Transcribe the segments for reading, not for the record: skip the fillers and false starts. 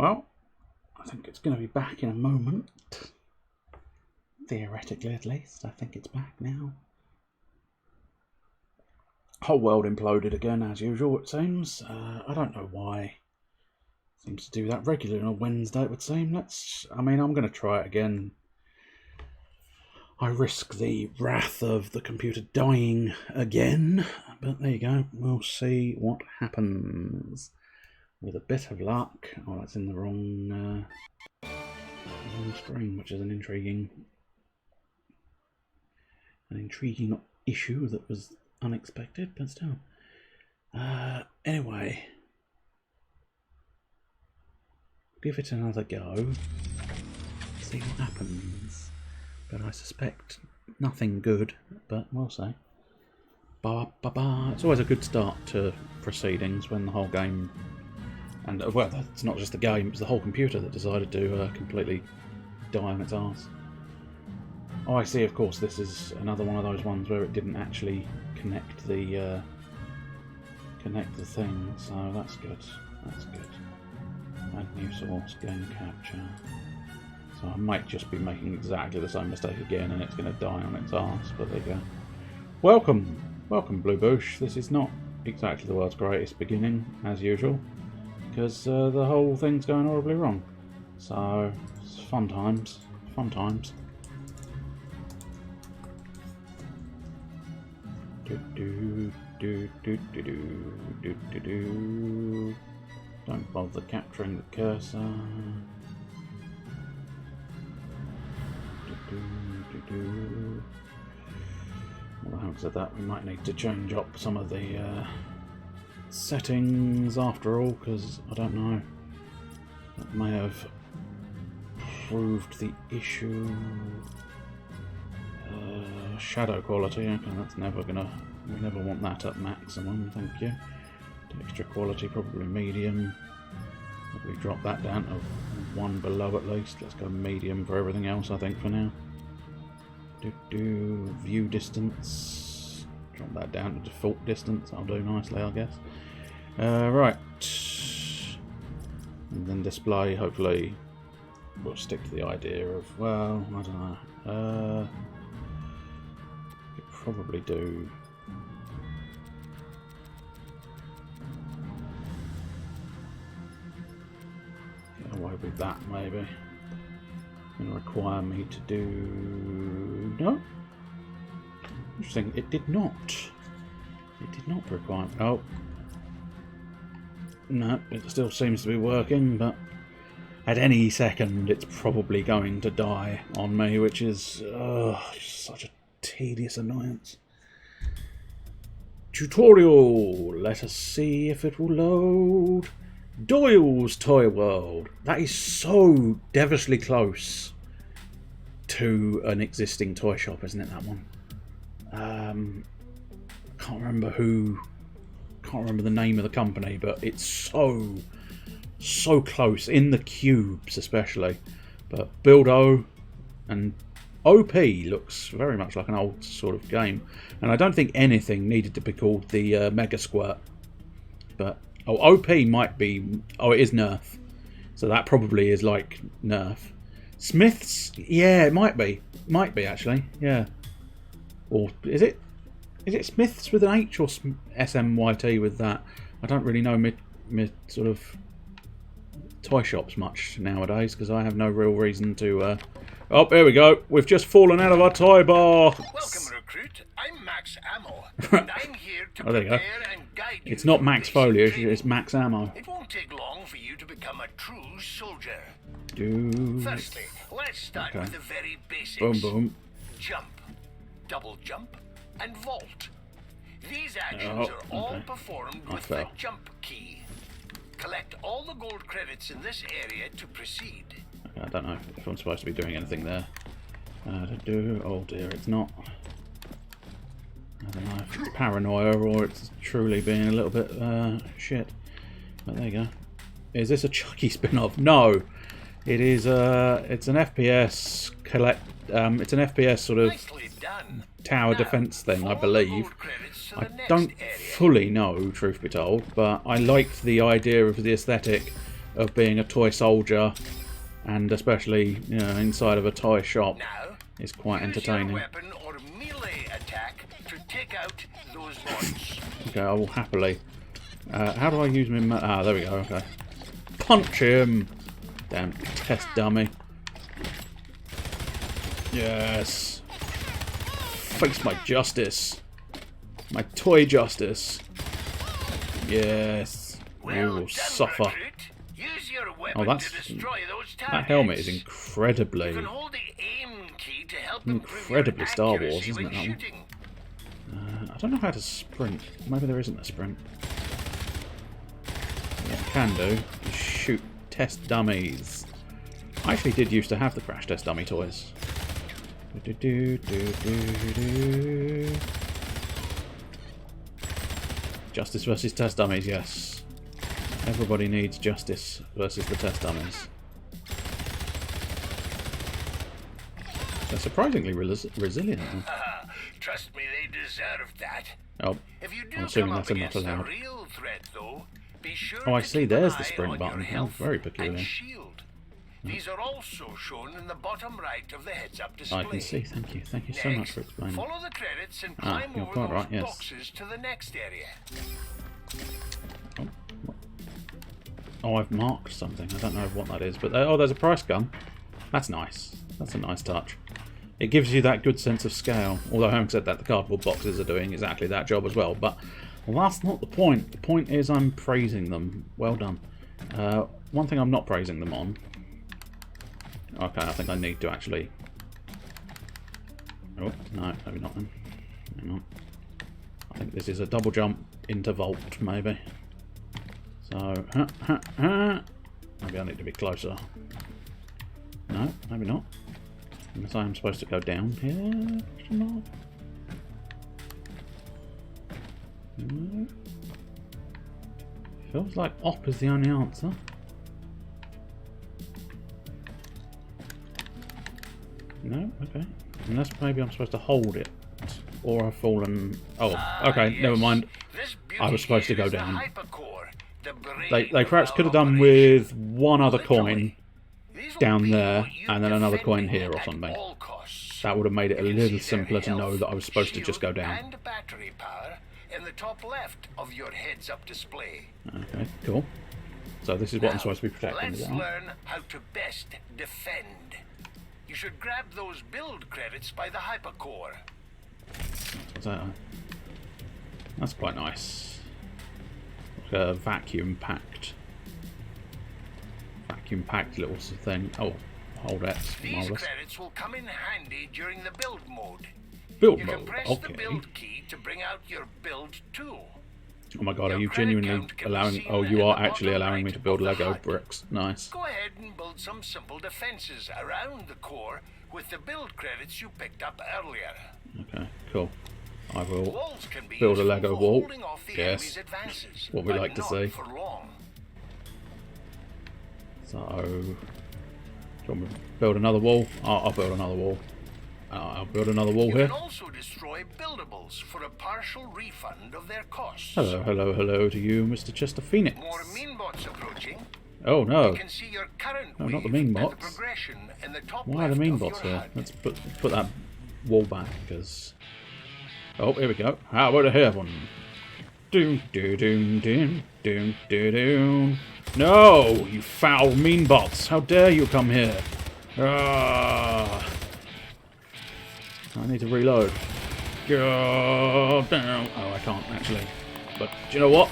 Well, I think it's going to be back in a moment. Theoretically, at least. I think it's back now. Whole world imploded again, as usual, it seems. I don't know why. Seems to do that regularly on a Wednesday, it would seem. I'm going to try it again. I risk the wrath of the computer dying again. But there you go. We'll see what happens. With a bit of luck. Oh, that's in the wrong screen, which is an intriguing issue that was unexpected, but still. Anyway, give it another go. See what happens. But I suspect nothing good. But we'll see. It's always a good start to proceedings when the whole game. And, well, it's not just the game, it's the whole computer that decided to completely die on its arse. Oh, I see, of course, this is another one of those ones where it didn't actually connect the thing, so that's good. That's good. Add new source, game capture. So I might just be making exactly the same mistake again and it's going to die on its arse, but there you go. Welcome! Welcome, Blue Bush. This is not exactly the world's greatest beginning, as usual. Because the whole thing's going horribly wrong. So, it's fun times. Fun times. Don't bother capturing the cursor. Well, having said that, we might need to change up some of the settings after all, because I don't know, that may have proved the issue. Shadow quality, okay, that's never gonna, we never want that at maximum, thank you. Texture quality, probably medium. Probably drop that down to one below at least. Let's go medium for everything else, I think, for now. View distance. Drop that down to default distance. I'll do nicely, I guess. Right. And then display, hopefully, we'll stick to the idea of, well, I don't know. Could probably do. Get away with that, maybe. Going to require me to do. No? Interesting, it did not. It did not require. Oh. No, it still seems to be working, but at any second it's probably going to die on me, which is such a tedious annoyance. Tutorial! Let us see if it will load. Doyle's Toy World. That is so devilishly close to an existing toy shop, isn't it, that one? Can't remember the name of the company, but it's so close, in the cubes especially. But Build-O and OP looks very much like an old sort of game, and I don't think anything needed to be called the Mega Squirt. But OP might be. Oh, it is Nerf, so that probably is like Nerf. Smiths, yeah, it might be actually, yeah. Or is it Smiths with an H or SMYT with that? I don't really know mid sort of toy shops much nowadays, because I have no real reason to. Oh, there we go. We've just fallen out of our toy bar. Welcome, recruit. I'm Max Ammo, and I'm here to prepare and guide you. It's not Max Foliage, it's Max Ammo. It won't take long for you to become a true soldier. Firstly, let's start with the very basics. Boom, boom. Jump, double jump, and vault. These actions are all performed with the jump key. Collect all the gold credits in this area to proceed. I don't know if I'm supposed to be doing anything there. Oh dear, it's not. I don't know if it's paranoia or it's truly being a little bit shit. But there you go. Is this a Chucky spin-off? No. It is. It's an FPS it's an FPS sort of tower defense thing, I believe. I don't fully know, truth be told, but I liked the idea of the aesthetic of being a toy soldier, and especially inside of a toy shop, is quite entertaining. Weapon or melee attack to take out those bots. Okay, I will happily. How do I use my... there we go, okay. Punch him! Damn test dummy. Yes! Face my justice. My toy justice. Yes! You will suffer. Use your Oh, weapon to destroy those targets. that helmet is incredibly... You can hold the aim key to help incredibly Star Wars, isn't it, that one? shooting. I don't know how to sprint. Maybe there isn't a sprint. What I can do is shoot test dummies. I actually did used to have the crash test dummy toys. Justice versus test dummies, yes. Everybody needs justice versus the test dummies. They're surprisingly resilient. Trust me, they deserve that. Oh, If you do I'm assuming come that's up not against allowed. a real threat, though, be sure Oh, I to see. keep There's an the eye sprint on button. your Oh, health very peculiar. and shield. These are also shown in the bottom right of the heads-up display. I can see. Thank you. Thank you so much for explaining. Follow the credits and climb you're over quite those right, yes. boxes to the next area. Oh, I've marked something. I don't know what that is, but oh, there's a price gun. That's nice. That's a nice touch. It gives you that good sense of scale. Although having said that, the cardboard boxes are doing exactly that job as well. But well, that's not the point. The point is I'm praising them. Well done. One thing I'm not praising them on. Okay, I think I need to actually... Oh, no, maybe not then. Hang on. I think this is a double jump into vault, maybe. So, maybe I need to be closer. No, maybe not. Unless I'm supposed to go down here. No. Feels like op is the only answer. No, okay. Unless maybe I'm supposed to hold it. Or I've fallen... Oh, okay, yes. never mind. I was supposed to go Is the down. Hypercore, the brain They of perhaps our could have done operation. with one other coin These will down be there what you and then another coin defending here or at something. all costs. That would have made it a You can little see their simpler to know health, that I was supposed to just go shield, down. And battery power in the top left of your heads-up display. Okay, cool. So this is what I'm Now, supposed to be protecting. Let's Is that right? learn how to best defend. You should grab those build credits by the Hypercore. What's that? That's quite nice. Like a vacuum packed little thing. Oh, hold X. These Marvelous. credits will come in handy during the build mode. Build You mode. can press Okay. the build key to bring out your build tool. Oh my god, are Your you credit genuinely count can be allowing... seen Oh, at you the are actually bottom allowing me right to build of the Lego HUD. bricks. Nice. Go ahead and build some simple defenses around the core with the build credits you picked up earlier. Okay, cool. I will Walls can be build a useful Lego for wall. holding off the Yes. enemy's advances, What we but like to not see. for long. So, do you want me to build another wall? I'll build another wall. I'll build another wall You here. can also destroy buildables for a partial refund of their costs. Hello, hello, hello to you, Mr. Chester Phoenix. More mean bots approaching. Oh no. You can see your current No, not the wave mean and bots. the progression in the top Why are the left mean of bots your here? HUD. Let's put that wall back, because... Oh, here we go. How about a hair one? Doom, doom, doom, doom, doom, doom, doom. No, you foul mean bots! How dare you come here? Ah! I need to reload. Go down. Oh, I can't actually. But do you know what?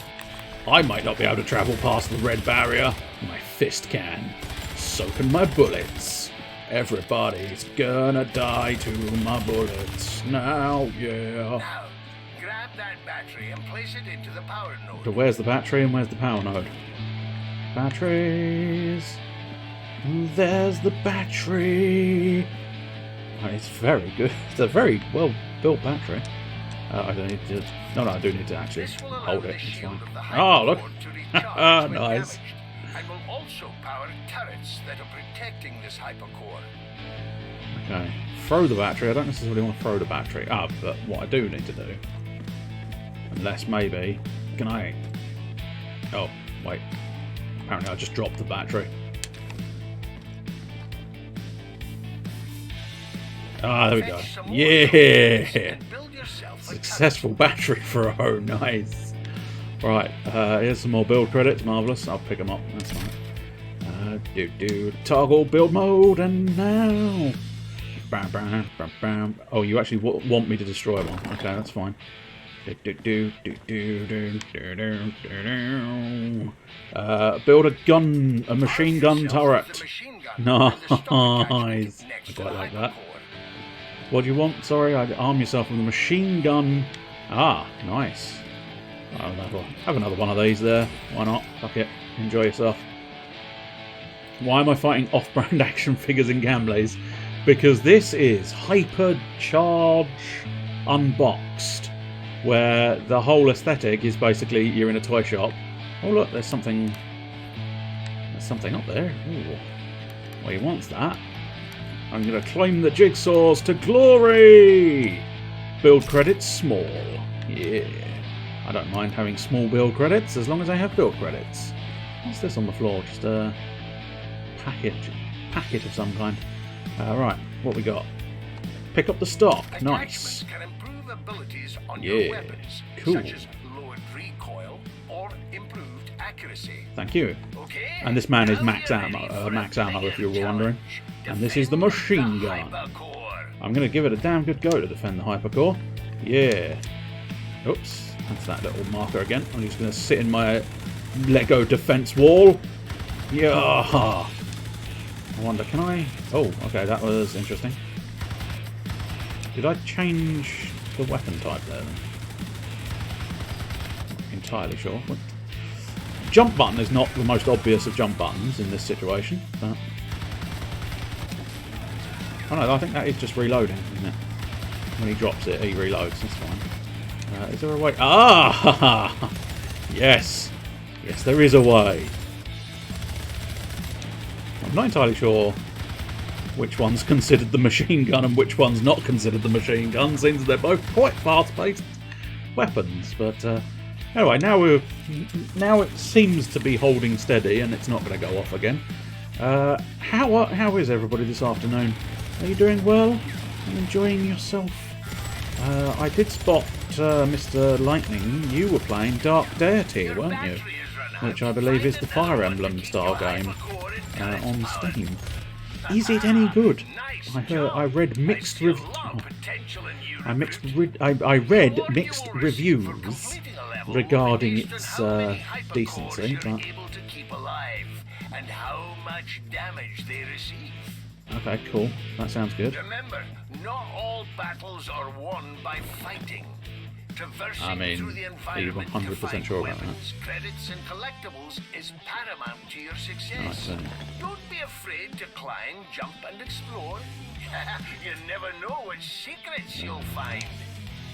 I might not be able to travel past the red barrier. My fist can. So can my bullets. Everybody's gonna die to my bullets now, yeah. Now, grab that battery and place it into the power node. So where's the battery and where's the power node? Batteries. There's the battery. Oh, it's very good. It's a very well built battery. I don't need to. No, I do need to actually This will allow hold the it. It's shield fine. of the Oh, look. Hypercore to recharge when Nice. damaged, and will also power turrets that are protecting this Hypercore. Okay. Throw the battery. I don't necessarily want to throw the battery. But what I do need to do. Unless maybe. Can I. Oh, wait. Apparently I just dropped the battery. Ah, there we go. Yeah! Successful battery throw. Nice. Right, here's some more build credits. Marvellous. I'll pick them up. That's fine. Toggle build mode, and now... Bam, bam, bam, bam. Oh, you actually want me to destroy one. Okay, that's fine. Build a gun, a machine gun turret. Nice. I quite like that. What do you want? Sorry, arm yourself with a machine gun. Ah, nice. Have another one of these there. Why not? Fuck it. Enjoy yourself. Why am I fighting off-brand action figures in Gambles? Because this is Hypercharge Unboxed, where the whole aesthetic is basically you're in a toy shop. Oh look, there's something up there. Ooh. Well, he wants that. I'm going to claim the jigsaws to glory! Build credits small. Yeah. I don't mind having small build credits as long as I have build credits. What's this on the floor? Just a packet of some kind. Right, what we got? Pick up the stock. Nice. Can improve abilities on Yeah, your weapons, cool. such as lowered recoil or improved accuracy. Thank you. Okay, And this man is now max you're ammo, ready for max a ammo if you were bigger wondering. challenge. And this is the machine gun. Hypercore. I'm going to give it a damn good go to defend the Hypercore. Yeah. Oops, that's that little marker again. I'm just going to sit in my Lego defense wall. Yeah. I wonder, can I... Oh, okay, that was interesting. Did I change the weapon type there then? Not entirely sure. What? Jump button is not the most obvious of jump buttons in this situation, but... Oh no, I think that is just reloading, isn't it? When he drops it, he reloads, that's fine. Is there a way? Ah! Yes! Yes, there is a way. I'm not entirely sure which one's considered the machine gun and which one's not considered the machine gun, since they're both quite fast-paced weapons. But anyway, now it seems to be holding steady, and it's not going to go off again. How is everybody this afternoon? Are you doing well? Are you enjoying yourself? I did spot Mr. Lightning. You were playing Dark Deity, weren't you? Which I believe is the Fire Emblem style game on Steam. Is it any good? I read mixed I read mixed reviews regarding its decency, but okay, cool. That sounds good. Remember, not all battles are won by fighting. I mean, are you 100% sure about that? Credits and collectibles is paramount to your success. Right, Don't be afraid to climb, jump, and explore. You never know what secrets you'll find.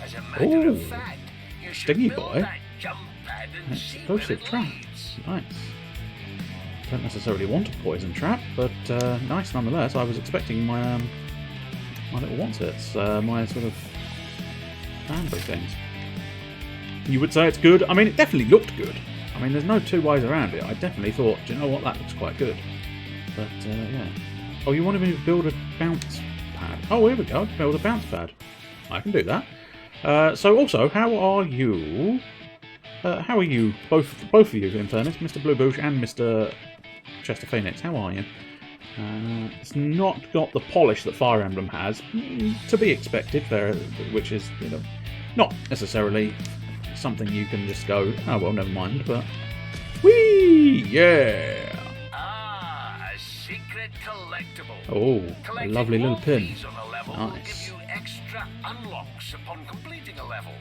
As a matter of fact, you should Stingy build boy. that jump pad and see where Explosive it trap. leads. Nice. Don't necessarily want a poison trap, but nice nonetheless. I was expecting my my little what's-its, my sort of fanboy things. You would say it's good? I mean, it definitely looked good. I mean, there's no two ways around it. I definitely thought, do you know what, that looks quite good. But, yeah. Oh, you wanted me to build a bounce pad? Oh, here we go. Build a bounce pad. I can do that. So, also, how are you? How are you? Both of you, in fairness. Mr. Blue Bush and Mr. Chester Phoenix. How are you? It's not got the polish that Fire Emblem has, to be expected, which is, you know, not necessarily something you can just go, oh well, never mind, but whee, yeah. Ah, a secret collectible. Oh, a lovely little pin. These on a level will give you extra unlocks upon completing a level.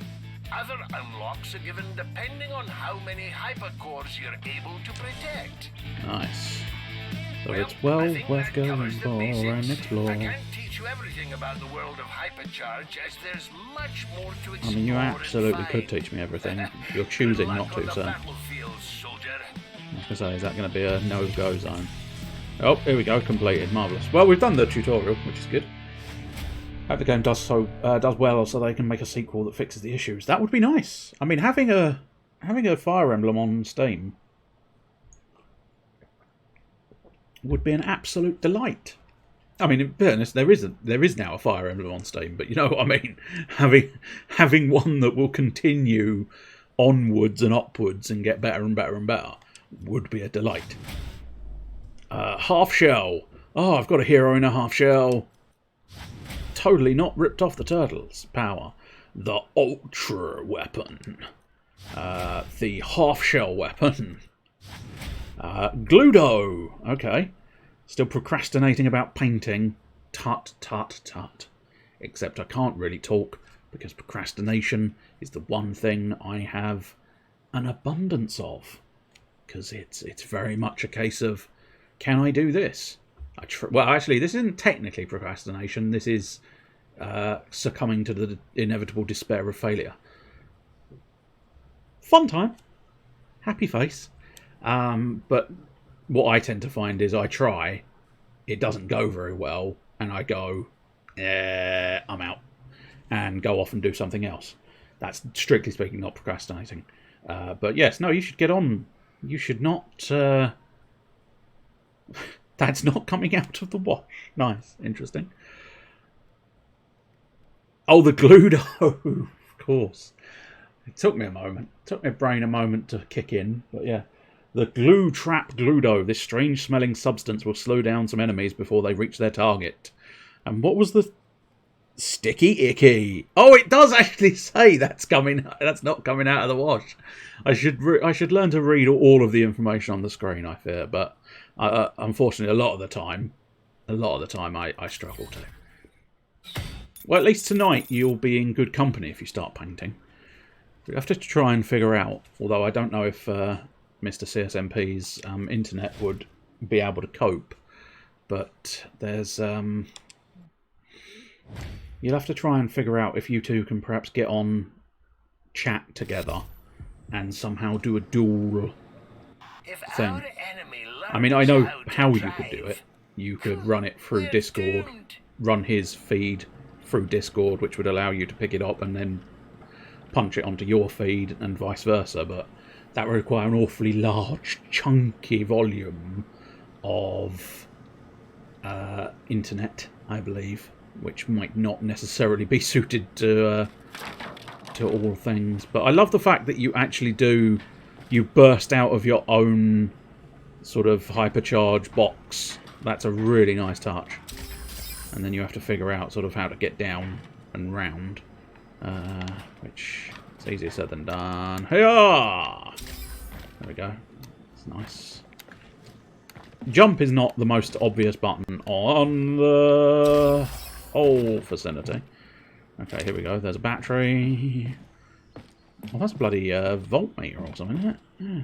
Other unlocks are given depending on how many hypercores you're able to protect. Nice. So it's well worth going for and explore. I can't teach you everything about the world of Hypercharge, as there's much more to explore. I mean, you absolutely could teach me everything. You're choosing not to, so. I was going to say, is that going to be a no-go zone? Oh, here we go, completed, marvellous. Well, we've done the tutorial, which is good. Hope the game does well, so they can make a sequel that fixes the issues. That would be nice. I mean, having a Fire Emblem on Steam would be an absolute delight. I mean, in fairness, there is now a Fire Emblem on Steam, but you know what I mean. Having one that will continue onwards and upwards and get better and better and better would be a delight. Half shell. Oh, I've got a hero in a half shell. Totally not ripped off the turtle's power. The ultra weapon. The half shell weapon. Gludo. Okay. Still procrastinating about painting. Tut, tut, tut. Except I can't really talk because procrastination is the one thing I have an abundance of. Because it's very much a case of, can I do this? Well, actually, this isn't technically procrastination. This is succumbing to the inevitable despair of failure. Fun time. Happy face. But what I tend to find is I try, it doesn't go very well, and I go, I'm out, and go off and do something else. That's, strictly speaking, not procrastinating. But yes, no, you should get on. You should not... That's not coming out of the wash. Nice, interesting. Oh, the Gludo, of course. It took me a moment. It took my brain a moment to kick in, but yeah. The glue trap Gludo. This strange smelling substance will slow down some enemies before they reach their target. And what was the sticky icky? Oh, it does actually say that's coming. That's not coming out of the wash. I should learn to read all of the information on the screen, I fear, but unfortunately, a lot of the time I struggle to. Well, at least tonight you'll be in good company if you start painting. We have to try and figure out, although I don't know if Mr. CSMP's internet would be able to cope, but there's you'll have to try and figure out if you two can perhaps get on chat together and somehow do a dual thing. I mean, I know how you could do it. You could run it through Discord, run his feed through Discord, which would allow you to pick it up and then punch it onto your feed and vice versa, but that would require an awfully large, chunky volume of internet, I believe, which might not necessarily be suited to all things. But I love the fact that you actually you burst out of your own sort of hypercharge box. That's a really nice touch. And then you have to figure out sort of how to get down and round. Which is easier said than done. Hiya! There we go. It's nice. Jump is not the most obvious button on the whole vicinity. Okay, here we go. There's a battery. Oh, that's a bloody voltmeter or something, isn't it? Yeah.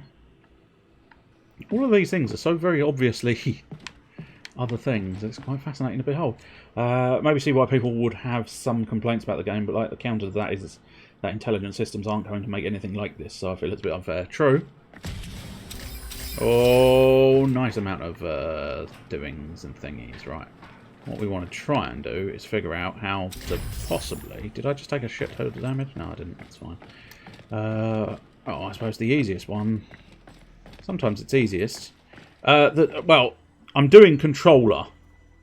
All of these things are so very obviously other things. It's quite fascinating to behold. Maybe see why people would have some complaints about the game, but like the counter to that is that intelligent systems aren't going to make anything like this, so I feel it's a bit unfair. True. Oh, nice amount of doings and thingies. Right. What we want to try and do is figure out how to possibly... Did I just take a shit load of damage? No, I didn't. That's fine. Oh, I suppose the easiest one... Sometimes it's easiest. Well, I'm doing controller,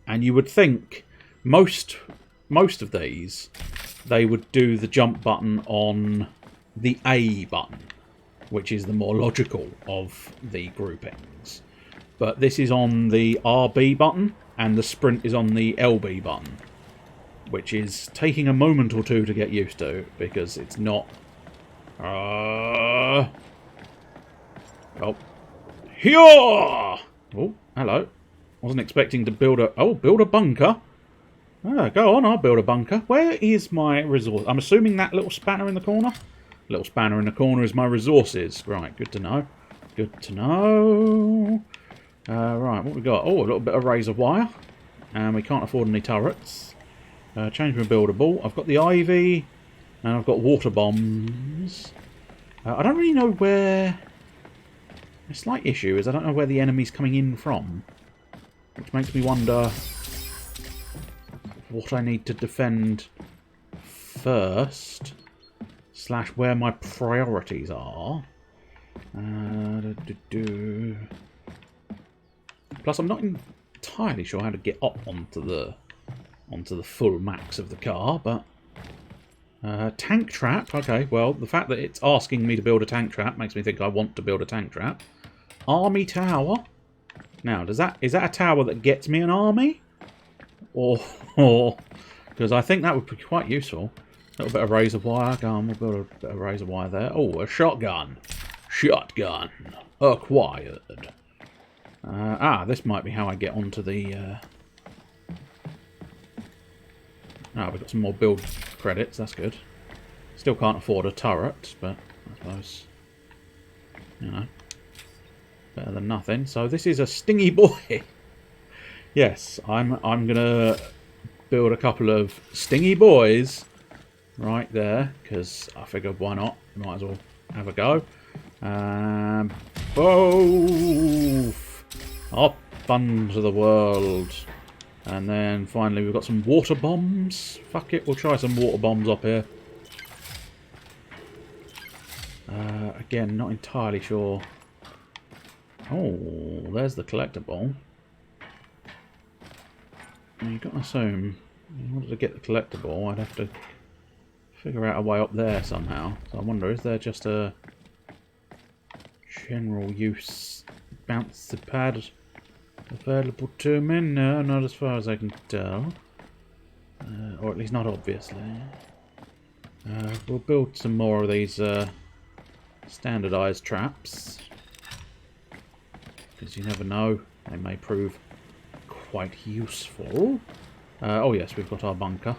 and you would think most of these, they would do the jump button on the A button, which is the more logical of the groupings. But this is on the RB button, and the sprint is on the LB button, which is taking a moment or two to get used to, because it's not... Oh. Here! Oh, hello. Wasn't expecting to build a... Oh, build a bunker. Oh, go on, I'll build a bunker. Where is my resource? I'm assuming that little spanner in the corner? Little spanner in the corner is my resources. Right, good to know. Good to know. Right, what we got? Oh, a little bit of razor wire. And we can't afford any turrets. Change my buildable. I've got the ivy. And I've got water bombs. I don't really know where... A slight issue is I don't know where the enemy's coming in from. Which makes me wonder what I need to defend first. / where my priorities are. Plus, I'm not entirely sure how to get up onto the full max of the car, but tank trap. Okay, well, the fact that it's asking me to build a tank trap makes me think I want to build a tank trap. Army tower. Now, is that a tower that gets me an army, or because I think that would be quite useful. A little bit of razor wire. Go on, we'll build a bit of razor wire there. Oh, a shotgun. Shotgun acquired. This might be how I get onto the... we've got some more build credits. That's good. Still can't afford a turret, but I suppose, you know, better than nothing. So this is a stingy boy. Yes, I'm gonna build a couple of stingy boys right there, because I figured why not? Might as well have a go. Both up onto the world. And then finally we've got some water bombs. Fuck it, we'll try some water bombs up here. Again, not entirely sure. Oh, there's the collectible. Now, you've got to assume, in order to get the collectible, I'd have to figure out a way up there somehow. So I wonder, is there just a general use bouncy pad available to me? No, not as far as I can tell. Or at least not obviously. We'll build some more of these standardised traps. Because you never know, they may prove quite useful. Oh yes, we've got our bunker.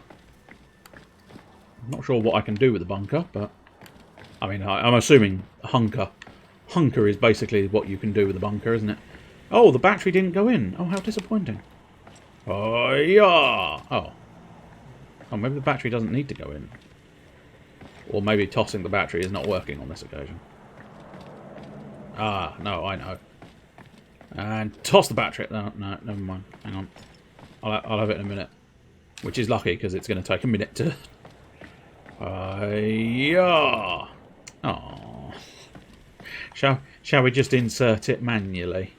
I'm not sure what I can do with the bunker, but... I mean, I'm assuming hunker. Hunker is basically what you can do with the bunker, isn't it? Oh, the battery didn't go in. Oh, how disappointing. Oh, yeah. Oh, maybe the battery doesn't need to go in. Or maybe tossing the battery is not working on this occasion. Ah, no, I know. And toss the battery. No, never mind. Hang on. I'll have it in a minute. Which is lucky, because it's going to take a minute to... yeah. Oh. Shall we just insert it manually?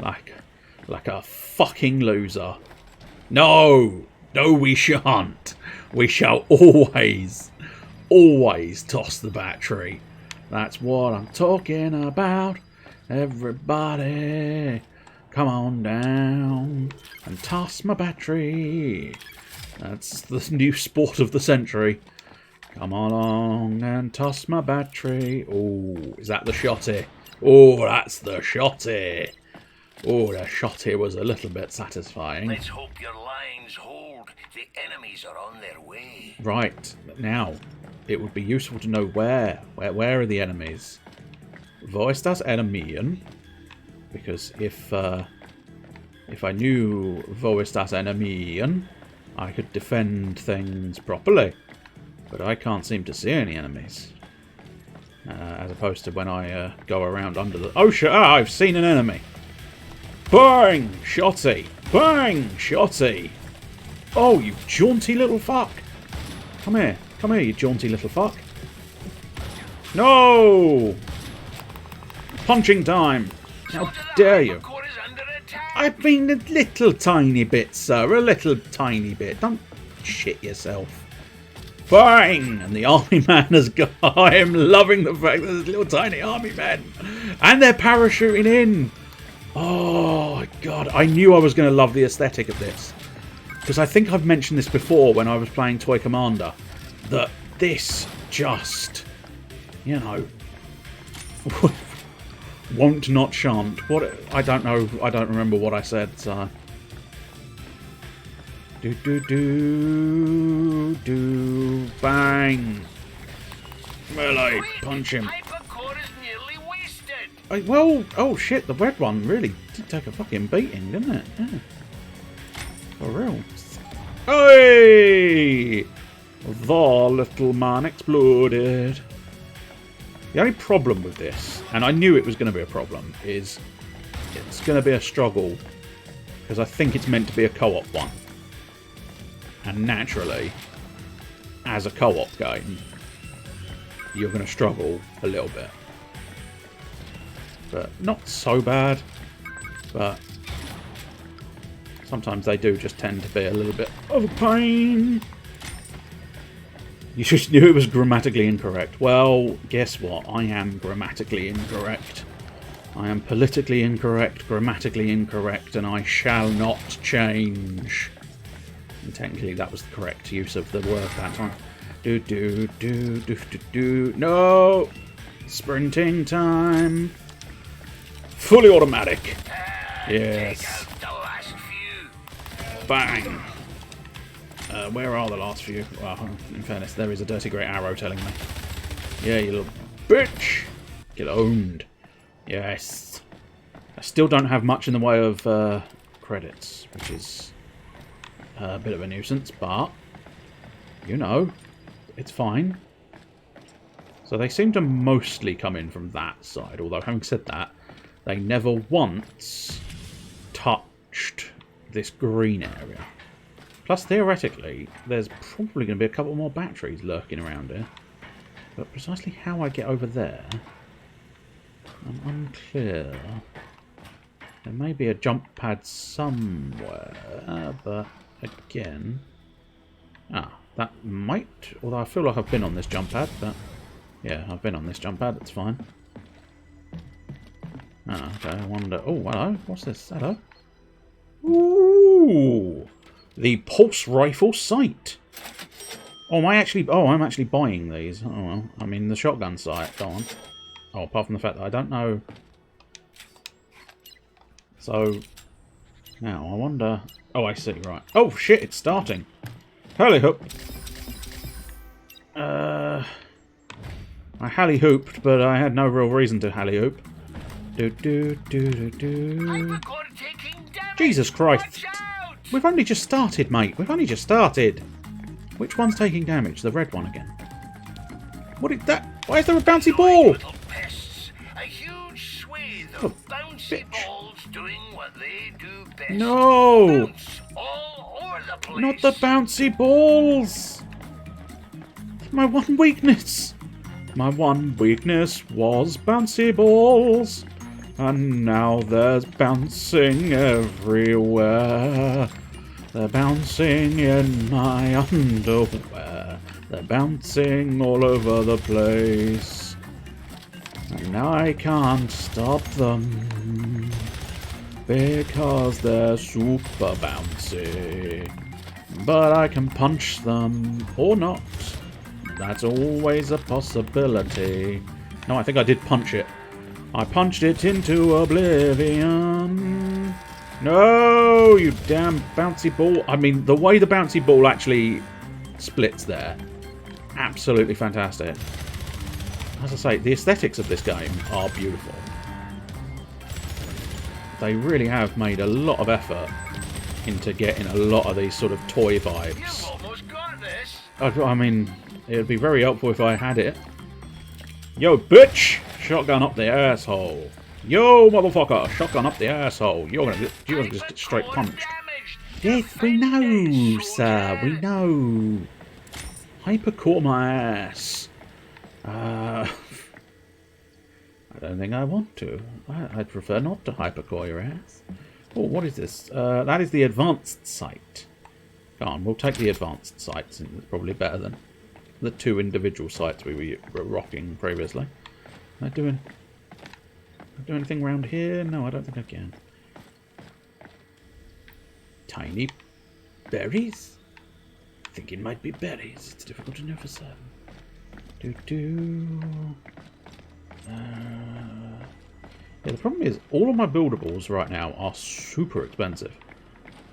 Like a fucking loser. No! No, we shan't. We shall always toss the battery. That's what I'm talking about. Everybody, come on down and toss my battery. That's the new sport of the century. Come along and toss my battery. Oh, is that the shotty? Oh, that's the shotty. Oh, the shotty was a little bit satisfying. Let's hope your lines hold. The enemies are on their way. Right, now, it would be useful to know where are the enemies? Wo ist das Enemy? Because if I knew wo ist das Enemy, I could defend things properly. But I can't seem to see any enemies. As opposed to when I go around under the... Oh, shit! Ah, I've seen an enemy! Bang! Shotty! Bang! Shotty! Oh, you jaunty little fuck! Come here. Come here, you jaunty little fuck. No! Punching time! How dare you! I've been a little tiny bit, sir. A little tiny bit. Don't shit yourself. Bang! And the army man has gone. I am loving the fact that there's little tiny army men. And they're parachuting in. Oh, God. I knew I was going to love the aesthetic of this. Because I think I've mentioned this before when I was playing Toy Commander. That this just, you know, won't not shan't. What? I don't know. I don't remember what I said, so... Do bang! Melee, punch him. Hypercharge is nearly wasted. Well, oh shit, the red one really did take a fucking beating, didn't it? Yeah. For real. Hey! The little man exploded. The only problem with this, and I knew it was going to be a problem, is it's going to be a struggle. Because I think it's meant to be a co-op one. And naturally, as a co-op game, you're going to struggle a little bit. But not so bad. But Sometimes they do just tend to be a little bit of a pain. You just knew it was grammatically incorrect. Well, guess what? I am grammatically incorrect. I am politically incorrect, grammatically incorrect, and I shall not change. And technically that was the correct use of the word that time. No! Sprinting time. Fully automatic. Yes. Bang. Where are the last few? Well, in fairness, there is a dirty grey arrow telling me. Yeah, you little bitch. Get owned. Yes. I still don't have much in the way of credits, which is a bit of a nuisance, but, you know, it's fine. So they seem to mostly come in from that side, although having said that, they never once touched this green area. Plus, theoretically, there's probably going to be a couple more batteries lurking around here. But precisely how I get over there, I'm unclear. There may be a jump pad somewhere, but again... Ah, that might... Although I feel like I've been on this jump pad, but... Yeah, I've been on this jump pad, it's fine. Ah, okay, I wonder... Oh, hello, what's this? Hello? Ooh! The pulse rifle sight. Oh, am I actually... Oh, I'm actually buying these. Oh, well. I mean, the shotgun sight. Go on. Oh, apart from the fact that I don't know... So... Now, I wonder... Oh, I see, right. Oh, shit, it's starting. Hally hoop. I hally hooped, but I had no real reason to hally hoop. Jesus Christ. We've only just started, mate. We've only just started. Which one's taking damage? The red one again. What is that? Why is there a bouncy ball? A huge swathe of bouncy balls doing what they do best. No! Bounce all over the place. Not the bouncy balls! My one weakness. My one weakness was bouncy balls. And now there's bouncing everywhere. They're bouncing in my underwear. They're bouncing all over the place. And I can't stop them. Because they're super bouncy. But I can punch them. Or not. That's always a possibility. No, I think I did punch it. I punched it into oblivion. No, you damn bouncy ball. I mean, the way the bouncy ball actually splits there. Absolutely fantastic. As I say, the aesthetics of this game are beautiful. They really have made a lot of effort into getting a lot of these sort of toy vibes. You've almost got this. I mean, it would be very helpful if I had it. Yo, bitch! Shotgun up the asshole. Yo, motherfucker! Shotgun up the asshole. You're gonna just get straight punched. Yes, we know, sir. We know. Hypercore my ass. I don't think I want to. I'd prefer not to hypercore your ass. Oh, what is this? That is the advanced sight. Come on, we'll take the advanced sights. It's probably better than the two individual sights we were rocking previously. Am I doing anything around here? No, I don't think I can. Tiny berries? I think it might be berries. It's difficult to know for certain. Yeah, the problem is all of my buildables right now are super expensive.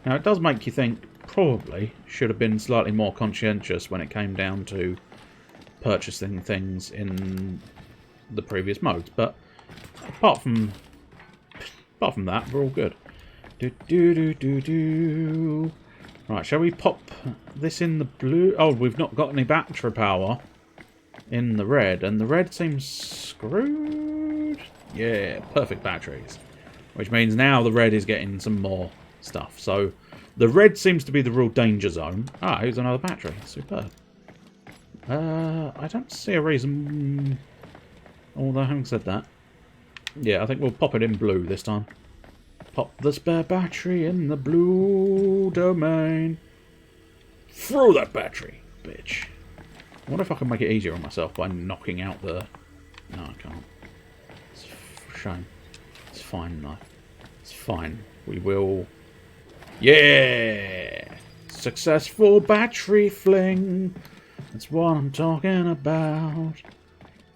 Now, it does make you think probably should have been slightly more conscientious when it came down to purchasing things in the previous modes, but apart from that, we're all good. Right, shall we pop this in the blue? Oh, we've not got any battery power in the red, and the red seems screwed. Yeah, perfect batteries, which means now the red is getting some more stuff. So the red seems to be the real danger zone. Ah, here's another battery. Superb. I don't see a reason. Although having said that, yeah, I think we'll pop it in blue this time. Pop the spare battery in the blue domain. Throw that battery, bitch. I wonder if I can make it easier on myself by knocking out the... No, I can't. It's a shame. It's fine, though. It's fine. We will... Yeah! Successful battery fling. That's what I'm talking about.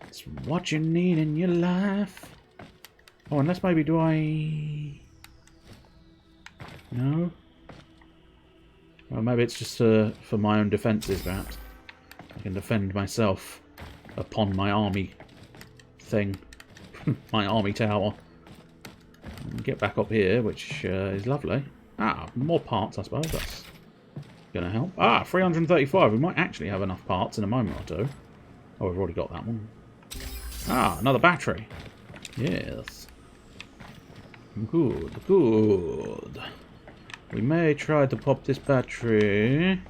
It's what you need in your life. Oh, unless maybe do I... No? Well, maybe it's just for my own defences, perhaps. I can defend myself upon my army thing. My army tower. And get back up here, which is lovely. Ah, more parts, I suppose. That's going to help. Ah, 335. We might actually have enough parts in a moment or two. Oh, we've already got that one. Ah, another battery. Yes. Good, good. We may try to pop this battery.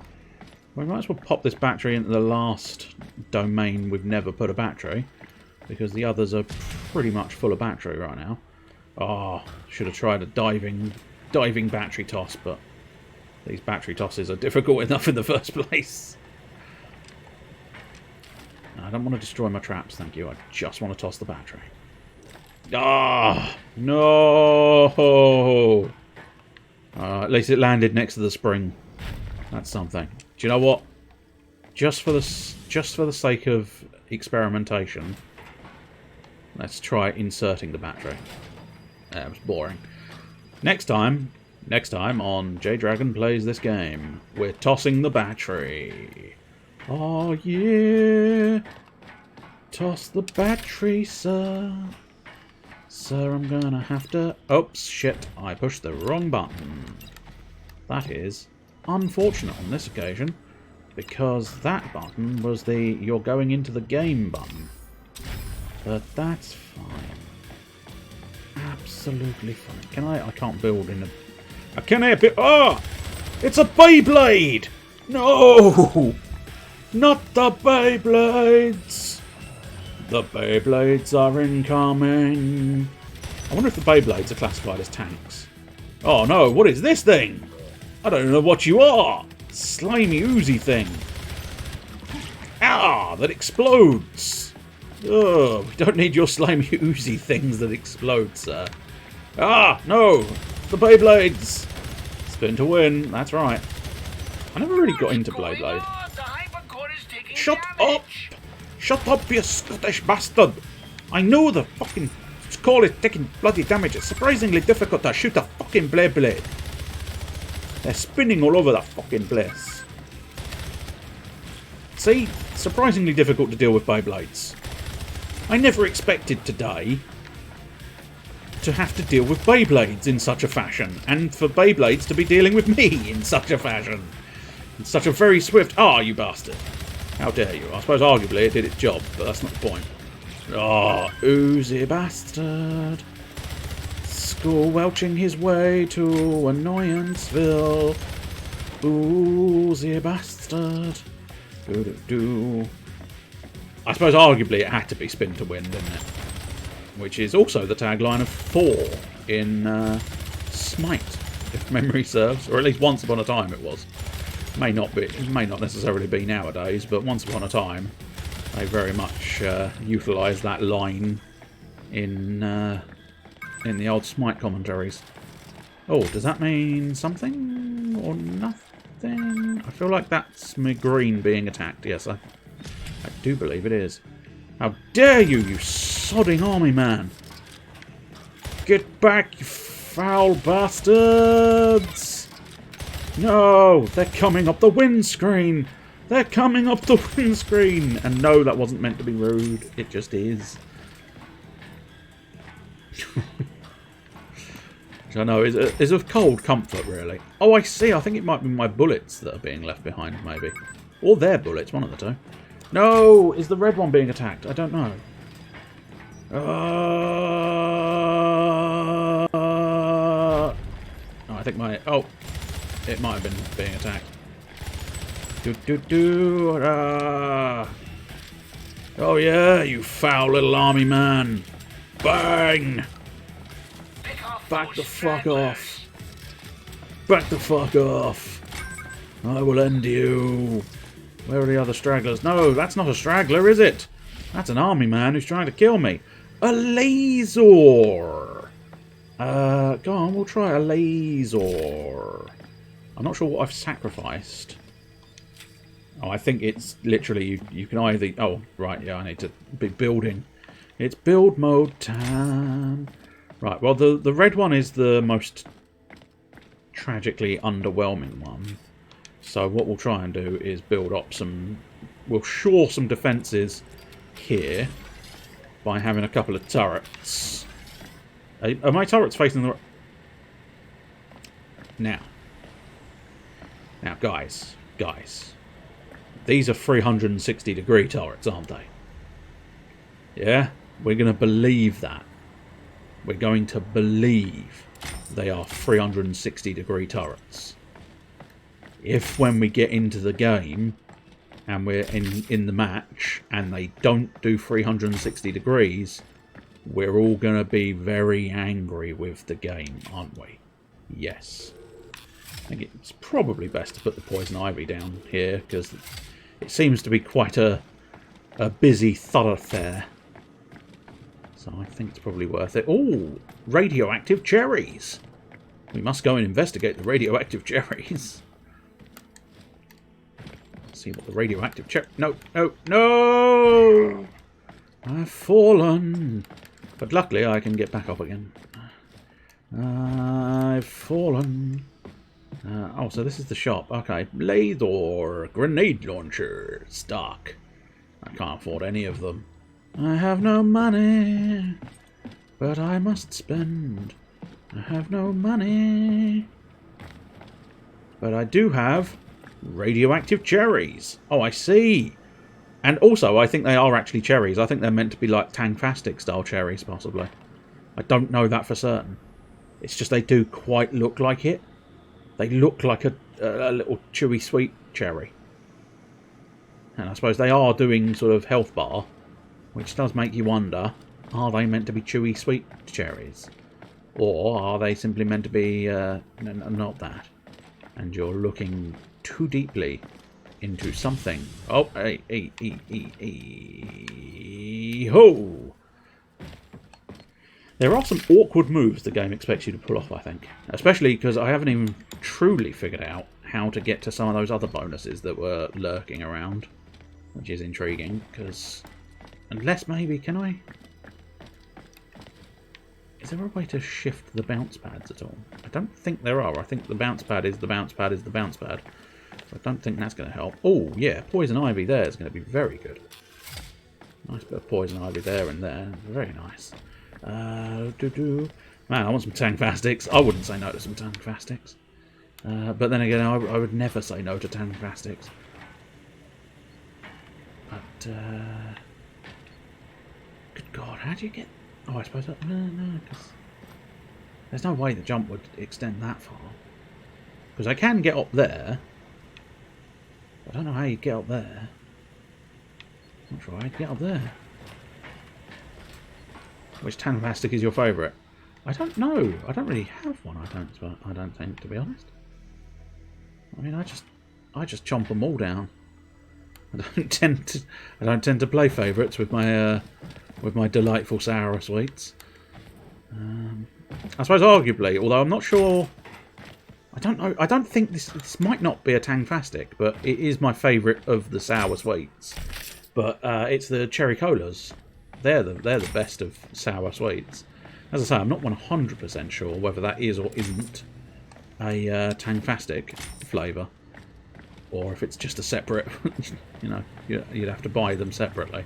We might as well pop this battery into the last domain we've never put a battery, because the others are pretty much full of battery right now. Oh, should have tried a diving battery toss, but these battery tosses are difficult enough in the first place. I don't want to destroy my traps, thank you. I just want to toss the battery. Ah, no! At least it landed next to the spring. That's something. Do you know what? Just for the sake of experimentation, let's try inserting the battery. That was boring. Next time on J Dragon Plays This Game, we're tossing the battery. Oh yeah! Toss the battery, sir. Sir, I'm gonna have to... Oops, shit, I pushed the wrong button. That is unfortunate on this occasion, because that button was the you're going into the game button. But that's fine. Absolutely fine. Can I can't build in a... Can I build... Oh! It's a Beyblade! No! Not the Beyblades! The Beyblades are incoming. I wonder if the Beyblades are classified as tanks. Oh no, what is this thing? I don't know what you are. Slimy, oozy thing. Ah, that explodes. Oh, we don't need your slimy, oozy things that explode, sir. Ah, no. The Beyblades. Spin to win, that's right. I never really got into Beyblade. Shut up! Shut up, you Scottish bastard! I know the fucking call is taking bloody damage. It's surprisingly difficult to shoot a fucking Beyblade. They're spinning all over that fucking place. See? Surprisingly difficult to deal with Beyblades. I never expected today to have to deal with Beyblades in such a fashion, and for Beyblades to be dealing with me in such a fashion. In such a very swift... Ah, you bastard. How dare you? I suppose arguably it did its job, but that's not the point. Oh, oozy bastard. School welching his way to Annoyanceville. Oozy bastard. Do-do-do. I suppose arguably it had to be spin to win, didn't it? Which is also the tagline of 4 in Smite, if memory serves. Or at least once upon a time it was. May not necessarily be nowadays, but once upon a time they very much utilised that line in the old Smite commentaries. Oh, does that mean something or nothing? I feel like that's my green being attacked. Yes, I do believe it is. How dare you, you sodding army man! Get back, you foul bastards! No, they're coming up the windscreen! They're coming up the windscreen! And no, that wasn't meant to be rude. It just is. Which I know is of cold comfort, really. Oh, I see. I think it might be my bullets that are being left behind, maybe. Or their bullets, one of the two. No! Is the red one being attacked? I don't know. Oh, I think my... Oh. It might have been being attacked. Oh yeah, you foul little army man. Bang! Pick off Back the fuck off. Back the fuck off. I will end you. Where are the other stragglers? No, that's not a straggler, is it? That's an army man who's trying to kill me. A laser. Go on, we'll try a laser. I'm not sure what I've sacrificed. Oh, I think it's literally you can either... Oh, right, yeah, I need to be building. It's build mode time. Right, well, the red one is the most tragically underwhelming one. So what we'll try and do is build up some... We'll shore some defences here by having a couple of turrets. Are my turrets facing the... Now, guys. These are 360-degree turrets, aren't they? Yeah? We're going to believe that. We're going to believe they are 360-degree turrets. If when we get into the game and we're in the match and they don't do 360 degrees, we're all going to be very angry with the game, aren't we? Yes. I think it's probably best to put the poison ivy down here because it seems to be quite a busy thoroughfare. So I think it's probably worth it. Oh, radioactive cherries. We must go and investigate the radioactive cherries. See what the radioactive cherry... No, no, no! I've fallen. But luckily I can get back up again. I've fallen. Oh, so this is the shop. Okay. Laser, grenade launcher, stock. I can't afford any of them. I have no money, but I must spend. I have no money, but I do have radioactive cherries. Oh, I see. And also, I think they are actually cherries. I think they're meant to be like Tangfastic style cherries, possibly. I don't know that for certain. It's just they do quite look like it. They look like a little chewy sweet cherry. And I suppose they are doing sort of health bar, which does make you wonder, are they meant to be chewy sweet cherries? Or are they simply meant to be not that? And you're looking too deeply into something. Oh, ho! There are some awkward moves the game expects you to pull off, I think. Especially because I haven't even truly figured out how to get to some of those other bonuses that were lurking around. Which is intriguing, because... Unless maybe, can I... Is there a way to shift the bounce pads at all? I don't think there are. I think the bounce pad is the bounce pad is the bounce pad. So I don't think that's going to help. Oh, yeah, poison ivy there is going to be very good. Nice bit of poison ivy there and there. Very nice. Man, I want some Tangfastics. I wouldn't say no to some Tangfastics. But then again, I would never say no to Tangfastics. But, good God, how do you get... Oh, I suppose... No, because... There's no way the jump would extend that far. Because I can get up there. I don't know how you get up there. Not sure I'd get up there. Which Tangfastic is your favourite? I don't know. I don't really have one. I don't think, to be honest. I mean, I just chomp them all down. I don't tend to play favourites with my delightful sour sweets. I suppose arguably, although I'm not sure. I don't know. I don't think this might not be a Tangfastic, but it is my favourite of the sour sweets. But it's the cherry colas. They're the best of sour sweets. As I say, I'm not 100% sure whether that is or isn't a Tangfastic flavour, or if it's just a separate. You know, you'd have to buy them separately.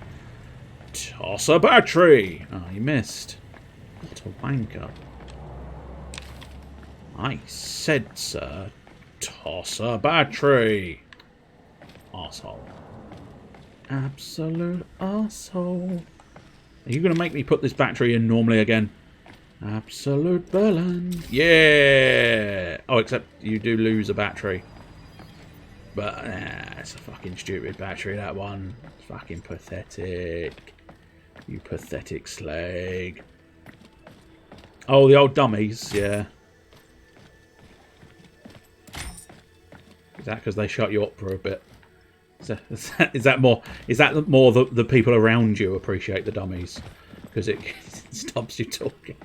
Toss a battery. Oh, you missed. What a wanker! I said, sir, toss a battery. Arsehole. Absolute arsehole. Are you going to make me put this battery in normally again? Absolute bellend. Yeah! Oh, except you do lose a battery. But, it's a fucking stupid battery, that one. It's fucking pathetic. You pathetic slag. Oh, the old dummies, yeah. Is that because they shut you up for a bit? Is that more the people around you appreciate the dummies? Because it stops you talking.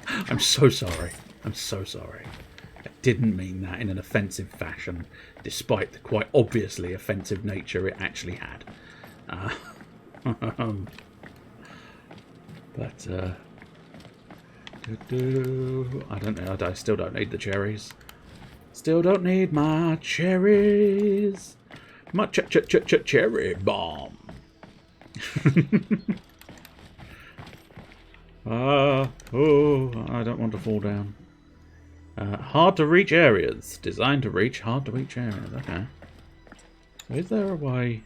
I'm so sorry. I'm so sorry. I didn't mean that in an offensive fashion, despite the quite obviously offensive nature it actually had. But I don't know. I still don't need the cherries. Still don't need my cherries. My cherry bomb. Oh, I don't want to fall down. Hard to reach areas. Designed to reach hard to reach areas. Okay. So is there a way?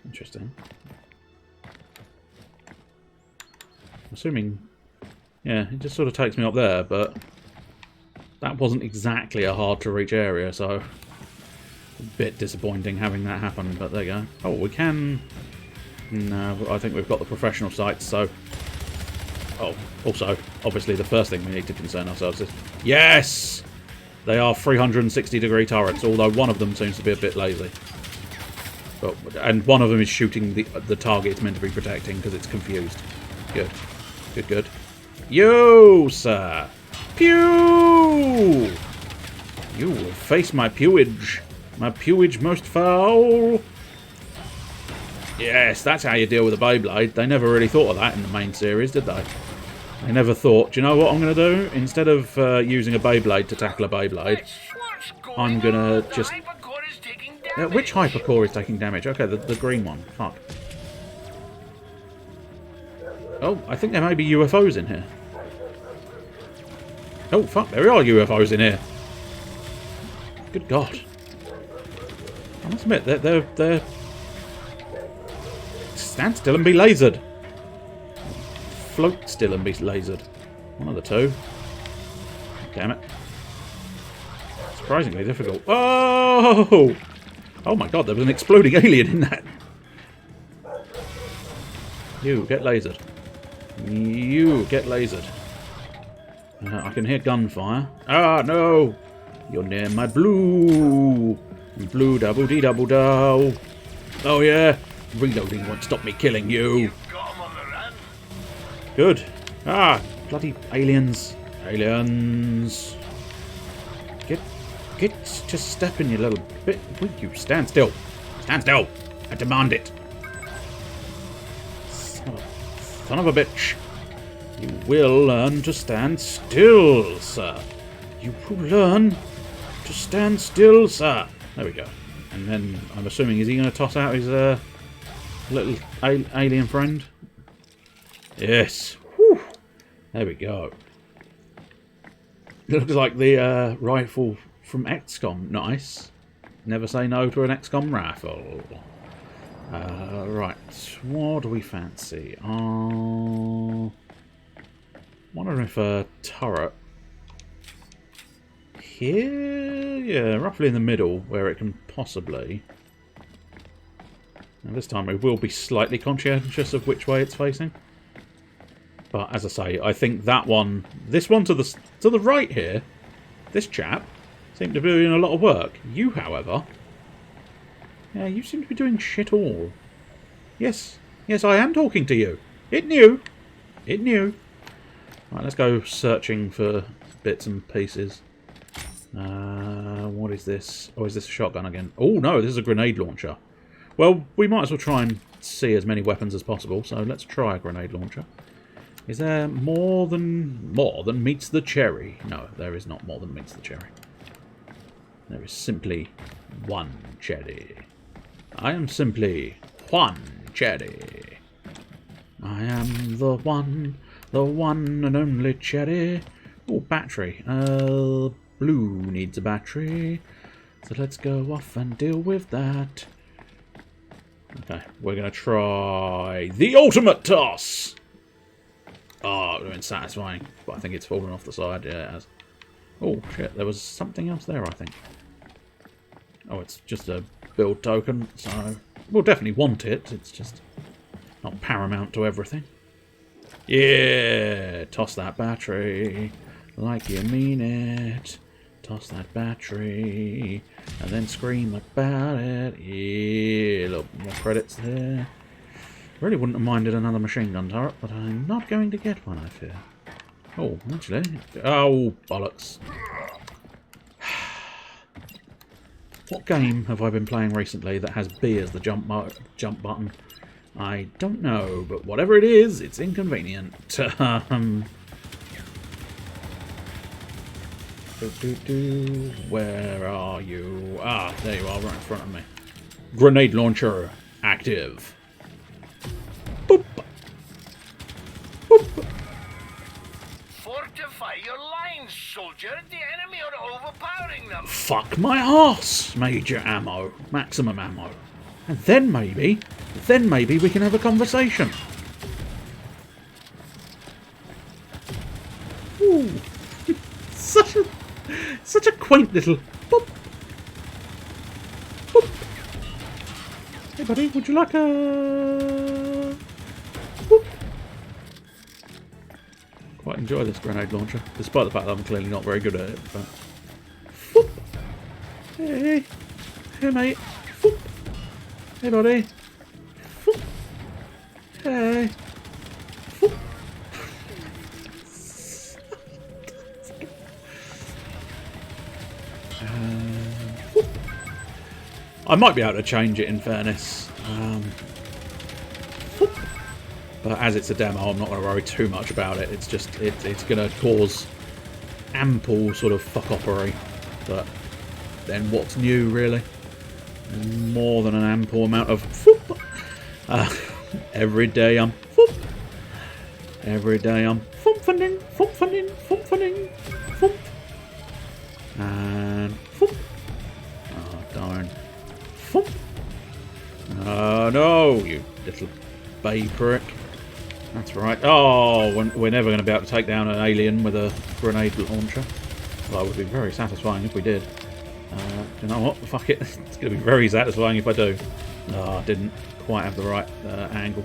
Interesting. I'm assuming, yeah, it just sort of takes me up there, but that wasn't exactly a hard to reach area, so a bit disappointing having that happen, but there you go. Oh, we can... No, I think we've got the professional sights, so... Oh, also, obviously the first thing we need to concern ourselves is... Yes! They are 360-degree turrets, although one of them seems to be a bit lazy. And one of them is shooting the target it's meant to be protecting because it's confused. Good. Good, good. Yo, sir! Pew! You will face my pewage. My pewage most foul. Yes, that's how you deal with a Beyblade. They never really thought of that in the main series, did they? They never thought, do you know what I'm going to do? Instead of using a Beyblade to tackle a Beyblade, I'm going to just... which hypercore is taking damage? Okay, the green one. Fuck. Oh, I think there may be UFOs in here. Oh, fuck, there are UFOs in here. Good God. I must admit, they're... Stand still and be lasered. Float still and be lasered. One of the two. Damn it. Surprisingly difficult. Oh! Oh my God, there was an exploding alien in that. You get lasered. You get lasered. I can hear gunfire. Ah, no! You're near my blue. Blue double dee double dow. Oh yeah. Reloading won't stop me killing you. Good. Ah, bloody aliens. Aliens. Get just step in, you little bit. Will you stand still? Stand still. I demand it. Son of a bitch. You will learn to stand still, sir. You will learn to stand still, sir. There we go. And then I'm assuming, is he going to toss out his little alien friend? Yes. Whew. There we go. Looks like the rifle from XCOM. Nice. Never say no to an XCOM rifle. Right. What do we fancy? Wondering if a turret here? Yeah, roughly in the middle where it can possibly... Now this time we will be slightly conscientious of which way it's facing. But as I say, I think that one... This one to the right here, this chap, seemed to be doing a lot of work. You, however... Yeah, you seem to be doing shit all. Yes. Yes, I am talking to you. It knew. It knew. Right, let's go searching for bits and pieces. What is this? Oh, is this a shotgun again? Oh, no, this is a grenade launcher. Well, we might as well try and see as many weapons as possible, so let's try a grenade launcher. Is there more than meets the cherry? No, there is not more than meets the cherry. There is simply one cherry. I am simply one cherry. I am the one and only cherry. Oh, battery. Blue needs a battery. So let's go off and deal with that. Okay, we're going to try the ultimate toss. Oh, it would have been satisfying. But I think it's fallen off the side. Yeah, it has. Oh, shit. There was something else there, I think. Oh, it's just a build token, so we'll definitely want it. It's just not paramount to everything. Yeah, toss that battery like you mean it. Toss that battery and then scream about it. Yeah, look, more credits there. Really wouldn't have minded another machine gun turret, but I'm not going to get one, I fear. Oh, actually. Oh, bollocks. What game have I been playing recently that has B as the jump button? I don't know, but whatever it is, it's inconvenient. Where are you? Ah, there you are, right in front of me. Grenade launcher active. Boop. Boop. Fortify your lines, soldier. The enemy are overpowering them. Fuck my arse! Major ammo. Maximum ammo. And then maybe we can have a conversation. Ooh. Such a quaint little boop. Boop. Hey buddy, would you like a boop? Quite enjoy this grenade launcher, despite the fact that I'm clearly not very good at it. But boop. Hey, hey mate. Boop. Hey buddy. Boop. Hey. Boop. I might be able to change it in fairness. But as it's a demo, I'm not going to worry too much about it. It's just, it's going to cause ample sort of fuck-oppery. But then what's new, really? More than an ample amount of every day I'm every day I'm funding, and oh darn, oh no, you little babe prick. That's right. Oh, we're never going to be able to take down an alien with a grenade launcher. Well, it would be very satisfying if we did. You know what? Fuck it. It's going to be very satisfying if I do. No, I didn't quite have the right angle.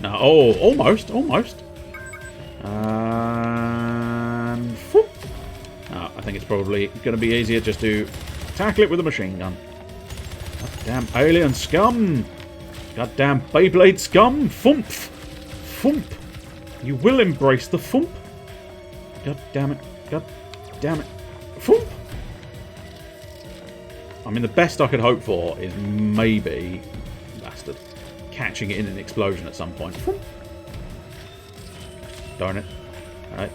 No, oh, almost. And oh, I think it's probably going to be easier just to tackle it with a machine gun. Goddamn alien scum! Goddamn Beyblade scum! Thump! Thump! You will embrace the thump! God damn it! God damn it! Thump! I mean, the best I could hope for is maybe, bastard, catching it in an explosion at some point. Darn it. Alright,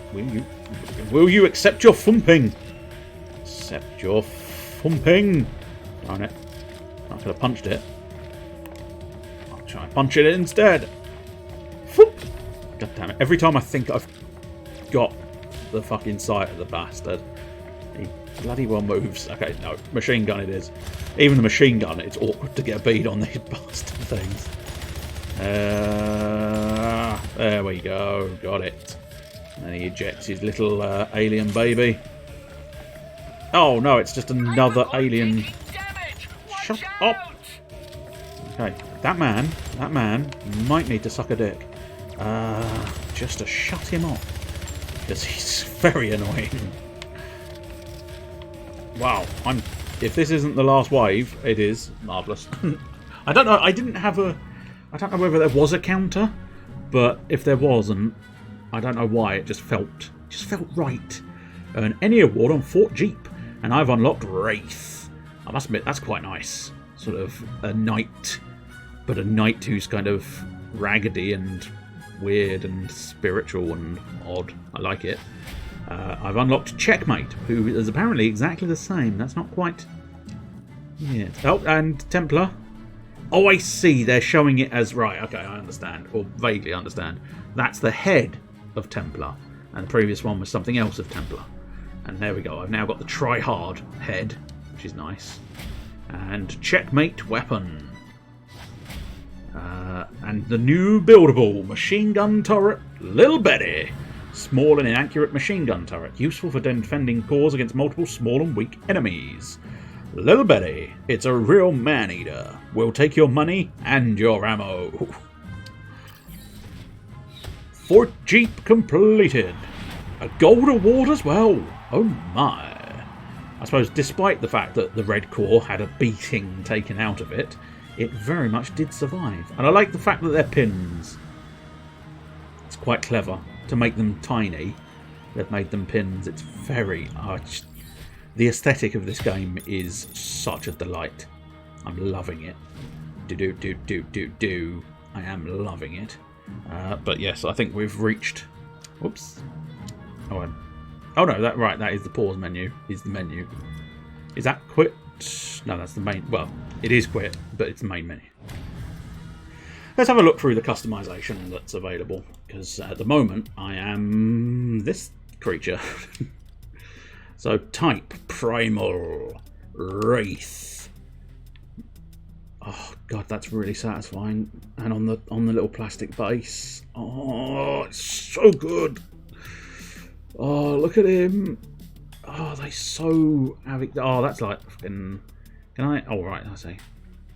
will you accept your thumping? Accept your thumping. Darn it. I could have punched it. I'll try and punch it instead. God damn it. Every time I think I've got the fucking sight of the bastard, he bloody well moves. Okay, no, machine gun it is. Even the machine gun, it's awkward to get a bead on these bastard things. There we go, got it. And he ejects his little alien baby. Oh no, it's just another alien. Shut up! Okay, that man might need to suck a dick. Just to shut him up. Because he's very annoying. Wow, if this isn't the last wave, it is marvellous. I don't know, I don't know whether there was a counter, but if there wasn't, I don't know why, it just felt right. Earn any award on Fort Jeep, and I've unlocked Wraith. I must admit, that's quite nice. Sort of a knight, but a knight who's kind of raggedy and weird and spiritual and odd. I like it. I've unlocked Checkmate, who is apparently exactly the same. That's not quite... Yeah. Oh, and Templar. Oh, I see. They're showing it as... Right, okay, I understand. Or vaguely understand. That's the head of Templar. And the previous one was something else of Templar. And there we go. I've now got the try-hard head, which is nice. And Checkmate weapon. And the new buildable machine gun turret, Little Betty. Small and inaccurate machine gun turret, useful for defending cores against multiple small and weak enemies. Little Betty, it's a real man-eater. We'll take your money and your ammo. Fort Jeep completed. A gold award as well. Oh my. I suppose despite the fact that the red core had a beating taken out of it, it very much did survive. And I like the fact that they're pins. It's quite clever to make them tiny. They've made them pins. It's very... the aesthetic of this game is such a delight. I'm loving it. Do. I am loving it. But yes, I think we've reached... Whoops. Oh no, that is the pause menu. Is the menu. Is that quit? No, that's the main... Well, it is quit, but it's the main menu. Let's have a look through the customization that's available, because at the moment I am this creature. So type, primal, wraith. Oh god, that's really satisfying. And on the little plastic base. Oh, it's so good. Oh, look at him. Oh, they so have it. Oh, that's like fucking. Can I? Oh, right, I see.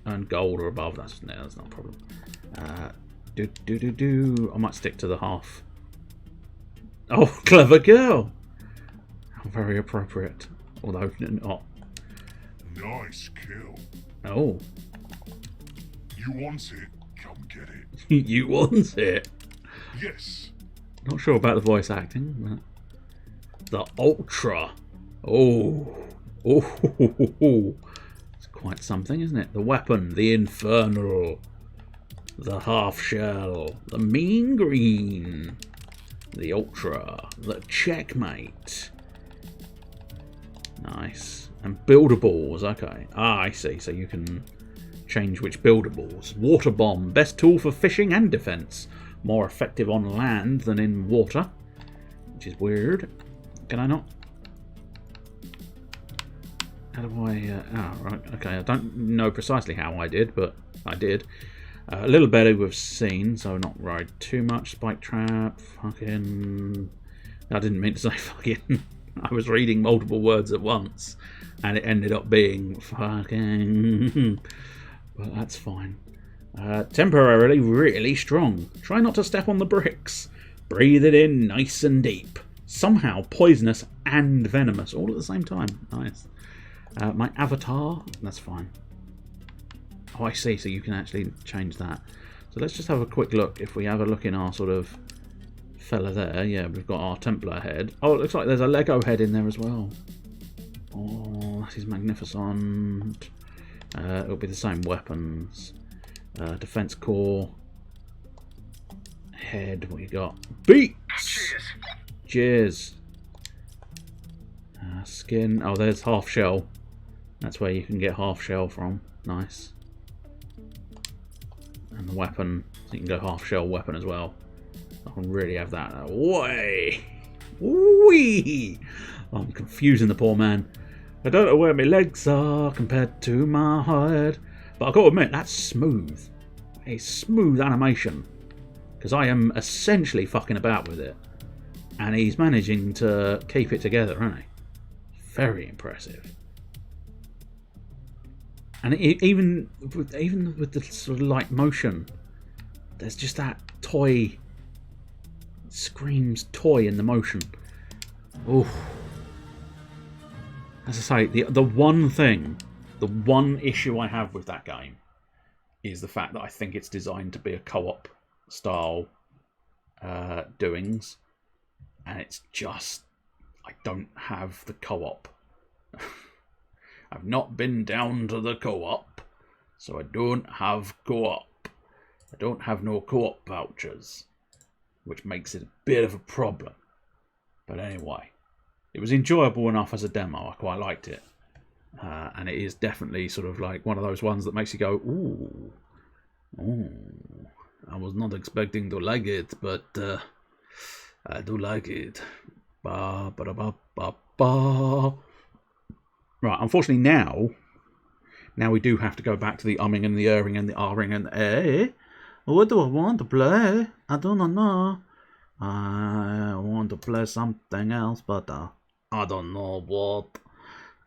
Earn gold or above. That's not a problem. I might stick to the half. Oh, clever girl. How very appropriate. Although not. Nice kill. Oh. You want it? Come get it. You want it? Yes. Not sure about the voice acting, but the Ultra. Oh. It's quite something, isn't it? The weapon, the Infernal, the half shell, the mean green, the Ultra, the checkmate. Nice. And buildables, okay. Ah, I see. So you can change which buildables. Water bomb, best tool for fishing and defense. More effective on land than in water, which is weird. Can I not? How do I... right, okay. I don't know precisely how I did, but I did. A little better we've seen, so not ride too much. Spike trap, fucking... I didn't mean to say fucking... I was reading multiple words at once, and it ended up being fucking... But that's fine. Temporarily really strong. Try not to step on the bricks. Breathe it in nice and deep. Somehow poisonous and venomous all at the same time. Nice. My avatar, that's fine. Oh, I see, so you can actually change that. So let's just have a quick look. If we have a look in our sort of fella there, yeah, we've got our Templar head. Oh, it looks like there's a Lego head in there as well. Oh, that is magnificent. It'll be the same weapons. Defense core. Head, what you got? Beats! Cheers. Skin. Oh, there's half shell. That's where you can get half shell from. Nice. And the weapon. So you can go half shell weapon as well. I can really have that. Way! Wee! I'm confusing the poor man. I don't know where my legs are compared to my head. But I've got to admit, that's smooth. A smooth animation. Because I am essentially fucking about with it. And he's managing to keep it together, isn't he? Very impressive. And even with the sort of light motion, there's just that toy... Screams toy in the motion. Oh. As I say, the one thing, the one issue I have with that game is the fact that I think it's designed to be a co-op style doings, and it's just I don't have the co-op. I've not been down to the co-op, so I don't have co-op. I don't have no co-op vouchers, which makes it a bit of a problem. But anyway, it was enjoyable enough as a demo. I quite liked it. And it is definitely sort of like one of those ones that makes you go, ooh, I was not expecting to like it, but I do like it. Ba, ba, da, ba, ba, ba. Right, unfortunately now we do have to go back to the umming and the erring and the ahring and the what do I want to play? I don't know. I want to play something else, but I don't know what.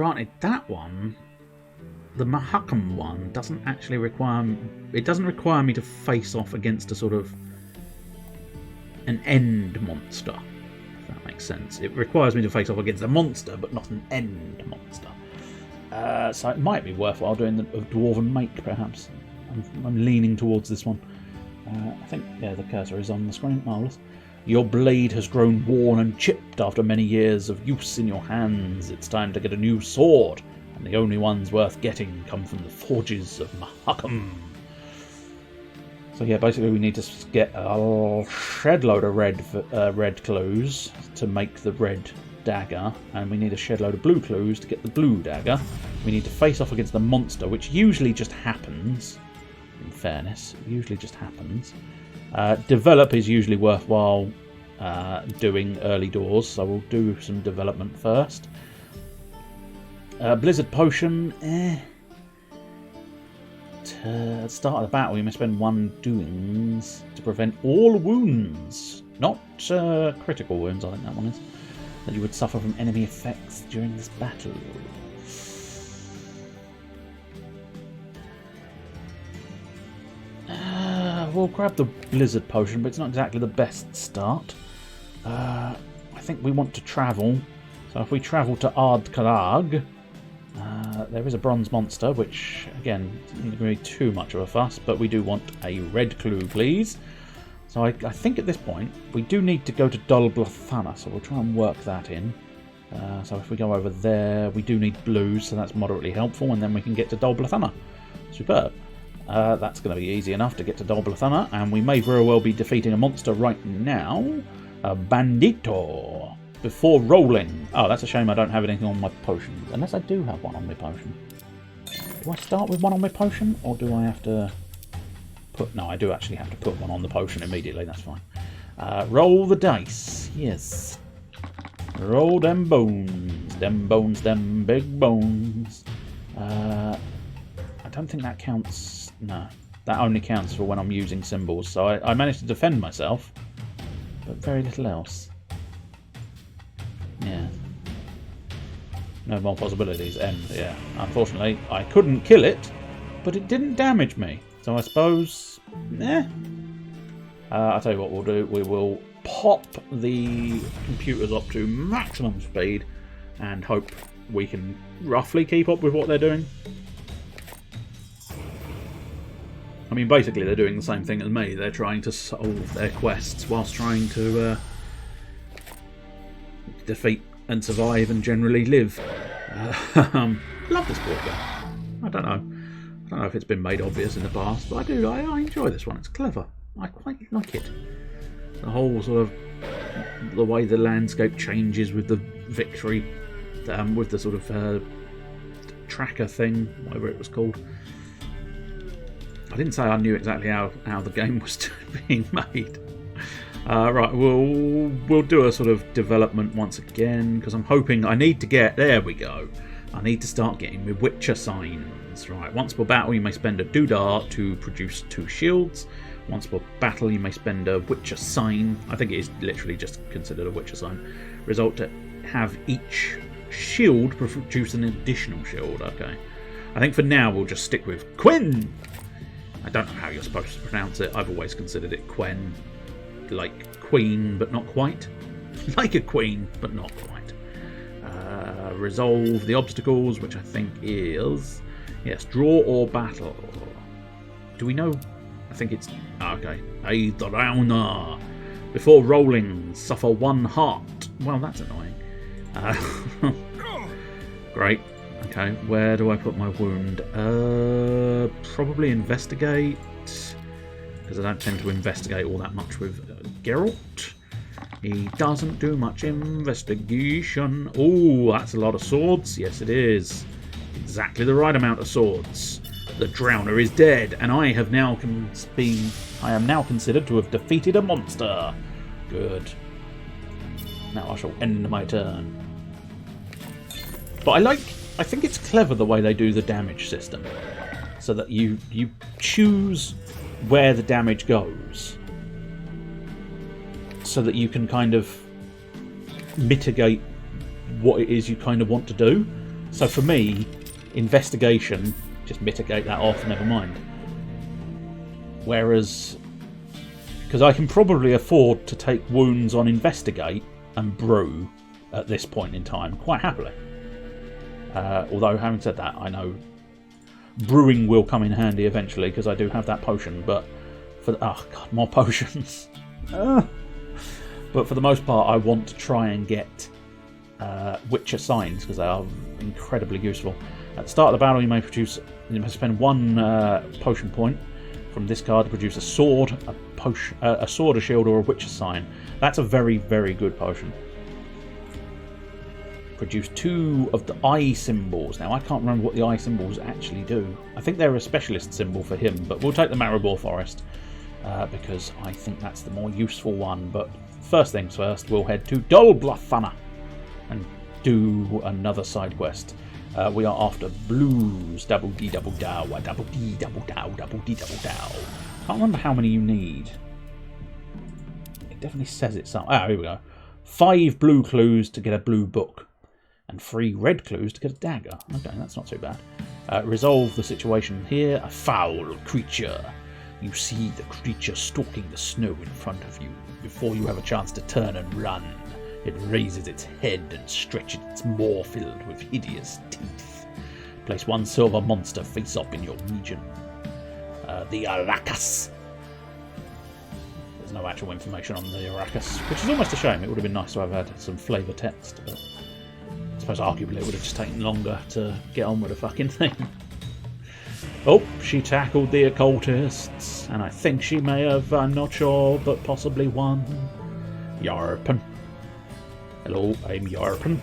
granted, that one, the Mahakam one, doesn't actually require... It doesn't require me to face off against a sort of an end monster, if that makes sense. It requires me to face off against a monster, but not an end monster. So it might be worthwhile doing the Dwarven Make, perhaps. I'm leaning towards this one. I think, yeah, the cursor is on the screen. Marvellous. Your blade has grown worn and chipped after many years of use in your hands. It's time to get a new sword, and the only ones worth getting come from the forges of Mahakam. So yeah, basically we need to get a shed load of red clues to make the red dagger, and we need a shed load of blue clues to get the blue dagger. We need to face off against the monster, which usually just happens. In fairness, it usually just happens. Develop is usually worthwhile doing early doors, so we'll do some development first. Blizzard Potion, To start of the battle, you may spend 1 doings to prevent all wounds, not critical wounds, I think that one is, that you would suffer from enemy effects during this battle. We'll grab the Blizzard Potion, but it's not exactly the best start. I think we want to travel. So if we travel to Ardkalag, there is a bronze monster, which, again, isn't going to be too much of a fuss, but we do want a red clue, please. So I think at this point, we do need to go to Dol Blathana, so we'll try and work that in. So if we go over there, we do need blues, so that's moderately helpful, and then we can get to Dol Blathana. Superb. That's going to be easy enough to get to Dol Blathana, and we may very well be defeating a monster right now. A Bandito. Before rolling. Oh, that's a shame I don't have anything on my potion. Unless I do have one on my potion. Do I start with one on my potion, or do I have to put... No, I do actually have to put one on the potion immediately, that's fine. Roll the dice. Yes. Roll them bones. Them bones, them big bones. I don't think that counts... No, that only counts for when I'm using symbols. So I managed to defend myself, but very little else. Yeah. No more possibilities. End. Yeah. Unfortunately, I couldn't kill it, but it didn't damage me. So I suppose... I'll tell you what we'll do. We will pop the computers up to maximum speed and hope we can roughly keep up with what they're doing. I mean, basically they're doing the same thing as me. They're trying to solve their quests whilst trying to defeat and survive and generally live. Love this board game. I don't know if it's been made obvious in the past, but I do. I enjoy this one. It's clever. I quite like it. The whole sort of the way the landscape changes with the victory, with the sort of tracker thing, whatever it was called. I didn't say I knew exactly how the game was being made. Right, we'll do a sort of development once again, because I'm hoping I need to get... There we go. I need to start getting my Witcher signs. Right, once per battle you may spend a doodah to produce 2 shields. Once per battle you may spend a Witcher sign. I think it is literally just considered a Witcher sign. Result to have each shield produce an additional shield. Okay. I think for now we'll just stick with Quinn. I don't know how you're supposed to pronounce it. I've always considered it Quen. Like queen, but not quite. Like a queen, but not quite. Resolve the obstacles, which I think is... Yes, draw or battle. Do we know? I think it's... Okay. A Drowner. Before rolling, suffer 1 heart. Well, that's annoying. Great. Okay, where do I put my wound? Probably investigate, because I don't tend to investigate all that much with Geralt. He doesn't do much investigation. Oh, that's a lot of swords. Yes, it is. Exactly the right amount of swords. The Drowner is dead, and I am now considered to have defeated a monster. Good. Now I shall end my turn. But I think it's clever the way they do the damage system, so that you choose where the damage goes, so that you can kind of mitigate what it is you kind of want to do. So for me, investigation, just mitigate that off, never mind. Whereas, because I can probably afford to take wounds on investigate and brew at this point in time, quite happily. Although, having said that, I know brewing will come in handy eventually because I do have that potion, but for oh god, more potions. But for the most part, I want to try and get Witcher signs because they are incredibly useful. At the start of the battle, you may spend 1 potion point from this card to produce a sword, a sword, a shield, or a Witcher sign. That's a very, very good potion. Produce 2 of the eye symbols. Now, I can't remember what the eye symbols actually do. I think they're a specialist symbol for him, but we'll take the Maribor Forest because I think that's the more useful one. But first things first, we'll head to Dolblafana and do another side quest. We are after blues. Double D, double dow, double D, double dow, double D, double dow. Can't remember how many you need. It definitely says it some. Ah, here we go. 5 blue clues to get a blue book, and 3 red clues to get a dagger. Okay, that's not too bad. Resolve the situation here. A foul creature. You see the creature stalking the snow in front of you. Before you have a chance to turn and run, it raises its head and stretches its maw filled with hideous teeth. Place 1 silver monster face up in your region. The Arrakis. There's no actual information on the Arrakis, which is almost a shame. It would have been nice to have had some flavour text, but I suppose arguably it would have just taken longer to get on with the fucking thing. Oh, she tackled the occultists, and I think she may have, I'm not sure, but possibly won. Yarpen. Hello, I'm Yarpen.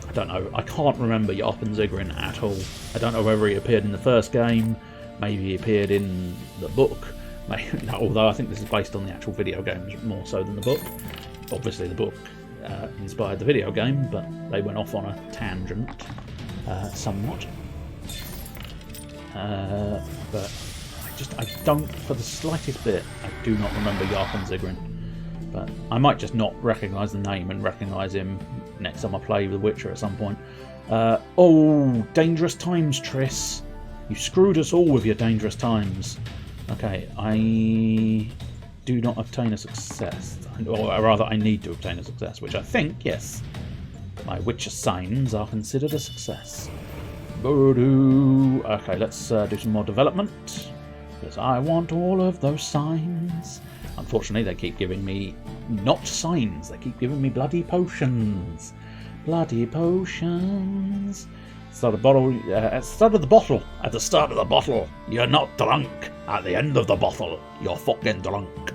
I don't know, I can't remember Yarpen Zigrin at all. I don't know whether he appeared in the first game, maybe he appeared in the book, no, although I think this is based on the actual video games more so than the book. Obviously the book inspired the video game, but they went off on a tangent somewhat. But I don't, for the slightest bit, I do not remember Yarpen Zigrin. But I might just not recognise the name and recognise him next time I play The Witcher at some point. Oh, dangerous times, Triss. You screwed us all with your dangerous times. Okay, I do not obtain a success. Or rather, I need to obtain a success, which I think, yes, my Witcher signs are considered a success. Okay, let's do some more development, because I want all of those signs. Unfortunately, they keep giving me not signs, they keep giving me bloody potions. Bloody potions. At the start of the bottle, you're not drunk. At the end of the bottle, you're fucking drunk.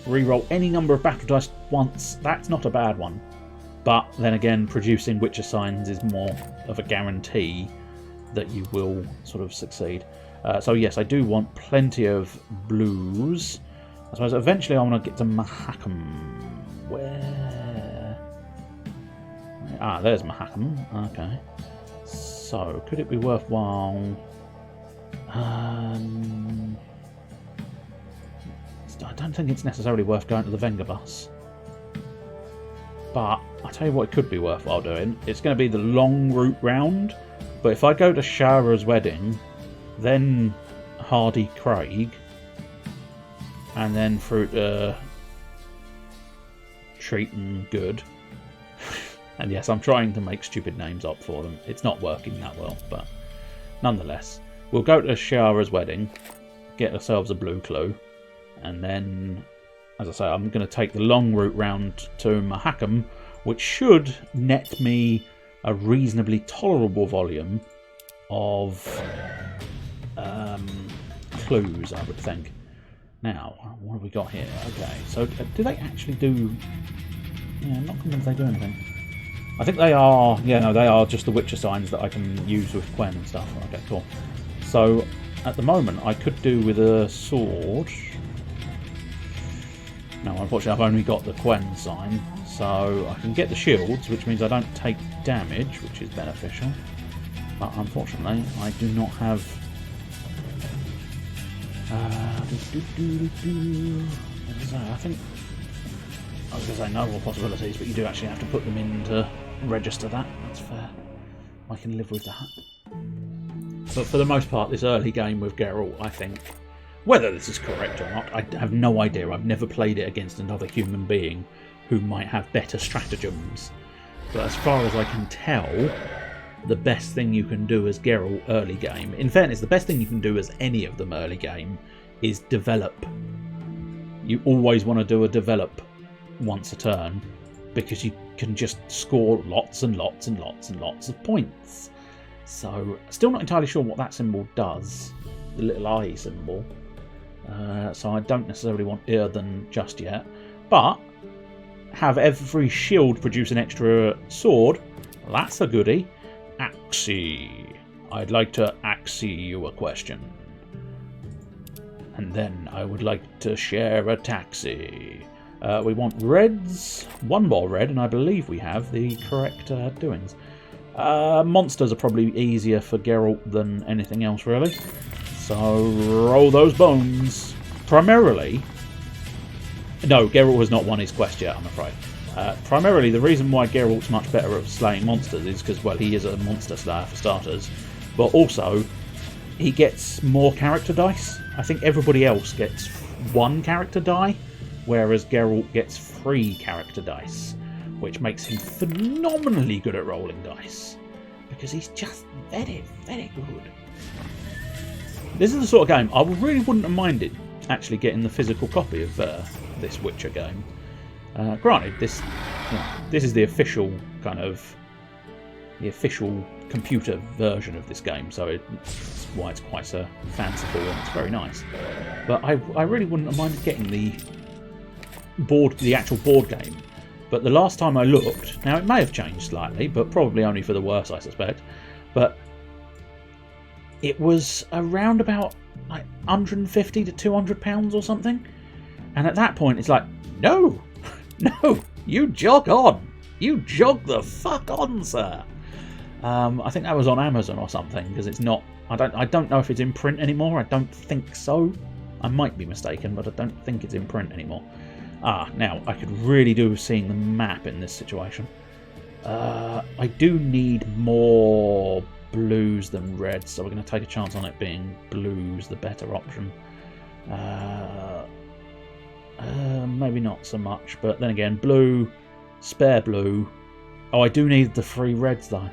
Reroll any number of battle dice once. That's not a bad one. But then again, producing Witcher signs is more of a guarantee that you will sort of succeed. So yes, I do want plenty of blues. I suppose eventually I want to get to Mahakam. Where? Ah, there's Mahakam. Okay. So, could it be worthwhile? I don't think it's necessarily worth going to the Venga bus. But I'll tell you what it could be worthwhile doing. It's going to be the long route round. But if I go to Shara's wedding, then Hardy Craig, and then through to Treaton Good. And yes, I'm trying to make stupid names up for them. It's not working that well, but nonetheless. We'll go to Shara's wedding, get ourselves a blue clue, and then, as I say, I'm going to take the long route round to Mahakam, which should net me a reasonably tolerable volume of clues, I would think. Now, what have we got here? Okay, so do they actually do... Yeah, I'm not convinced they do anything. I think they are... Yeah, no, they are just the Witcher signs that I can use with Quen and stuff. Okay, cool. So, at the moment, I could do with a sword... No, unfortunately, I've only got the Quen sign, so I can get the shields, which means I don't take damage, which is beneficial. But unfortunately, I do not have... I think... I was going to say no more possibilities, but you do actually have to put them in to register that. That's fair. I can live with that. But for the most part, this early game with Geralt, I think, whether this is correct or not, I have no idea. I've never played it against another human being who might have better stratagems. But as far as I can tell, the best thing you can do as Geralt early game, in fairness, the best thing you can do as any of them early game, is develop. You always want to do a develop once a turn, because you can just score lots and lots and lots and lots of points. So, still not entirely sure what that symbol does, the little eye symbol. So I don't necessarily want Earthen just yet. But, have every shield produce an extra sword. That's a goodie. Axie. I'd like to axie you a question. And then I would like to share a taxi. We want reds, one more red, and I believe we have the correct doings. Monsters are probably easier for Geralt than anything else, really. So roll those bones. Primarily, no, Geralt has not won his quest yet, I'm afraid. Primarily, the reason why Geralt's much better at slaying monsters is because, well, he is a monster slayer for starters, but also he gets more character dice. I think everybody else gets 1 character die, whereas Geralt gets 3 character dice, which makes him phenomenally good at rolling dice, because he's just very, very good. This is the sort of game I really wouldn't have minded actually getting the physical copy of this Witcher game. Granted, this is the official computer version of this game, so it's why it's quite so fanciful and it's very nice. But I really wouldn't have minded getting the actual board game. But the last time I looked, now it may have changed slightly, but probably only for the worse, I suspect. But it was around about like £150 to £200 or something. And at that point, it's like, no, you jog on. You jog the fuck on, sir. I think that was on Amazon or something, because it's not. I don't know if it's in print anymore. I don't think so. I might be mistaken, but I don't think it's in print anymore. Now I could really do with seeing the map in this situation. I do need more blues than reds, so we're going to take a chance on it being blues, the better option. Maybe not so much, but then again, blue, spare blue. Oh, I do need the 3 reds though.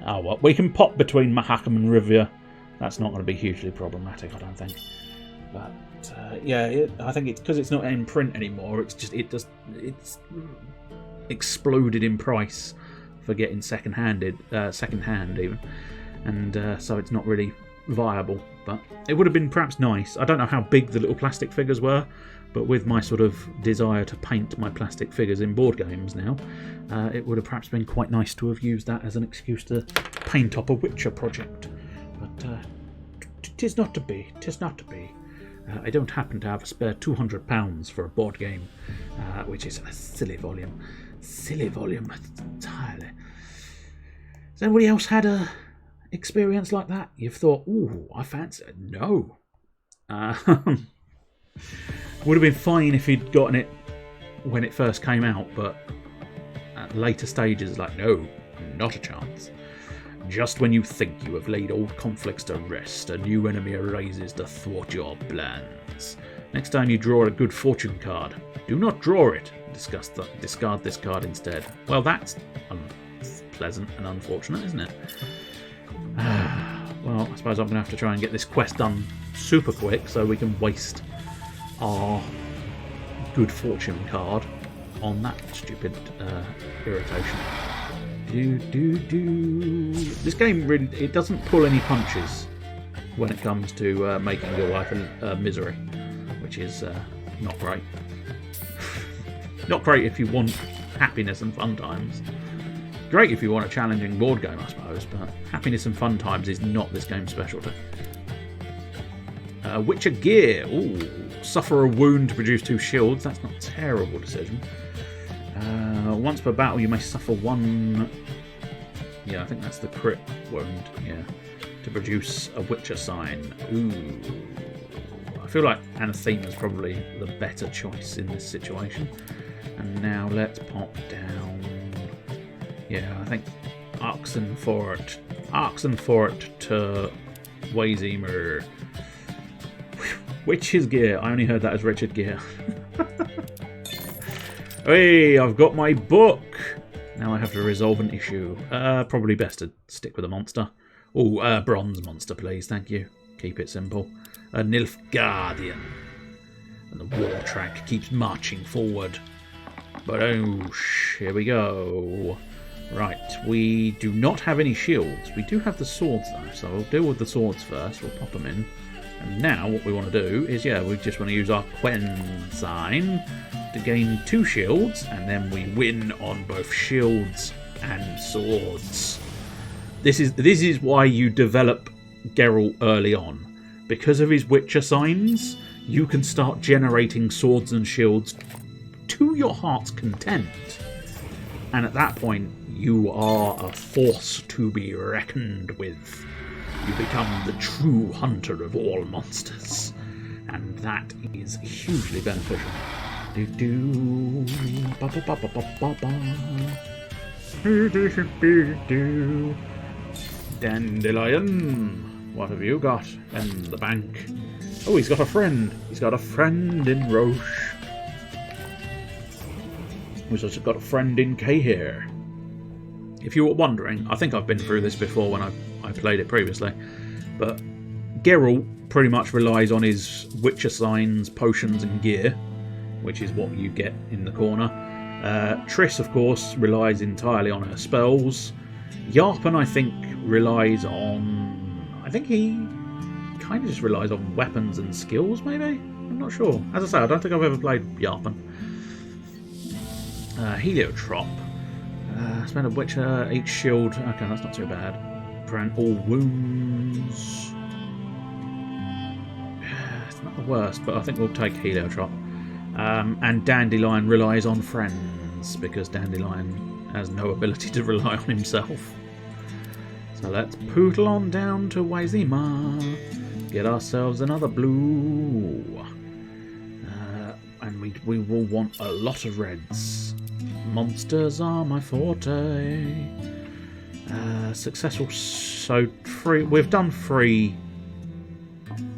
Oh well, we can pop between Mahakam and Rivia. That's not going to be hugely problematic, I don't think. But yeah, I think it's because it's not in print anymore. It's exploded in price for getting second-hand even, and so it's not really viable. But it would have been perhaps nice. I don't know how big the little plastic figures were, but with my sort of desire to paint my plastic figures in board games now, it would have perhaps been quite nice to have used that as an excuse to paint up a Witcher project. But 'tis not to be. 'Tis not to be. I don't happen to have a spare £200 for a board game, which is a silly volume. Silly volume entirely. Has anybody else had a experience like that? You've thought, ooh, I fancy it. No. Would have been fine if he'd gotten it when it first came out, but at later stages, like, no, not a chance. Just when you think you have laid old conflicts to rest, a new enemy arises to thwart your plans. Next time you draw a good fortune card, do not draw it. Discard this card instead. Well, that's unpleasant and unfortunate, isn't it? Well, I suppose I'm going to have to try and get this quest done super quick so we can waste our good fortune card on that stupid irritation. This game really, it doesn't pull any punches when it comes to making your life a misery, which is not great. Not great if you want happiness and fun times. Great if you want a challenging board game, I suppose, but happiness and fun times is not this game's specialty. Witcher gear. Ooh, suffer a wound to produce 2 shields. That's not a terrible decision. Once per battle, you may suffer 1. Yeah, I think that's the crit wound. Yeah, to produce a Witcher sign. Ooh, I feel like Anathema is probably the better choice in this situation. And now let's pop down Yeah, I think Oxenfort to Wayzemer. Witch's Gear. I only heard that as Richard Gere. Hey, I've got my book. Now I have to resolve an issue. Probably best to stick with a monster. Oh, bronze monster, please. Thank you. Keep it simple. A Nilfgaardian. And the war track keeps marching forward. But oh, here we go. Right, we do not have any shields. We do have the swords though, so we'll deal with the swords first. We'll pop them in. And now what we want to do is, yeah, we just want to use our Quen sign to gain 2 shields, and then we win on both shields and swords. This is why you develop Geralt early on. Because of his Witcher signs, you can start generating swords and shields to your heart's content. And at that point, you are a force to be reckoned with. You become the true hunter of all monsters. And that is hugely beneficial. Dandelion, what have you got in the bank? Oh, he's got a friend. He's got a friend in Roche. He's also got a friend in Cahir. If you were wondering, I think I've been through this before when I played it previously, but Geralt pretty much relies on his Witcher signs, potions and gear, which is what you get in the corner. Triss, of course, relies entirely on her spells. Yarpen, I think, relies on... I think he kind of just relies on weapons and skills, maybe? I'm not sure. As I say, I don't think I've ever played Yarpen. Heliotrop. Spend a Witcher, each shield. Okay, that's not too bad. Prevent all wounds. It's not the worst, but I think we'll take Heliotrop. And Dandelion relies on friends, because Dandelion has no ability to rely on himself. So let's poodle on down to Wayzemer. Get ourselves another blue. And we will want a lot of reds. Monsters are my forte. Successful. So 3. We've done 3.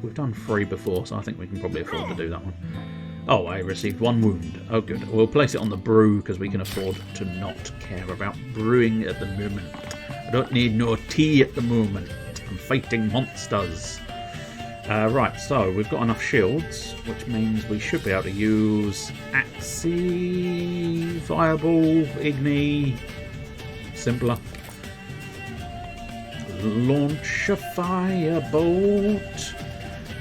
We've done 3 before, so I think we can probably afford to do that one. Oh, I received 1 wound. Oh, good. We'll place it on the brew because we can afford to not care about brewing at the moment. I don't need no tea at the moment. I'm fighting monsters. Right, so we've got enough shields, which means we should be able to use Axii, Fireball, Igni, simpler. Launch a firebolt.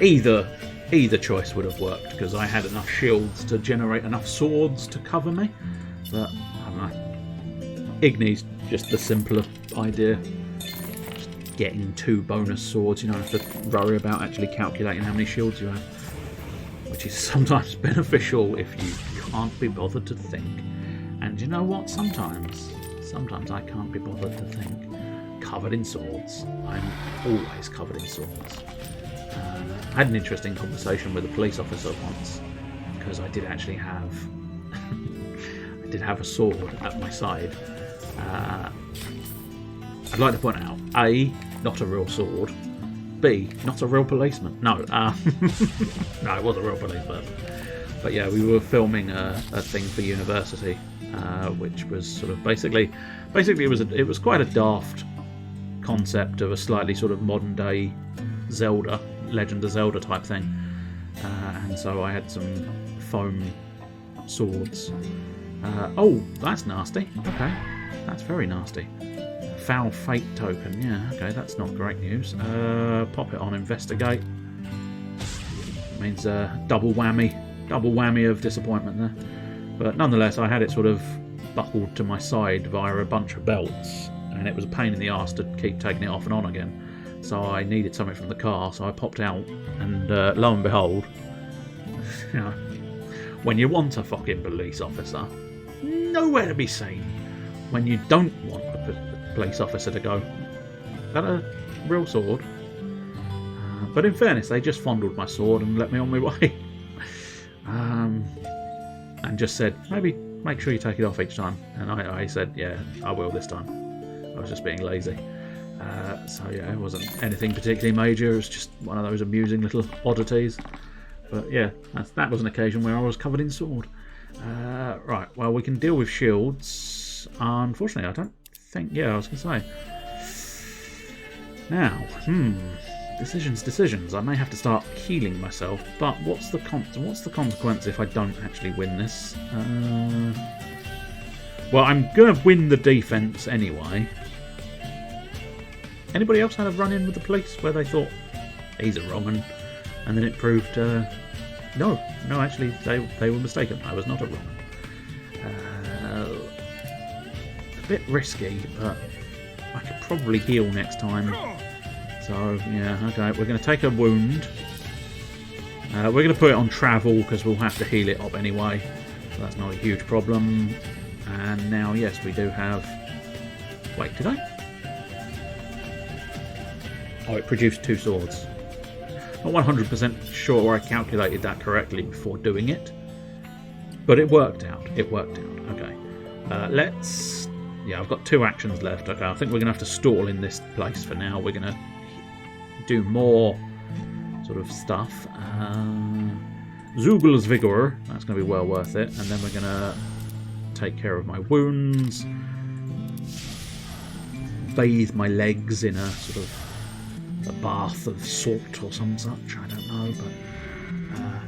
Either choice would have worked, because I had enough shields to generate enough swords to cover me. But, I don't know. Igni's just the simpler idea. Getting 2 bonus swords, you don't have to worry about actually calculating how many shields you have, which is sometimes beneficial if you can't be bothered to think. And you know what? Sometimes I can't be bothered to think. Covered in swords. I'm always covered in swords. I had an interesting conversation with a police officer once, because I did actually have a sword at my side. I'd like to point out, A, not a real sword. B, not a real policeman. No, no, it was a real police person. But yeah, we were filming a thing for university, which was sort of basically it was quite a daft concept of a slightly sort of modern day Zelda, Legend of Zelda type thing. And so I had some foam swords. Oh, that's nasty. Okay, that's very nasty. Foul fate token, yeah, okay, that's not great news. Pop it on investigate. Means double whammy of disappointment there. But nonetheless, I had it sort of buckled to my side via a bunch of belts, and it was a pain in the arse to keep taking it off and on again. So I needed something from the car, so I popped out, and lo and behold, you know, when you want a fucking police officer, nowhere to be seen. When you don't want a police officer to go, got a real sword? But in fairness, they just fondled my sword and let me on my way. And just said, maybe make sure you take it off each time. And I said, yeah, I will this time. I was just being lazy. So yeah, it wasn't anything particularly major. It was just one of those amusing little oddities. But yeah, that was an occasion where I was covered in sword. Right, well, we can deal with shields. Unfortunately, I don't think... Yeah, I was going to say. Now, decisions. I may have to start healing myself, but what's the consequence if I don't actually win this? Well, I'm going to win the defense anyway. Anybody else had a run-in with the police where they thought he's a wrong un, and then it proved no, actually they were mistaken. I was not a wrong un. A bit risky, but I could probably heal next time. So yeah, okay, we're going to take a wound. We're going to put it on travel because we'll have to heal it up anyway, so that's not a huge problem. And now, yes, we do have... Wait, did I? Oh, it produced 2 swords. Not 100% sure I calculated that correctly before doing it, but it worked out. Okay. Let's... Yeah, I've got 2 actions left. Okay, I think we're going to have to stall in this place for now. We're going to do more sort of stuff. Zugel's Vigor. That's going to be well worth it. And then we're going to take care of my wounds. Bathe my legs in a sort of a bath of salt or some such, I don't know, but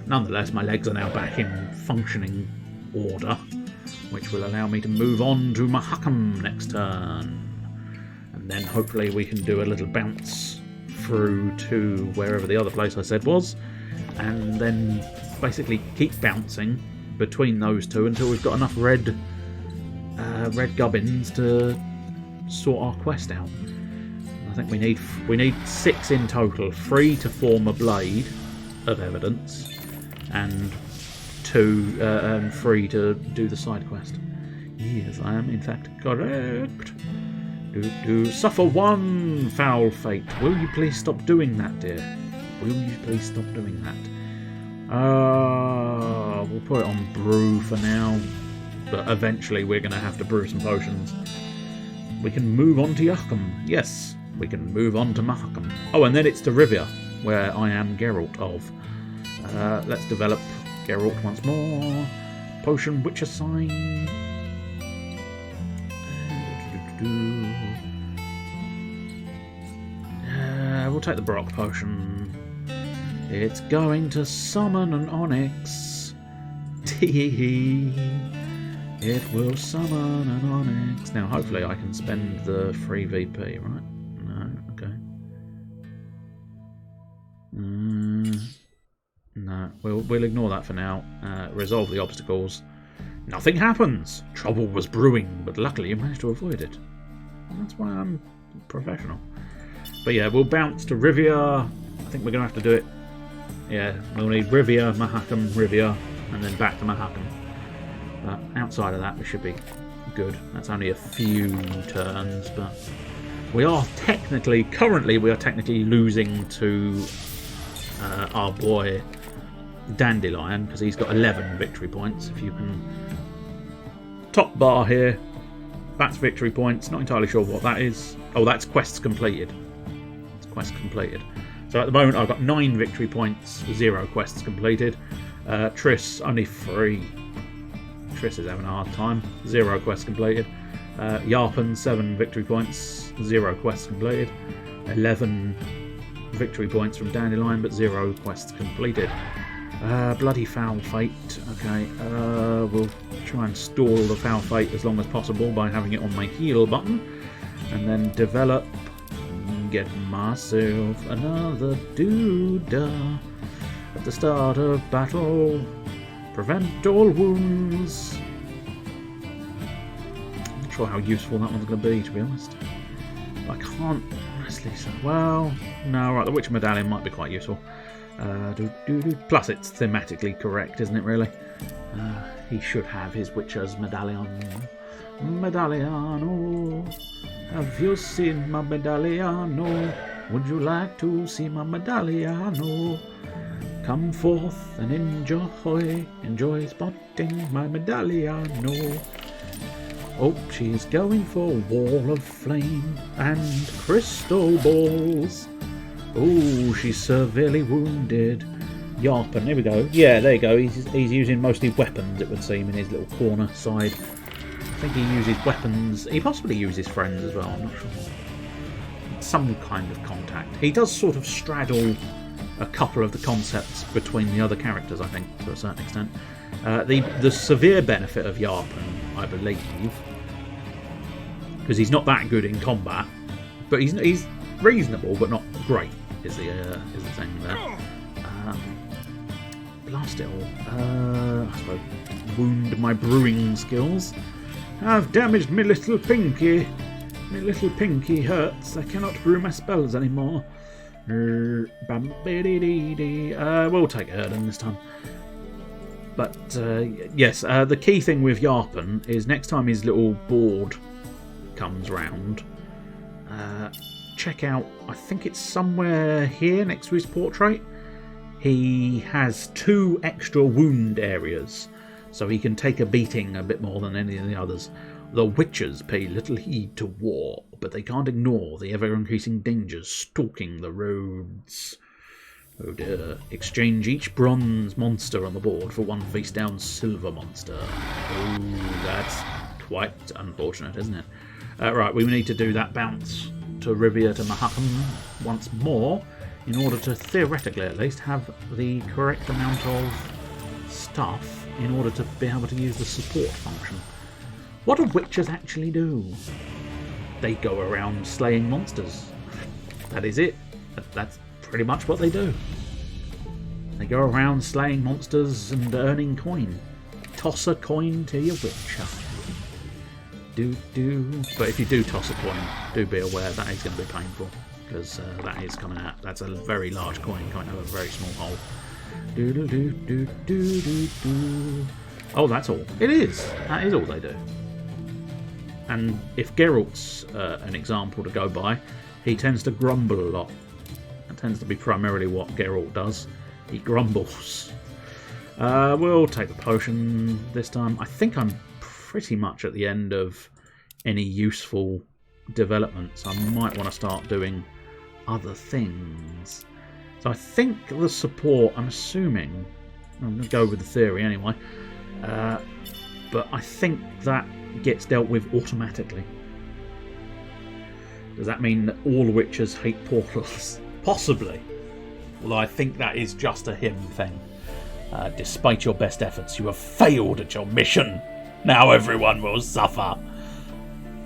nonetheless my legs are now back in functioning order, which will allow me to move on to Mahakam next turn, and then hopefully we can do a little bounce through to wherever the other place I said was, and then basically keep bouncing between those two until we've got enough red gubbins to sort our quest out. I think we need 6 in total, 3 to form a blade of evidence, and 3 to do the side quest. Yes, I am in fact correct. Suffer 1 foul fate. Will you please stop doing that, dear? Will you please stop doing that? We'll put it on brew for now, but eventually we're going to have to brew some potions. We can move on to Yakum. Yes. We can move on to Mahakam. Oh, and then it's to Rivia, where I am Geralt of. Let's develop Geralt once more. Potion Witcher Sign. We'll take the Brock Potion. It's going to summon an Onyx. Tee. It will summon an Onyx. Now, hopefully I can spend the free VP, right? Okay. No, we'll ignore that for now. Resolve the obstacles. Nothing happens. Trouble was brewing, but luckily you managed to avoid it. That's why I'm professional. But yeah, we'll bounce to Rivia. I think we're going to have to do it. Yeah, we'll need Rivia, Mahakam, Rivia, and then back to Mahakam. But outside of that, we should be good. That's only a few turns, but we are currently losing to our boy Dandelion, because he's got 11 victory points. If you can top bar here, that's victory points. Not entirely sure what that is. Oh, that's quests completed. It's quests completed. So at the moment I've got 9 victory points, 0 quests completed. Triss only 3. Triss is having a hard time. 0 quests completed. Yarpen 7 victory points, 0 quests completed. 11 victory points from Dandelion, but 0 quests completed. Bloody foul fate. Okay, we'll try and stall the foul fate as long as possible by having it on my heal button, and then develop. Get myself another doodah at the start of battle. Prevent all wounds. I'm not sure how useful that one's going to be, to be honest. I can't honestly say. Well, no, right, the Witcher Medallion might be quite useful. Plus, it's thematically correct, isn't it, really? He should have his Witcher's Medallion. Medallion, have you seen my Medallion? Would you like to see my Medallion? Come forth and enjoy spotting my medallion. Oh, she's going for Wall of Flame and crystal balls. Oh, she's severely wounded. Yarpen, here we go. Yeah, there you go. He's using mostly weapons, it would seem, in his little corner side. I think he uses weapons. He possibly uses friends as well, I'm not sure. Some kind of contact. He does sort of straddle a couple of the concepts between the other characters, I think, to a certain extent. The severe benefit of Yarpen, I believe, because he's not that good in combat, but he's reasonable but not great, is the thing there. Blast it all. I suppose wound my brewing skills. I've damaged my little pinky. My little pinky hurts. I cannot brew my spells anymore. We'll take Erden this time. But yes, the key thing with Yarpen is next time his little board comes round, check out, I think it's somewhere here next to his portrait. He has 2 extra wound areas, so he can take a beating a bit more than any of the others. The witches pay little heed to war, but they can't ignore the ever-increasing dangers stalking the roads. Oh dear. Exchange each bronze monster on the board for 1 face-down silver monster. Oh, that's quite unfortunate, isn't it? Right, we need to do that bounce to Rivia to Mahakam once more, in order to, theoretically at least, have the correct amount of stuff in order to be able to use the support function. What do witches actually do? They go around slaying monsters. That is it. That's pretty much what they do. They go around slaying monsters and earning coin. Toss a coin to your witcher. But if you do toss a coin, do be aware that is going to be painful, because that is coming out. That's a very large coin coming out of a very small hole. Oh, that's all. It is. That is all they do. And if Geralt's an example to go by, he tends to grumble a lot. That tends to be primarily what Geralt does. He grumbles. We'll take the potion this time. I think I'm pretty much at the end of any useful developments. I might want to start doing other things. So I think the support, I'm assuming, I'm going to go with the theory anyway, but I think that gets dealt with automatically. Does that mean that all witches hate portals? Possibly. Although I think that is just a him thing. Despite your best efforts, you have failed at your mission. Now everyone will suffer.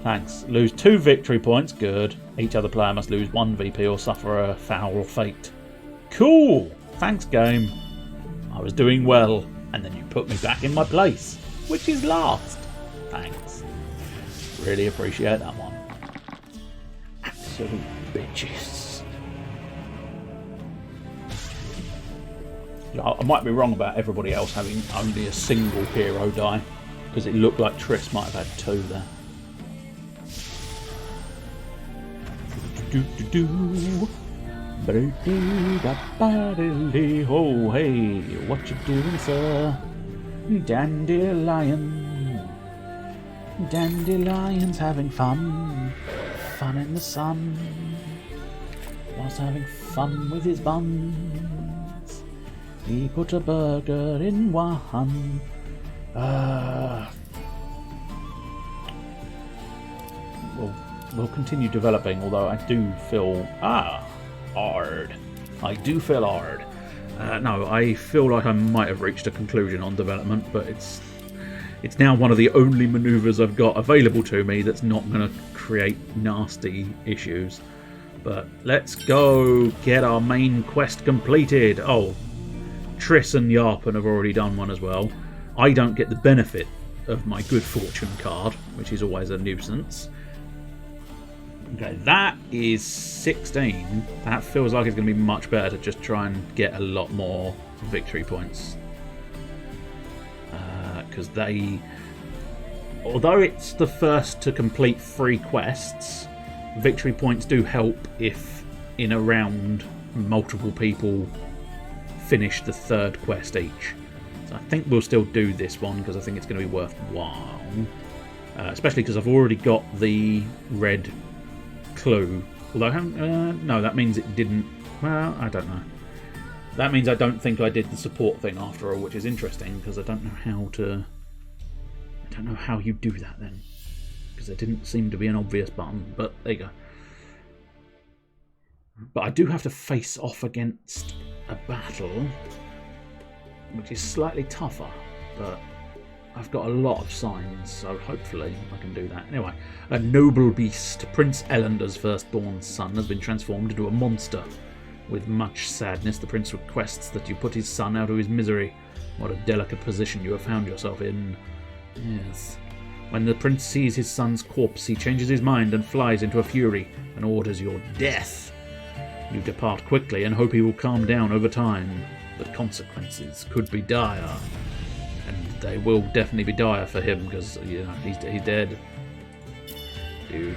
Thanks. Lose 2 victory points. Good. Each other player must lose 1 VP or suffer a foul fate. Cool. Thanks, game. I was doing well, and then you put me back in my place, which is last. Thanks. Really appreciate that one. Absolute bitches. I might be wrong about everybody else having only a single hero die, because it looked like Triss might have had 2 there. Oh, hey, what you doing, sir? Dandelion. Dandelion's having fun. Fun in the sun. Was having fun with his buns. He put a burger in one. We'll continue developing, although I do feel hard. I do feel hard. No, I feel like I might have reached a conclusion on development, but it's now one of the only manoeuvres I've got available to me that's not going to create nasty issues. But let's go get our main quest completed. Oh, Triss and Yarpen have already done one as well. I don't get the benefit of my good fortune card, which is always a nuisance. Okay, that is 16. That feels like it's going to be much better to just try and get a lot more victory points. Because although it's the first to complete 3 quests, victory points do help if in a round multiple people finish the 3rd quest each. So I think we'll still do this one because I think it's going to be worthwhile. Especially because I've already got the red clue. Although, no, that means it didn't... Well, I don't know. That means I don't think I did the support thing after all, which is interesting because I don't know how to... I don't know how you do that then. Because there didn't seem to be an obvious button, but there you go. But I do have to face off against a battle, which is slightly tougher, but I've got a lot of signs, so hopefully I can do that. Anyway, a noble beast, Prince Ellender's firstborn son, has been transformed into a monster. With much sadness, the prince requests that you put his son out of his misery. What a delicate position you have found yourself in. Yes. When the prince sees his son's corpse, he changes his mind and flies into a fury and orders your death. You depart quickly and hope he will calm down over time. The consequences could be dire. And they will definitely be dire for him because, you know, he's dead. You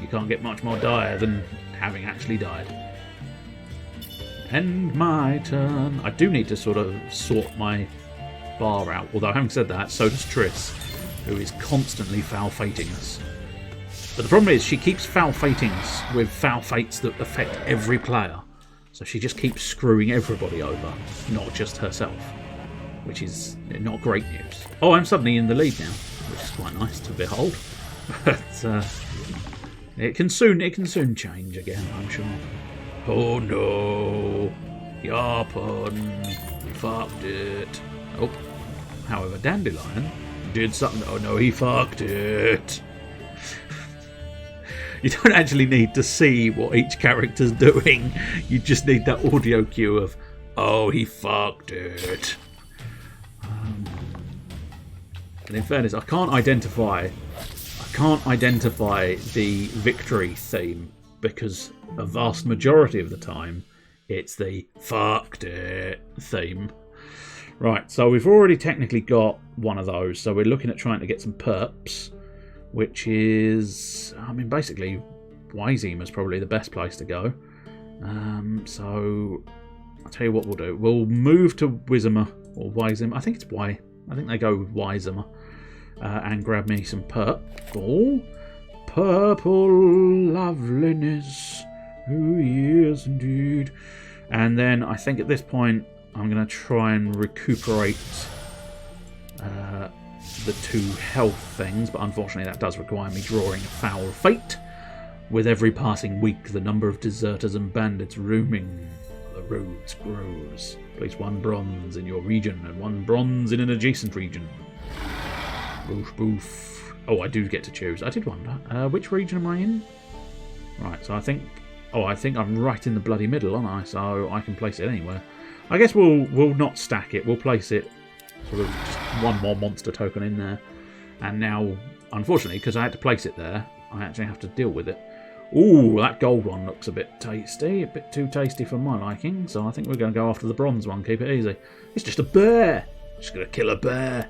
can't get much more dire than having actually died. End my turn. I do need to sort of sort my bar out. Although, having said that, so does Triss, who is constantly foul-fating us. But the problem is, she keeps foul-fating us with foul fates that affect every player. So she just keeps screwing everybody over, not just herself. Which is not great news. Oh, I'm suddenly in the lead now, which is quite nice to behold. But it can soon change again, I'm sure. Oh no, Yarpon, fucked it. Oh, however, Dandelion did something. Oh no, he fucked it. You don't actually need to see what each character's doing. You just need that audio cue of, oh, he fucked it. And in fairness, I can't identify the victory theme because a vast majority of the time it's the fucked it theme. Right, so we've already technically got one of those, so we're looking at trying to get some perps, which is, I mean, basically Wyzeme is probably the best place to go. So I'll tell you what we'll do. We'll move to Wizemer or Wyzeme. I think it's Y. I think they go with Wyzemer. And grab me some purple. Purple loveliness. Oh yes, indeed. And then I think at this point I'm going to try and recuperate the 2 health things, but unfortunately that does require me drawing a foul fate. With every passing week, the number of deserters and bandits roaming the roads grows. Place 1 bronze in your region and 1 bronze in an adjacent region. Boof, boof. Oh, I do get to choose. I did wonder. Which region am I in? Right, so I think I'm right in the bloody middle, aren't I? So I can place it anywhere. I guess we'll not stack it. We'll place it sort of just 1 more monster token in there. And now, unfortunately, because I had to place it there, I actually have to deal with it. Ooh, that gold one looks a bit tasty. A bit too tasty for my liking. So I think we're going to go after the bronze one. Keep it easy. It's just a bear. Just going to kill a bear.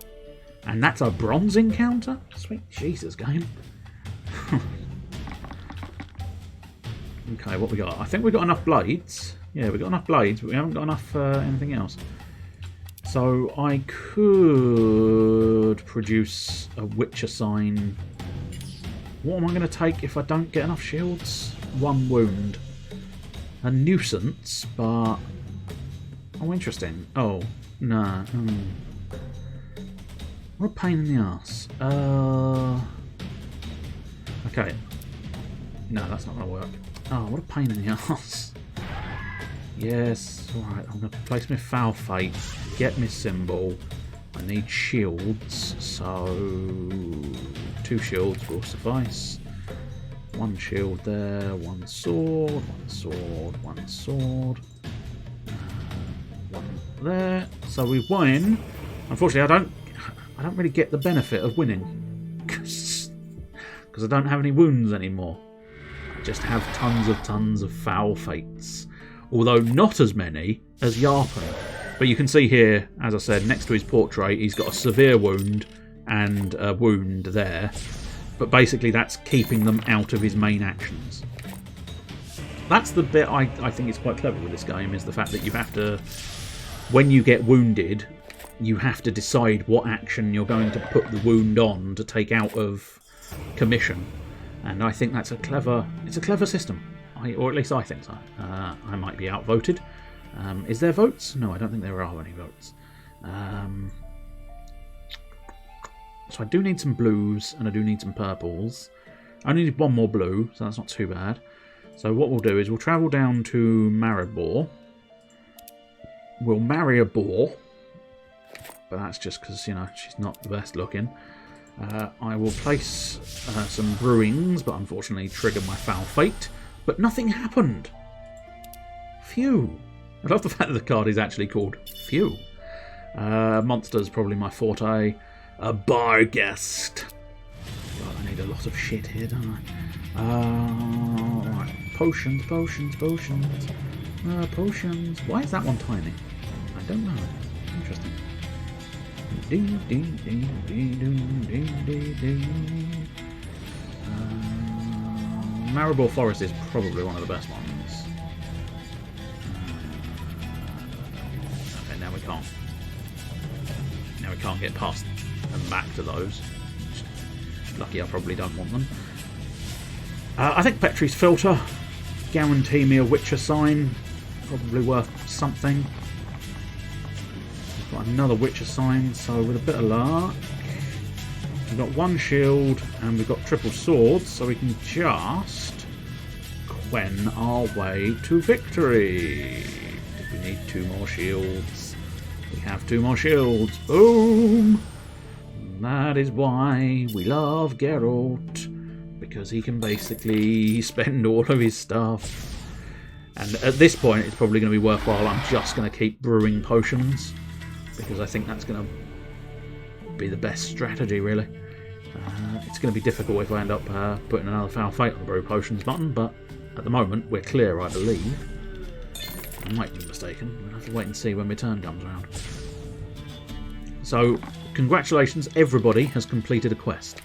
And that's a bronze encounter? Sweet Jesus, game. Okay, what we got? I think we got enough blades. Yeah, we got enough blades, but we haven't got enough anything else. So I could produce a Witcher sign. What am I going to take if I don't get enough shields? 1 wound. A nuisance, but... Oh, interesting. Oh, no. What a pain in the ass. Okay. No, that's not going to work. Oh, what a pain in the ass. Yes, alright, I'm going to place my foul fate, get my symbol. I need shields, so 2 shields will suffice. 1 shield there, 1 sword, 1 sword, 1 sword. 1 there. So we win. Unfortunately, I don't really get the benefit of winning because I don't have any wounds anymore. I just have tons of foul fates, although not as many as Yarpon. But you can see here, as I said, next to his portrait, he's got a severe wound and a wound there. But basically, that's keeping them out of his main actions. That's the bit I think is quite clever with this game, is the fact that you have to, when you get wounded, you have to decide what action you're going to put the wound on to take out of commission. And I think that's a clever system. Or at least I think so. I might be outvoted. Is there votes? No, I don't think there are any votes. So I do need some blues and I do need some purples. I only need one more blue, so that's not too bad. So what we'll do is we'll travel down to Maribor. We'll marry a boar. But that's just because, you know, she's not the best looking. I will place some brewings, but unfortunately trigger my foul fate. But nothing happened. Phew. I love the fact that the card is actually called Phew. Monsters, probably my forte. A bar guest. God, I need a lot of shit here, don't I? Right. Potions. Potions. Why is that one tiny? I don't know. Interesting. Maribor Forest is probably one of the best ones. Okay, now we can't. Now we can't get past and back to those. Lucky I probably don't want them. I think Petrie's Filter. Guarantee me a Witcher sign. Probably worth something. We've got another Witcher sign, so with a bit of luck. We've got one shield and we've got triple swords, so we can just quen our way to victory. We need 2 more shields. We have 2 more shields. Boom! That is why we love Geralt, because he can basically spend all of his stuff. And at this point, it's probably going to be worthwhile. I'm just going to keep brewing potions, because I think that's going to be the best strategy, really. It's going to be difficult if I end up putting another foul fate on the brew potions button, but at the moment, we're clear, I believe. I might be mistaken. We'll have to wait and see when my turn comes around. So, congratulations, everybody has completed a quest.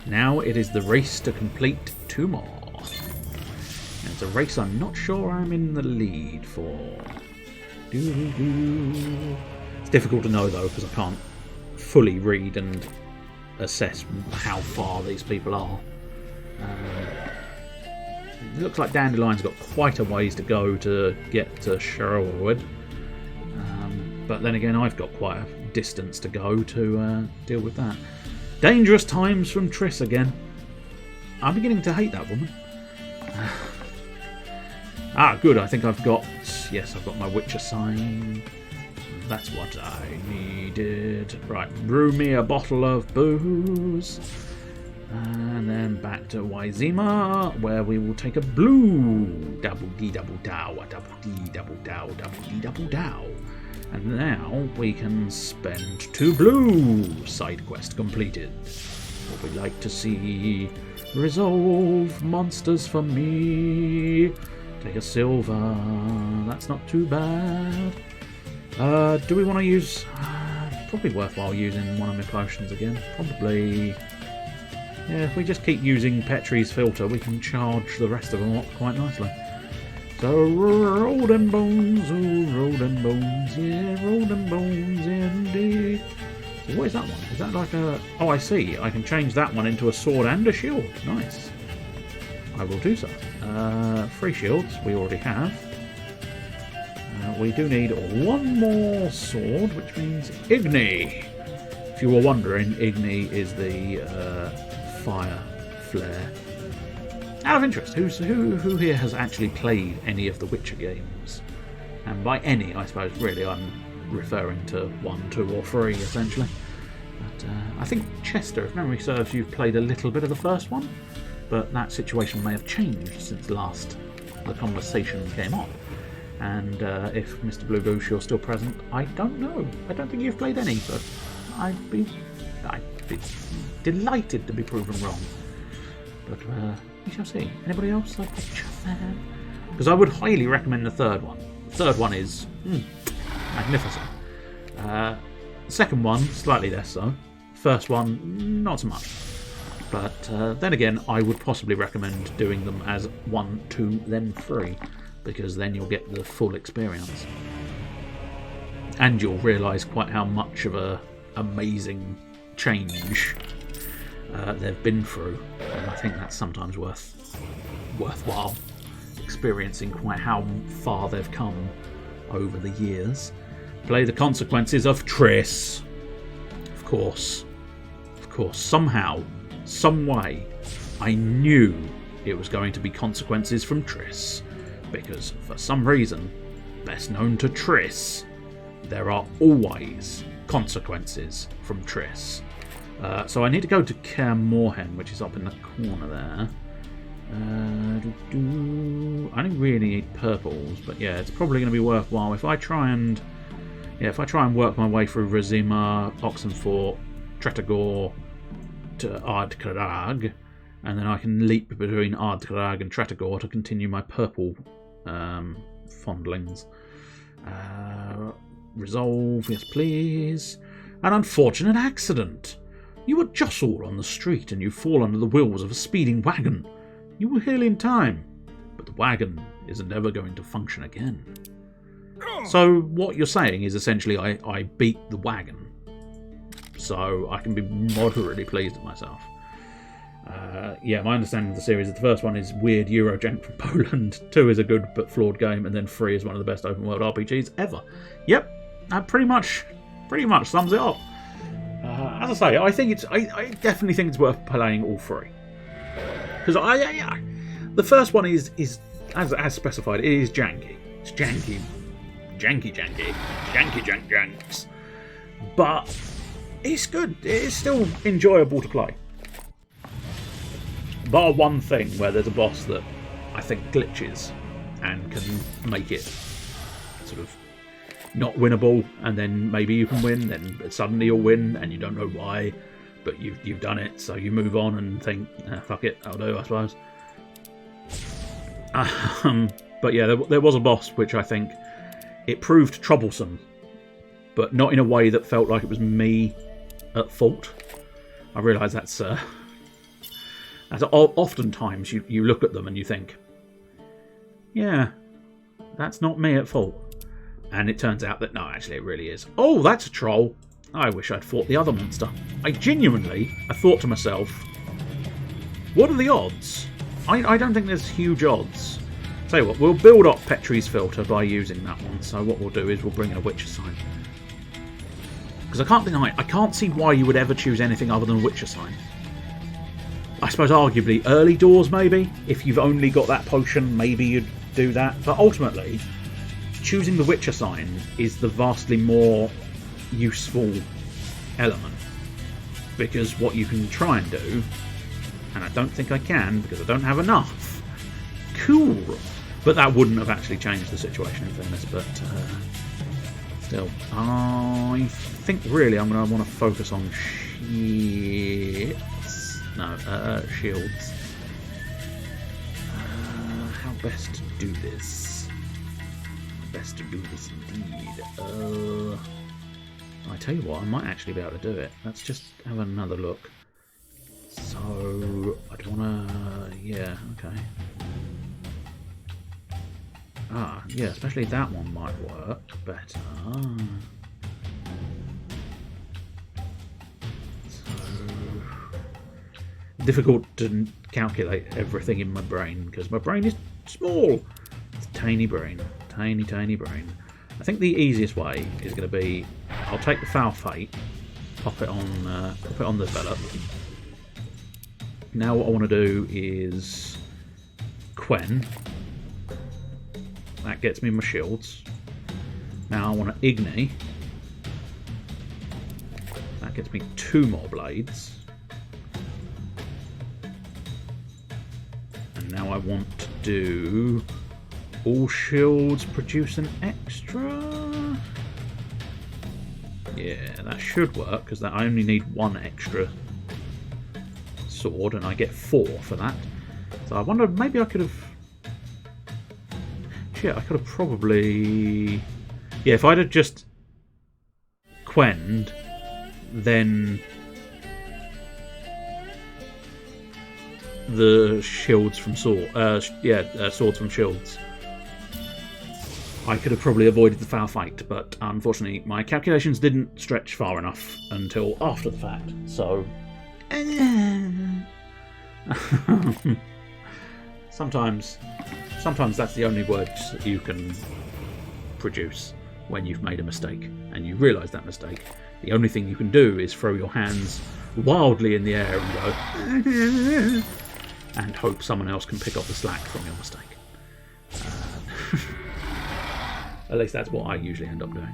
Now it is the race to complete 2 more. And it's a race I'm not sure I'm in the lead for. It's difficult to know though, because I can't fully read and assess how far these people are. It looks like Dandelion's got quite a ways to go to get to Sherwood. But then again, I've got quite a distance to go to deal with that. Dangerous times from Triss again. I'm beginning to hate that woman. Good. I think I've got... Yes, I've got my Witcher sign. That's what I needed. Right, brew me a bottle of booze. And then back to Wyzima, where we will take a blue. Double-dee-double-dow, double-dee-double-dow, double-dee-double-dow. And now we can spend 2 blue. Side quest completed. What we'd like to see. Resolve monsters for me. Take a silver. That's not too bad. Do we want to use... probably worthwhile using one of my potions again. Probably... Yeah, if we just keep using Petrie's Filter, we can charge the rest of them up quite nicely. So, roll them bones, oh, roll them bones, yeah, roll them bones indeed. So what is that one? Is that like a... Oh, I see. I can change that one into a sword and a shield. Nice. I will do so. 3 shields we already have. We do need 1 more sword, which means Igni. If you were wondering, Igni is the fire flare. Out of interest, who here has actually played any of the Witcher games? And by any, I suppose, really, I'm referring to 1, 2, or 3, essentially. But I think, Chester, if memory serves, you've played a little bit of the first one, but that situation may have changed since last the conversation came on. And if Mr. Blue Goose, you're still present, I don't know. I don't think you've played any, but I'd be delighted to be proven wrong. But we shall see. Anybody else like Witcher fan? Because I would highly recommend the 3rd one. The 3rd one is magnificent. The 2nd one, slightly less so. First one, not so much. But then again, I would possibly recommend doing them as 1, 2, then 3, because then you'll get the full experience. And you'll realise quite how much of a amazing change they've been through. And I think that's sometimes worthwhile, experiencing quite how far they've come over the years. Play the consequences of Triss. Of course, somehow, some way, I knew it was going to be consequences from Triss, because for some reason, best known to Triss, there are always consequences from Triss. So I need to go to Kaer Morhen, which is up in the corner there. I only really need purples, but yeah, it's probably going to be worthwhile if I try and work my way through Razima, Oxenfort, Tretogor to Ardkrag, and then I can leap between Ardkrag and Tretogor to continue my purple fondlings. Resolve, yes please. An unfortunate accident. You were jostled on the street and you fall under the wheels of a speeding wagon. You will heal in time, but the wagon isn't ever going to function again. So what you're saying is essentially I beat the wagon. So I can be moderately pleased with myself. Yeah, my understanding of the series is the first one is weird Eurojank from Poland, 2 is a good but flawed game, and then 3 is one of the best open world RPGs ever. Yep, that pretty much sums it up. As I say, I definitely think it's worth playing all 3. Because the first one is as specified, it is janky. It's janky. Janks. But it's good. It's still enjoyable to play. Bar one thing where there's a boss that I think glitches and can make it sort of not winnable, and then maybe you can win, then suddenly you'll win and you don't know why, but you've done it, so you move on and think, fuck it, I'll do, I suppose. But yeah, there was a boss which I think it proved troublesome, but not in a way that felt like it was me at fault. I realise that's oftentimes you look at them and you think, yeah, that's not me at fault. And it turns out that no, actually it really is. Oh, that's a troll. I wish I'd fought the other monster. I thought to myself, what are the odds? I don't think there's huge odds. Tell you what, we'll build up Petrie's filter by using that one. So what we'll do is we'll bring in a Witcher sign. Because I can't deny, I can't see why you would ever choose anything other than a Witcher sign. I suppose arguably early doors maybe. If you've only got that potion, maybe you'd do that. But ultimately, choosing the Witcher sign is the vastly more useful element. Because what you can try and do, and I don't think I can because I don't have enough. Cool. But that wouldn't have actually changed the situation in fairness, but still. I think really I'm going to want to focus on shields. How best to do this? Best to do this indeed. I tell you what, I might actually be able to do it. Let's just have another look. So I'd want to, yeah, okay. Yeah, especially that one might work better. Difficult to calculate everything in my brain because my brain is small. It's a tiny brain, tiny brain. I think the easiest way is going to be I'll take the Foul Fate, pop it on the develop. Now what I want to do is Quen. That gets me my shields. Now I want to Igni. That gets me 2 more blades. And now I want to do all shields produce an extra. Yeah, that should work because I only need 1 extra sword and I get 4 for that. So I wonder, maybe I could have. Shit, I could have probably. Yeah, if I'd have just Quenned, then the shields from swords from shields, I could have probably avoided the foul fight, but unfortunately my calculations didn't stretch far enough until after the fact, so... Sometimes that's the only words that you can produce when you've made a mistake, and you realise that mistake. The only thing you can do is throw your hands wildly in the air and go... and hope someone else can pick up the slack from your mistake. At least that's what I usually end up doing.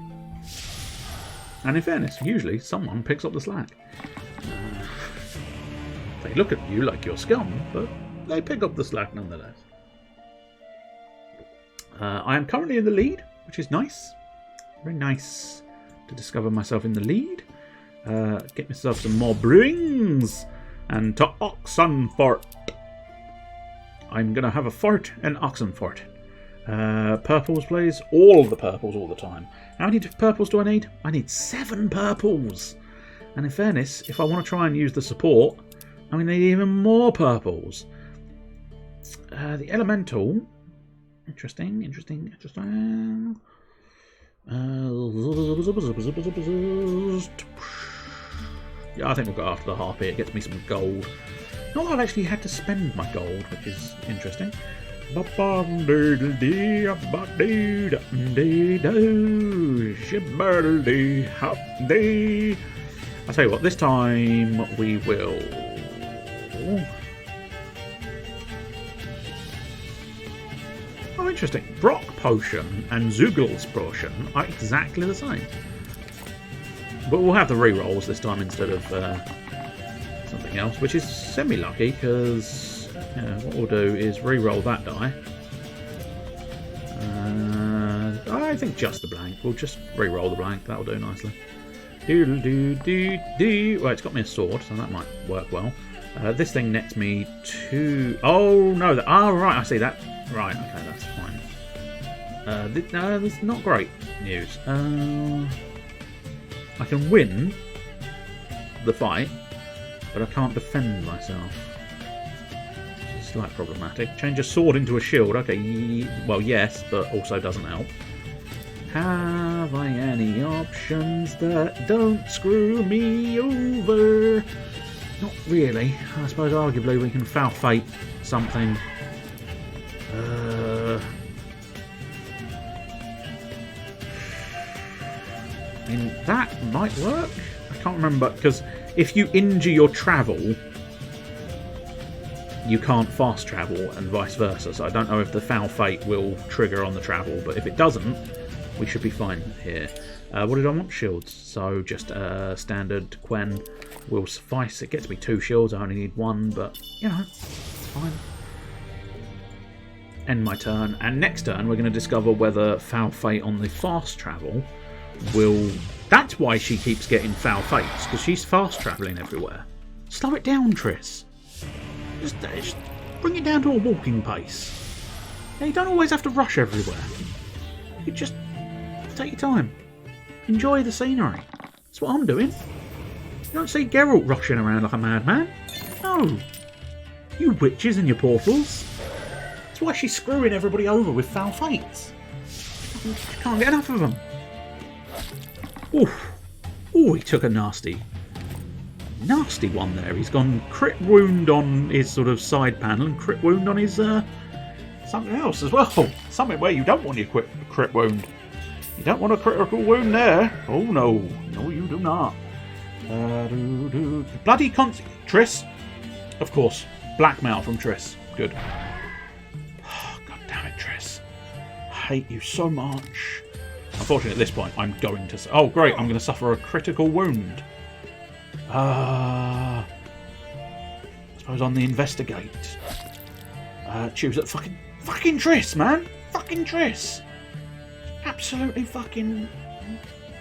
And in fairness, usually someone picks up the slack. They look at you like you're scum, but they pick up the slack nonetheless. I am currently in the lead, which is nice. Very nice to discover myself in the lead. Get myself some more brewings. And to Oxenfort. I'm going to have a fort in Oxenfort. Purples, please. All the purples all the time. How many purples do I need? I need 7 purples. And in fairness, if I want to try and use the support, I'm going to need even more purples. The elemental. Interesting. Yeah, I think we'll go after the harpy. It gets me some gold. Not that I've actually had to spend my gold, which is interesting. I tell you what, this time we will... Oh, interesting. Brock Potion and Zugel's Potion are exactly the same. But we'll have the re-rolls this time instead of something else, which is semi-lucky, because what we'll do is re-roll that die. I think just the blank. We'll just re-roll the blank. That'll do nicely. Well, it's got me a sword, so that might work well. This thing nets me 2... Oh, no. Right, I see that. Right, okay, that's fine. This is not great news. I can win the fight, but I can't defend myself. It's slightly problematic. Change a sword into a shield. Okay, well, yes, but also doesn't help. Have I any options that don't screw me over? Not really. I suppose arguably we can foul fate something. I mean, that might work. I can't remember, because if you injure your travel, you can't fast travel, and vice versa. So I don't know if the foul fate will trigger on the travel, but if it doesn't, we should be fine here. What did I want? Shields. So just standard Quen will suffice. It gets me 2 shields. I only need 1, but you know, it's fine. End my turn, and next turn we're going to discover whether foul fate on the fast travel will... That's why she keeps getting foul fates, because she's fast travelling everywhere. Slow it down, Triss. Just bring it down to a walking pace. Yeah, you don't always have to rush everywhere. You just take your time. Enjoy the scenery. That's what I'm doing. You don't see Geralt rushing around like a madman. No. You witches and your portals. That's why she's screwing everybody over with foul fates. I can't get enough of them. Oof. Oh, he took a nasty one there. He's gone crit wound on his sort of side panel and crit wound on his something else as well. Something where you don't want your crit wound. You don't want a critical wound there. Oh no. No, you do not. Bloody Triss. Of course. Blackmail from Triss. Good. God damn it, Triss. I hate you so much. Unfortunately, at this point, I'm going to... Oh, great. I'm going to suffer a critical wound. I suppose on the investigate. Choose that fucking Triss, man. Fucking Triss. Absolutely fucking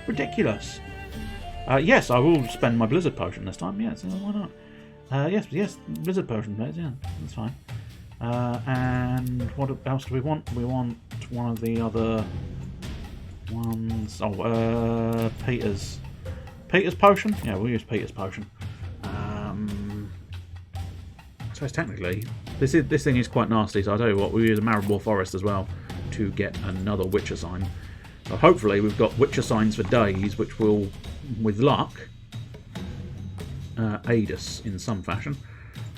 ridiculous. Yes, I will spend my Blizzard Potion this time. Yes, why not? Yes, Blizzard Potion, please. Yeah, that's fine. And what else do we want? We want one of the other... ones. Oh, Peter's Potion? Yeah, we'll use Peter's Potion. suppose technically, this thing is quite nasty, so I'll tell you what, we use a Maribor Forest as well to get another Witcher sign. So hopefully we've got Witcher signs for days, which will, with luck, aid us in some fashion.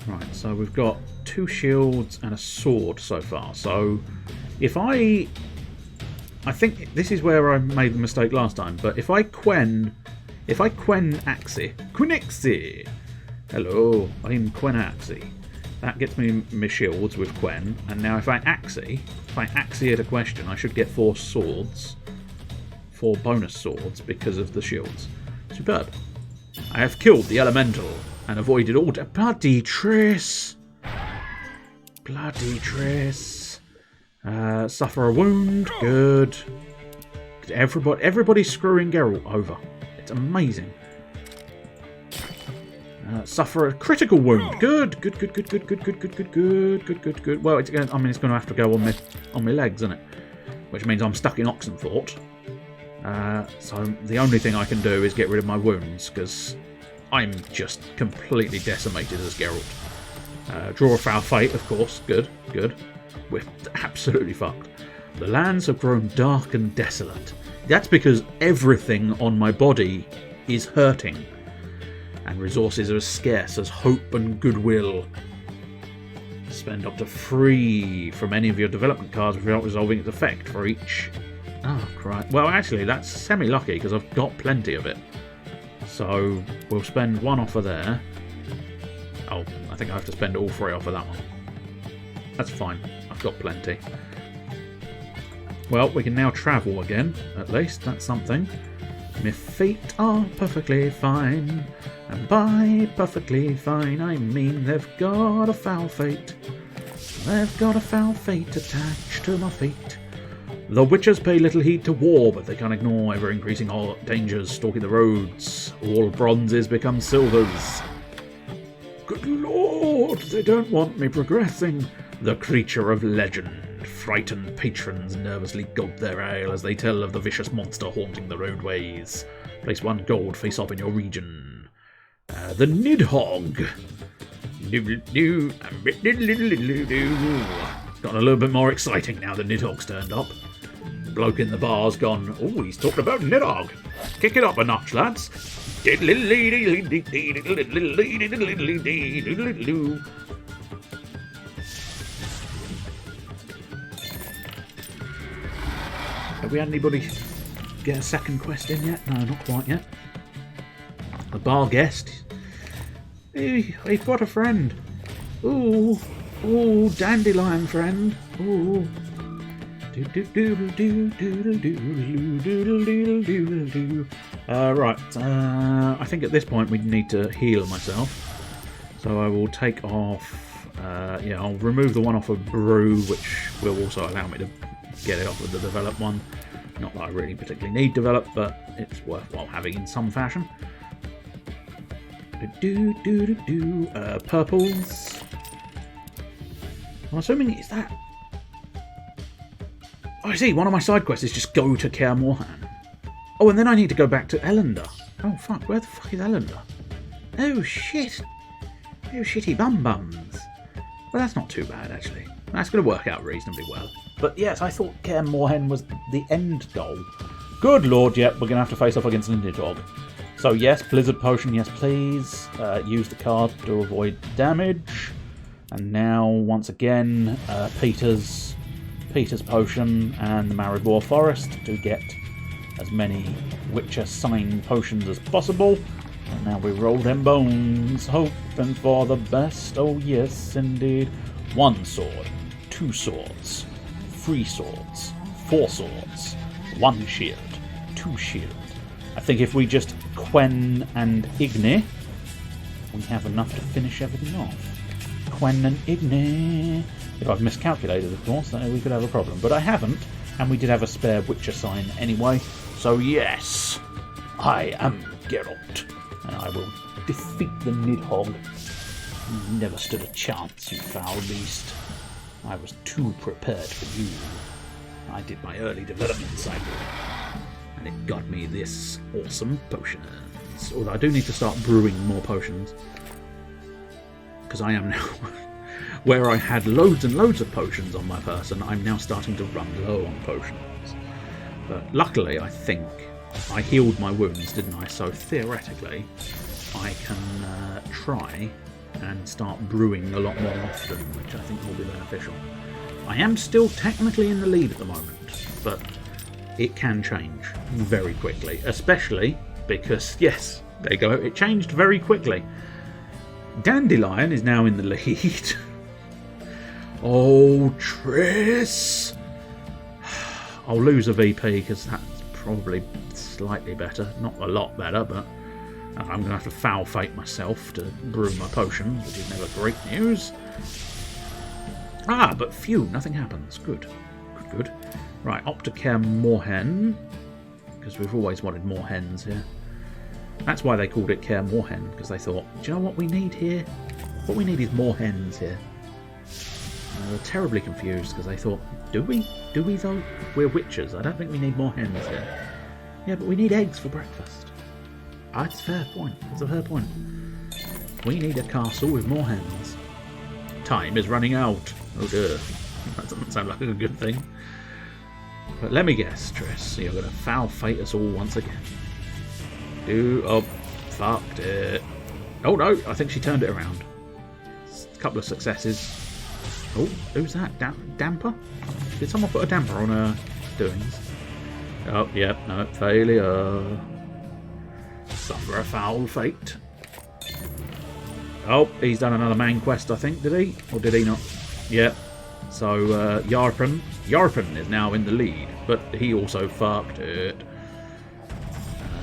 Right, so we've got 2 shields and a sword so far. So if I think this is where I made the mistake last time, but if I Quen Axie, hello, I'm Quen Axie. That gets me my shields with Quen, and now if I Axie at a question, I should get 4 swords, 4 bonus swords because of the shields. Superb. I have killed the elemental and avoided all bloody Triss. Bloody Triss. Suffer a wound. Good. Everybody's screwing Geralt over. It's amazing. Suffer a critical wound. Good. Good. Well, it's going to have to go on my legs, isn't it? Which means I'm stuck in Oxenfort. So the only thing I can do is get rid of my wounds, because I'm just completely decimated as Geralt. Draw a foul fate, of course. Good. We're absolutely fucked. The lands have grown dark and desolate. That's because everything on my body is hurting, and resources are as scarce as hope and goodwill. Spend up to 3 from any of your development cards without resolving its effect for each. Oh, right. Well, actually, that's semi-lucky because I've got plenty of it. So we'll spend 1 offer there. Oh, I think I have to spend all 3 off of that one. That's fine. I've got plenty. Well, we can now travel again, at least. That's something. My feet are perfectly fine. And by perfectly fine, I mean they've got a foul fate. They've got a foul fate attached to my feet. The Witchers pay little heed to war, but they can't ignore ever-increasing dangers stalking the roads. All bronzes become silvers. Good lord, they don't want me progressing. The creature of legend. Frightened patrons nervously gulp their ale as they tell of the vicious monster haunting the roadways. Place 1 gold face-off in your region. The Nidhogg. Got a little bit more exciting now the Nidhogg's turned up. Bloke in the bar's gone, oh, he's talking about Nidhogg. Kick it up a notch, lads. Have we had anybody get a second quest in yet? No, not quite yet. The bar guest. Hey, we've got a friend. Ooh, dandelion friend. Ooh. Right, I think at this point we need to heal myself. So I will take off, I'll remove the one off of Brew, which will also allow me to get it off with the Develop one. Not that I really particularly need Develop, but it's worthwhile having in some fashion. Purples. I'm assuming it's that. Oh, I see, one of my side quests is just go to Kaer Morhen. Oh, and then I need to go back to Elender. Oh, fuck, where the fuck is Elender? Oh, shit. Oh, shitty bum-bums. Well, that's not too bad, actually. That's going to work out reasonably well. But yes, I thought Kaer Morhen was the end goal. Good lord, yep, we're going to have to face off against an Nidhogg. So yes, Blizzard Potion, yes please. Use the card to avoid damage. And now, once again, Peter's Potion and the Maribor Forest to get as many Witcher sign potions as possible. And now we roll them bones, hoping for the best. Oh yes, indeed. 1 sword, 2 swords, 3 swords, 4 swords, 1 shield, 2 shield. I think if we just Quen and Igni, we have enough to finish everything off. Quen and Igni. If I've miscalculated, of course, then we could have a problem. But I haven't, and we did have a spare Witcher sign anyway. So yes, I am Geralt, and I will defeat the Nidhogg. You never stood a chance, you foul beast. I was too prepared for you. I did my early development cycle, and it got me this awesome potions. Although I do need to start brewing more potions, because I am now Where I had loads and loads of potions on my person, I'm now starting to run low on potions. But luckily, I think I healed my wounds, didn't I? So theoretically, I can try and start brewing a lot more often, which I think will be beneficial. I am still technically in the lead at the moment, but it can change very quickly, especially because, yes, there you go, it changed very quickly. Dandelion is now in the lead. Oh, Triss! I'll lose a VP because that's probably slightly better. Not a lot better, but I'm going to have to foul fate myself to brew my potions, which is never great news. Ah, but phew, nothing happens. Good. Good, good. Right, Opticare Moorhen, because we've always wanted more hens here. That's why they called it Care Moorhen, because they thought, do you know what we need here? What we need is more hens here. They were terribly confused because they thought, do we? Do we though? We're witches. I don't think we need more hens here. Yeah, but we need eggs for breakfast. That's a fair point. That's a fair point. We need a castle with more hens. Time is running out. Oh dear. That doesn't sound like a good thing. But let me guess, Triss. You're going to foul fate us all once again. Oh, fucked it. Oh no, I think she turned it around. A couple of successes. Oh, who's that? Damper? Did someone put a damper on her doings? Oh, yep, no, failure. Suffer a foul fate. Oh, he's done another main quest, I think, did he? Or did he not? Yep. So, Yarpen is now in the lead, but he also fucked it.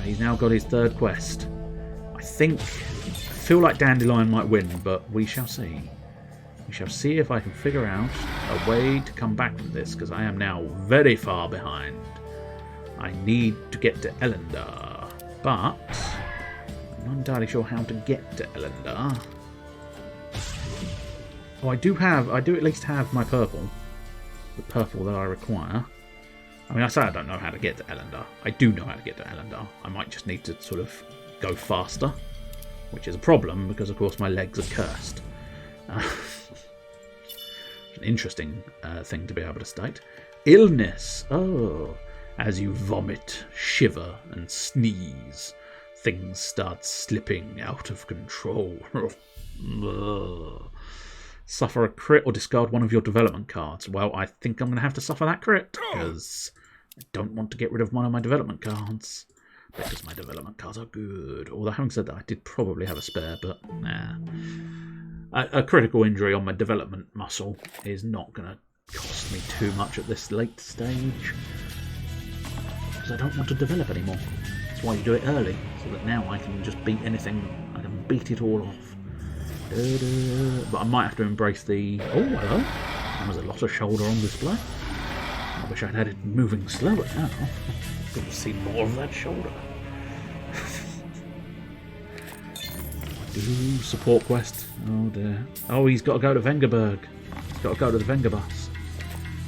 He's now got his third quest. I feel like Dandelion might win, but we shall see. We shall see if I can figure out a way to come back from this, because I am now very far behind. I need to get to Elendar, but I'm not entirely sure how to get to Elendar. Oh, I do at least have my purple. The purple that I require. I mean, I say I don't know how to get to Elendar. I do know how to get to Elendar. I might just need to sort of go faster, which is a problem because, of course, my legs are cursed. An interesting thing to be able to state. Illness. Oh, as you vomit, shiver, and sneeze, things start slipping out of control. Suffer a crit or discard one of your development cards. Well, I think I'm going to have to suffer that crit because I don't want to get rid of one of my development cards because my development cards are good. Although, having said that, I did probably have a spare, but nah. A critical injury on my development muscle is not going to cost me too much at this late stage because I don't want to develop anymore. That's why you do it early, so that now I can just beat anything. I can beat it all off. But I might have to embrace the... Oh, hello. There was a lot of shoulder on display. I wish I'd had it moving slower now. Good to see more of that shoulder. Support quest. Oh dear. Oh, he's got to go to Vengerberg. He's got to go to the Venger bus.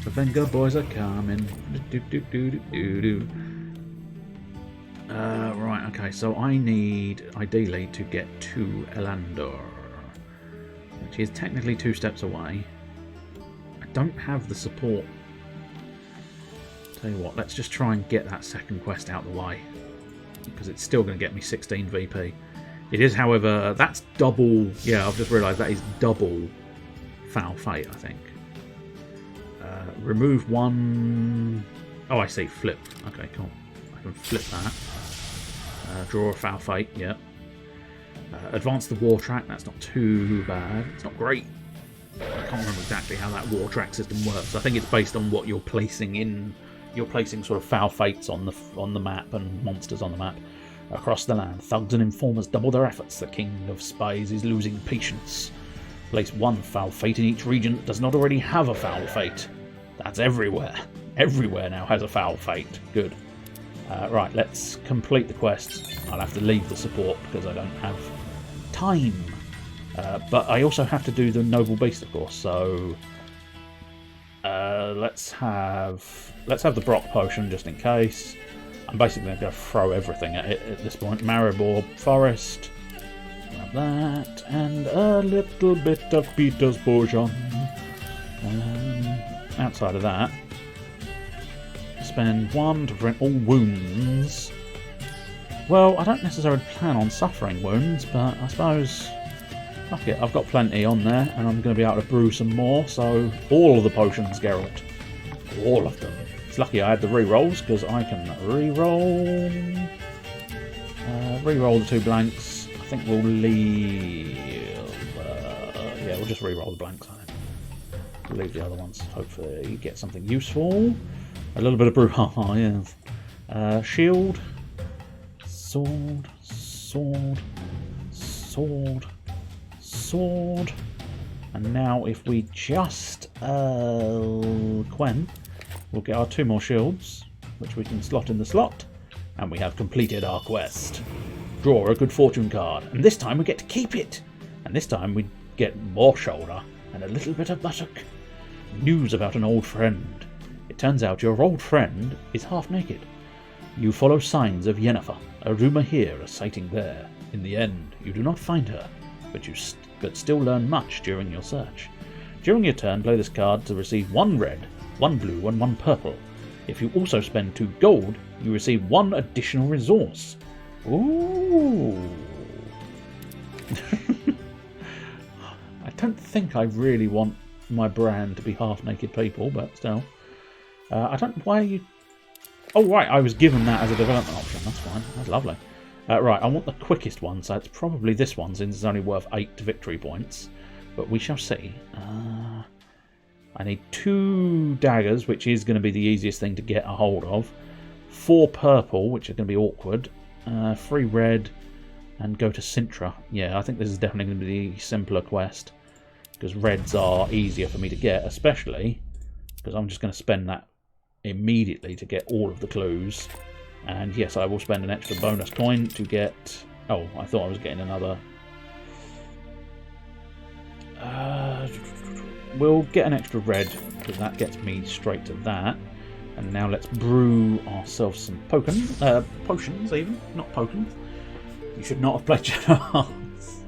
The Venger boys are coming. Right, okay, so I need, ideally, to get to Elandor, which is technically 2 steps away. I don't have the support. Tell you what, let's just try and get that second quest out of the way, because it's still going to get me 16 VP. It is, however, that's double... Yeah, I've just realised that is double Foul Fate, I think. Remove one... Oh, I see, flip. Okay, cool. I can flip that. Draw a Foul Fate, yeah. Advance the War Track, that's not too bad. It's not great. I can't remember exactly how that War Track system works. I think it's based on what you're placing in... You're placing sort of Foul Fates on the map and monsters on the map. Across the land, thugs and informers double their efforts. The King of Spies is losing patience. Place 1 Foul Fate in each region that does not already have a Foul Fate. That's everywhere. Everywhere now has a Foul Fate. Good. Right, let's complete the quest. I'll have to leave the support because I don't have time. But I also have to do the Noble Beast, of course. So let's have the Brock Potion just in case. I'm basically going to throw everything at it at this point. Maribor Forest. Grab that, and a little bit of Peter's potion. Outside of that, spend 1 to prevent all wounds. Well, I don't necessarily plan on suffering wounds, but I suppose, fuck it, I've got plenty on there, and I'm going to be able to brew some more, so all of the potions, Geralt. All of them. It's lucky I had the re-rolls, because I can re-roll... re-roll the 2 blanks. I think we'll leave... yeah, we'll just re-roll the blanks, I think. We'll leave the other ones. Hopefully get something useful. A little bit of brouhaha, yes. Shield. Sword. Sword. Sword. Sword. And now if we just... Quen, we'll get our 2 more shields, which we can slot in the slot. And we have completed our quest. Draw a good fortune card. And this time we get to keep it. And this time we get more shoulder and a little bit of buttock. News about an old friend. It turns out your old friend is half naked. You follow signs of Yennefer, a rumour here, a sighting there. In the end, you do not find her, but still learn much during your search. During your turn, play this card to receive 1 red, 1 blue and 1 purple. If you also spend 2 gold, you receive 1 additional resource. Ooh. I don't think I really want my brand to be half-naked people, but still. I don't... Why are you... Oh, right, I was given that as a development option. That's fine. That's lovely. Right, I want the quickest one, so it's probably this one, since it's only worth 8 victory points. But we shall see. I need 2 daggers, which is going to be the easiest thing to get a hold of. 4 purple, which are going to be awkward. 3 red, and go to Sintra. Yeah, I think this is definitely going to be the simpler quest, because reds are easier for me to get, especially because I'm just going to spend that immediately to get all of the clues. And yes, I will spend an extra bonus coin to get... Oh, I thought I was getting another... We'll get an extra red, because that gets me straight to that. And now let's brew ourselves some potions even, not potions. You should not have played Generals.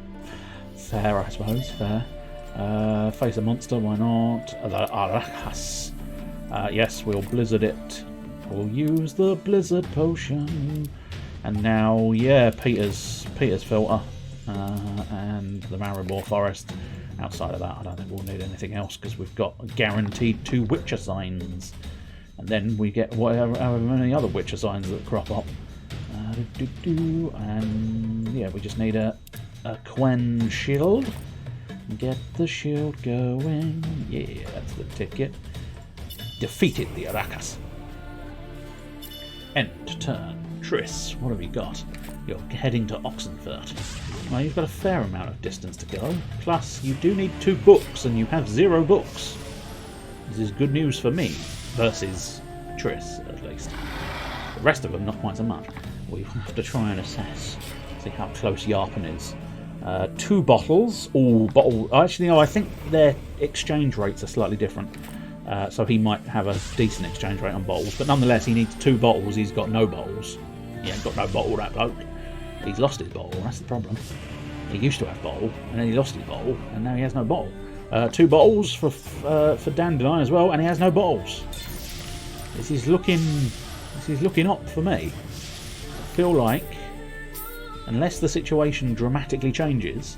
Fair, I suppose, fair. Face a monster, why not? The Arachas. Yes, we'll blizzard it. We'll use the blizzard potion. And now, yeah, Peter's filter. And the Maribor Forest. Outside of that, I don't think we'll need anything else, because we've got guaranteed 2 Witcher signs. And then we get however many other Witcher signs that crop up. And yeah, we just need a Quen shield. Get the shield going. Yeah, that's the ticket. Defeated the Arachas. End turn. Triss, what have you got? You're heading to Oxenfurt. Well, you've got a fair amount of distance to go. Plus, you do need 2 books, and you have 0 books. This is good news for me, versus Triss, at least. The rest of them, not quite so much. We have to try and assess, see how close Yarpen is. 2 bottles. All bottle. Actually, no, I think their exchange rates are slightly different. So he might have a decent exchange rate on bottles, but nonetheless, he needs 2 bottles. He's got no bottles. He ain't got no bottle, that bloke. He's lost his bottle. That's the problem. He used to have bottle, and then he lost his bottle, and now he has no bottle. 2 bottles for Dandelion as well, and he has no bottles. This is looking up for me. I feel like, unless the situation dramatically changes,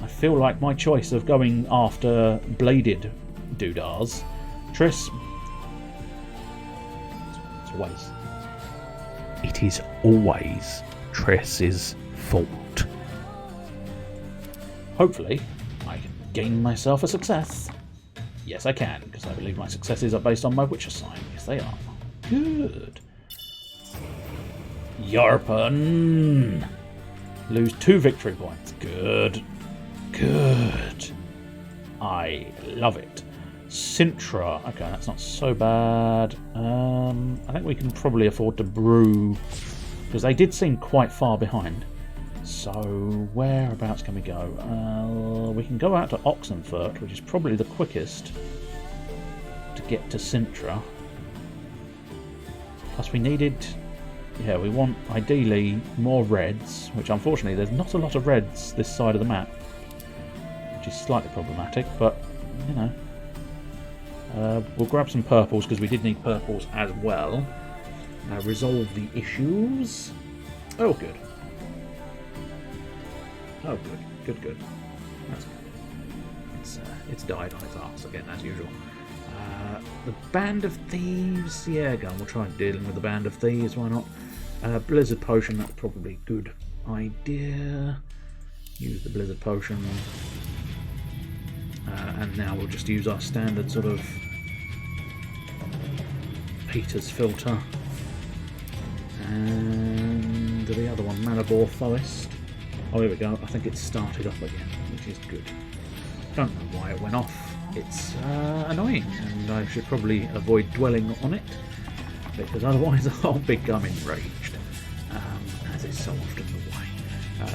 I feel like my choice of going after bladed doodahs, Triss. It is always Triss's fault. Hopefully, I can gain myself a success. Yes, I can, because I believe my successes are based on my Witcher sign. Yes, they are. Good. Yarpen. Lose 2 victory points. Good. Good. I love it. Sintra. Okay, that's not so bad. I think we can probably afford to brew, because they did seem quite far behind. So whereabouts can we go? We can go out to Oxenfurt, which is probably the quickest to get to Sintra. Plus we needed yeah, we want ideally more reds, which unfortunately there's not a lot of reds this side of the map, which is slightly problematic, but you know. We'll grab some purples because we did need purples as well. Resolve the issues. Oh, good. Oh, good. Good. That's good. It's died on its arse again, as usual. The Band of Thieves. Yeah, go on, we'll try dealing with the Band of Thieves, why not? Blizzard Potion, that's probably a good idea. Use the Blizzard Potion. And now we'll just use our standard sort of Peter's filter. And the other one, Malabor Forest. Oh, here we go. I think it's started up again, which is good. Don't know why it went off. It's annoying, and I should probably avoid dwelling on it, because otherwise I'll become enraged, as is so often the way.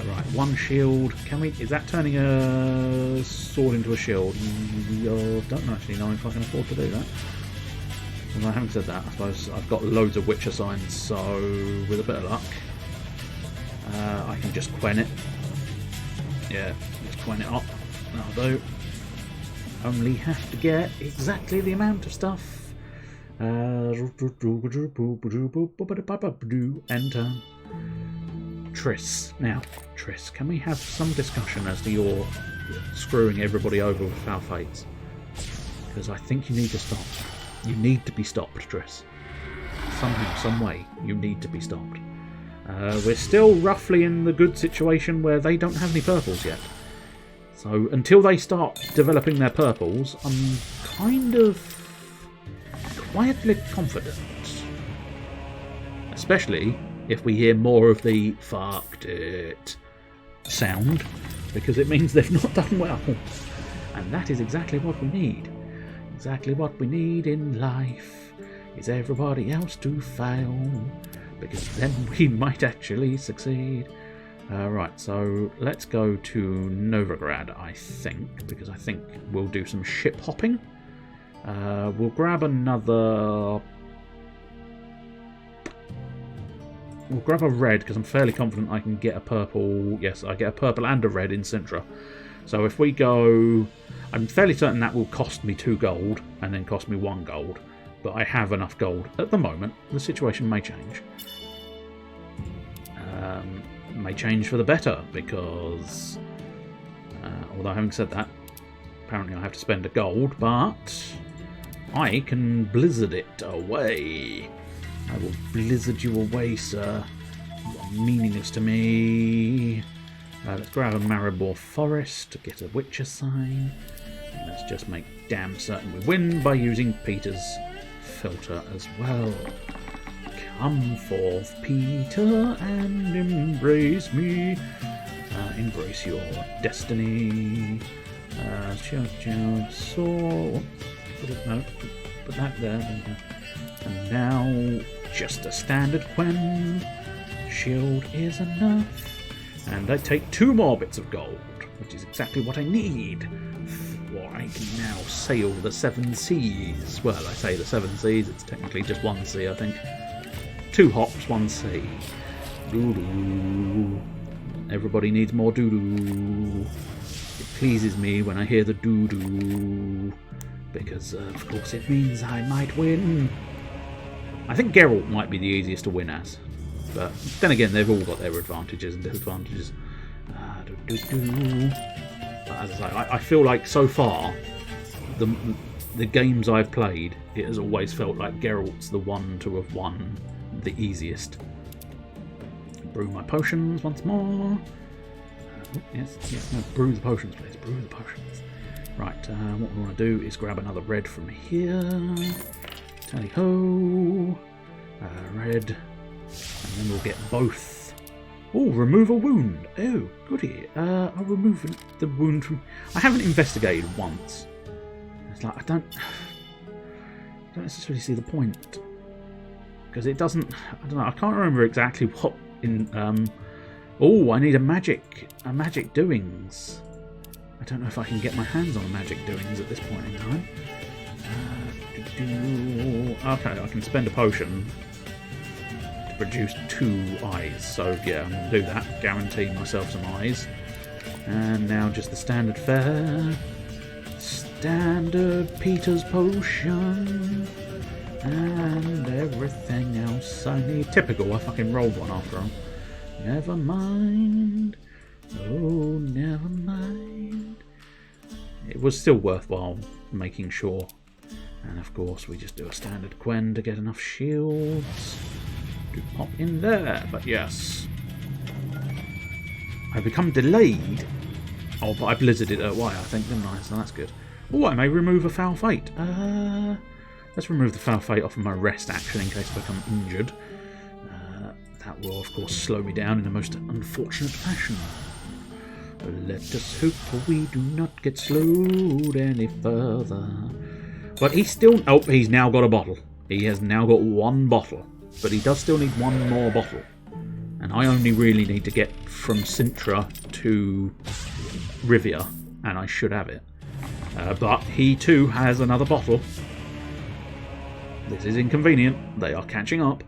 Right, one shield. Can we? Is that turning a sword into a shield? Don't actually know if I can afford to do that. Well, I haven't said that. I suppose I've got loads of Witcher signs, so with a bit of luck, I can just quen it. Yeah, just quen it up. That'll do. Only have to get exactly the amount of stuff. Enter. Triss. Now, Triss, can we have some discussion as to your screwing everybody over with foul fates? Because I think you need to stop. You need to be stopped, Triss. Somehow, some way, you need to be stopped. We're still roughly in the good situation where they don't have any purples yet. So until they start developing their purples, I'm kind of quietly confident. Especially if we hear more of the "fucked it" sound, because it means they've not done well. And that is exactly what we need. Exactly what we need in life is everybody else to fail, because then we might actually succeed. Right, so let's go to Novigrad, I think, because I think we'll do some ship hopping. We'll grab another... We'll grab a red, because I'm fairly confident I can get a purple. Yes, I get a purple and a red in Sintra. So if we go... I'm fairly certain that will cost me 2 gold, and then cost me 1 gold. But I have enough gold at the moment. The situation may change. May change for the better, because although having said that, apparently I have to spend a gold, but I can blizzard it away. I will blizzard you away, sir. You are meaningless to me. Let's grab a Maribor Forest to get a Witcher sign. And let's just make damn certain we win by using Peter's filter as well. Come forth, Peter, and embrace me. Embrace your destiny. So, put that there. And now, just a standard quen. Shield is enough. And I take 2 more bits of gold, which is exactly what I need. For I can now sail the 7 seas. Well, I say the 7 seas, it's technically just 1 sea, I think. 2 hops, 1 sea. Doo-doo. Everybody needs more doo-doo. It pleases me when I hear the doo-doo, because of course it means I might win. I think Geralt might be the easiest to win as, but then again they've all got their advantages and disadvantages. But as I say, I feel like so far the games I've played, it has always felt like Geralt's the one to have won the easiest. Brew my potions once more. Yes, no, brew the potions, please. Brew the potions. Right, what we want to do is grab another red from here. Tally ho. Red. And then we'll get both. Oh, remove a wound. Oh, goody. I'll remove the wound from... I haven't investigated once. It's like, I don't necessarily see the point. Because it doesn't... I don't know, I can't remember exactly what in... Oh, I need a magic doings. I don't know if I can get my hands on a magic doings at this point in time. Okay, I can spend a potion to produce 2 eyes. So yeah, I'm going to do that. Guarantee myself some eyes. And now just the standard fare. Standard Peter's potion. And everything else I need. Typical, I fucking rolled one after all. Never mind. Oh, never mind. It was still worthwhile making sure. And of course we just do a standard Quen to get enough shields to pop in there. But yes. I become delayed. Oh, but I blizzarded it away, I think, didn't I? So that's good. Oh, I may remove a foul fate. Let's remove the foul fate off of my rest action in case I become injured. That will, of course, slow me down in a most unfortunate fashion. Let us hope we do not get slowed any further. But he's still... Oh, he's now got a bottle. He has now got 1 bottle. But he does still need 1 more bottle. And I only really need to get from Sintra to Rivia. And I should have it. But he too has another bottle. This is inconvenient. They are catching up.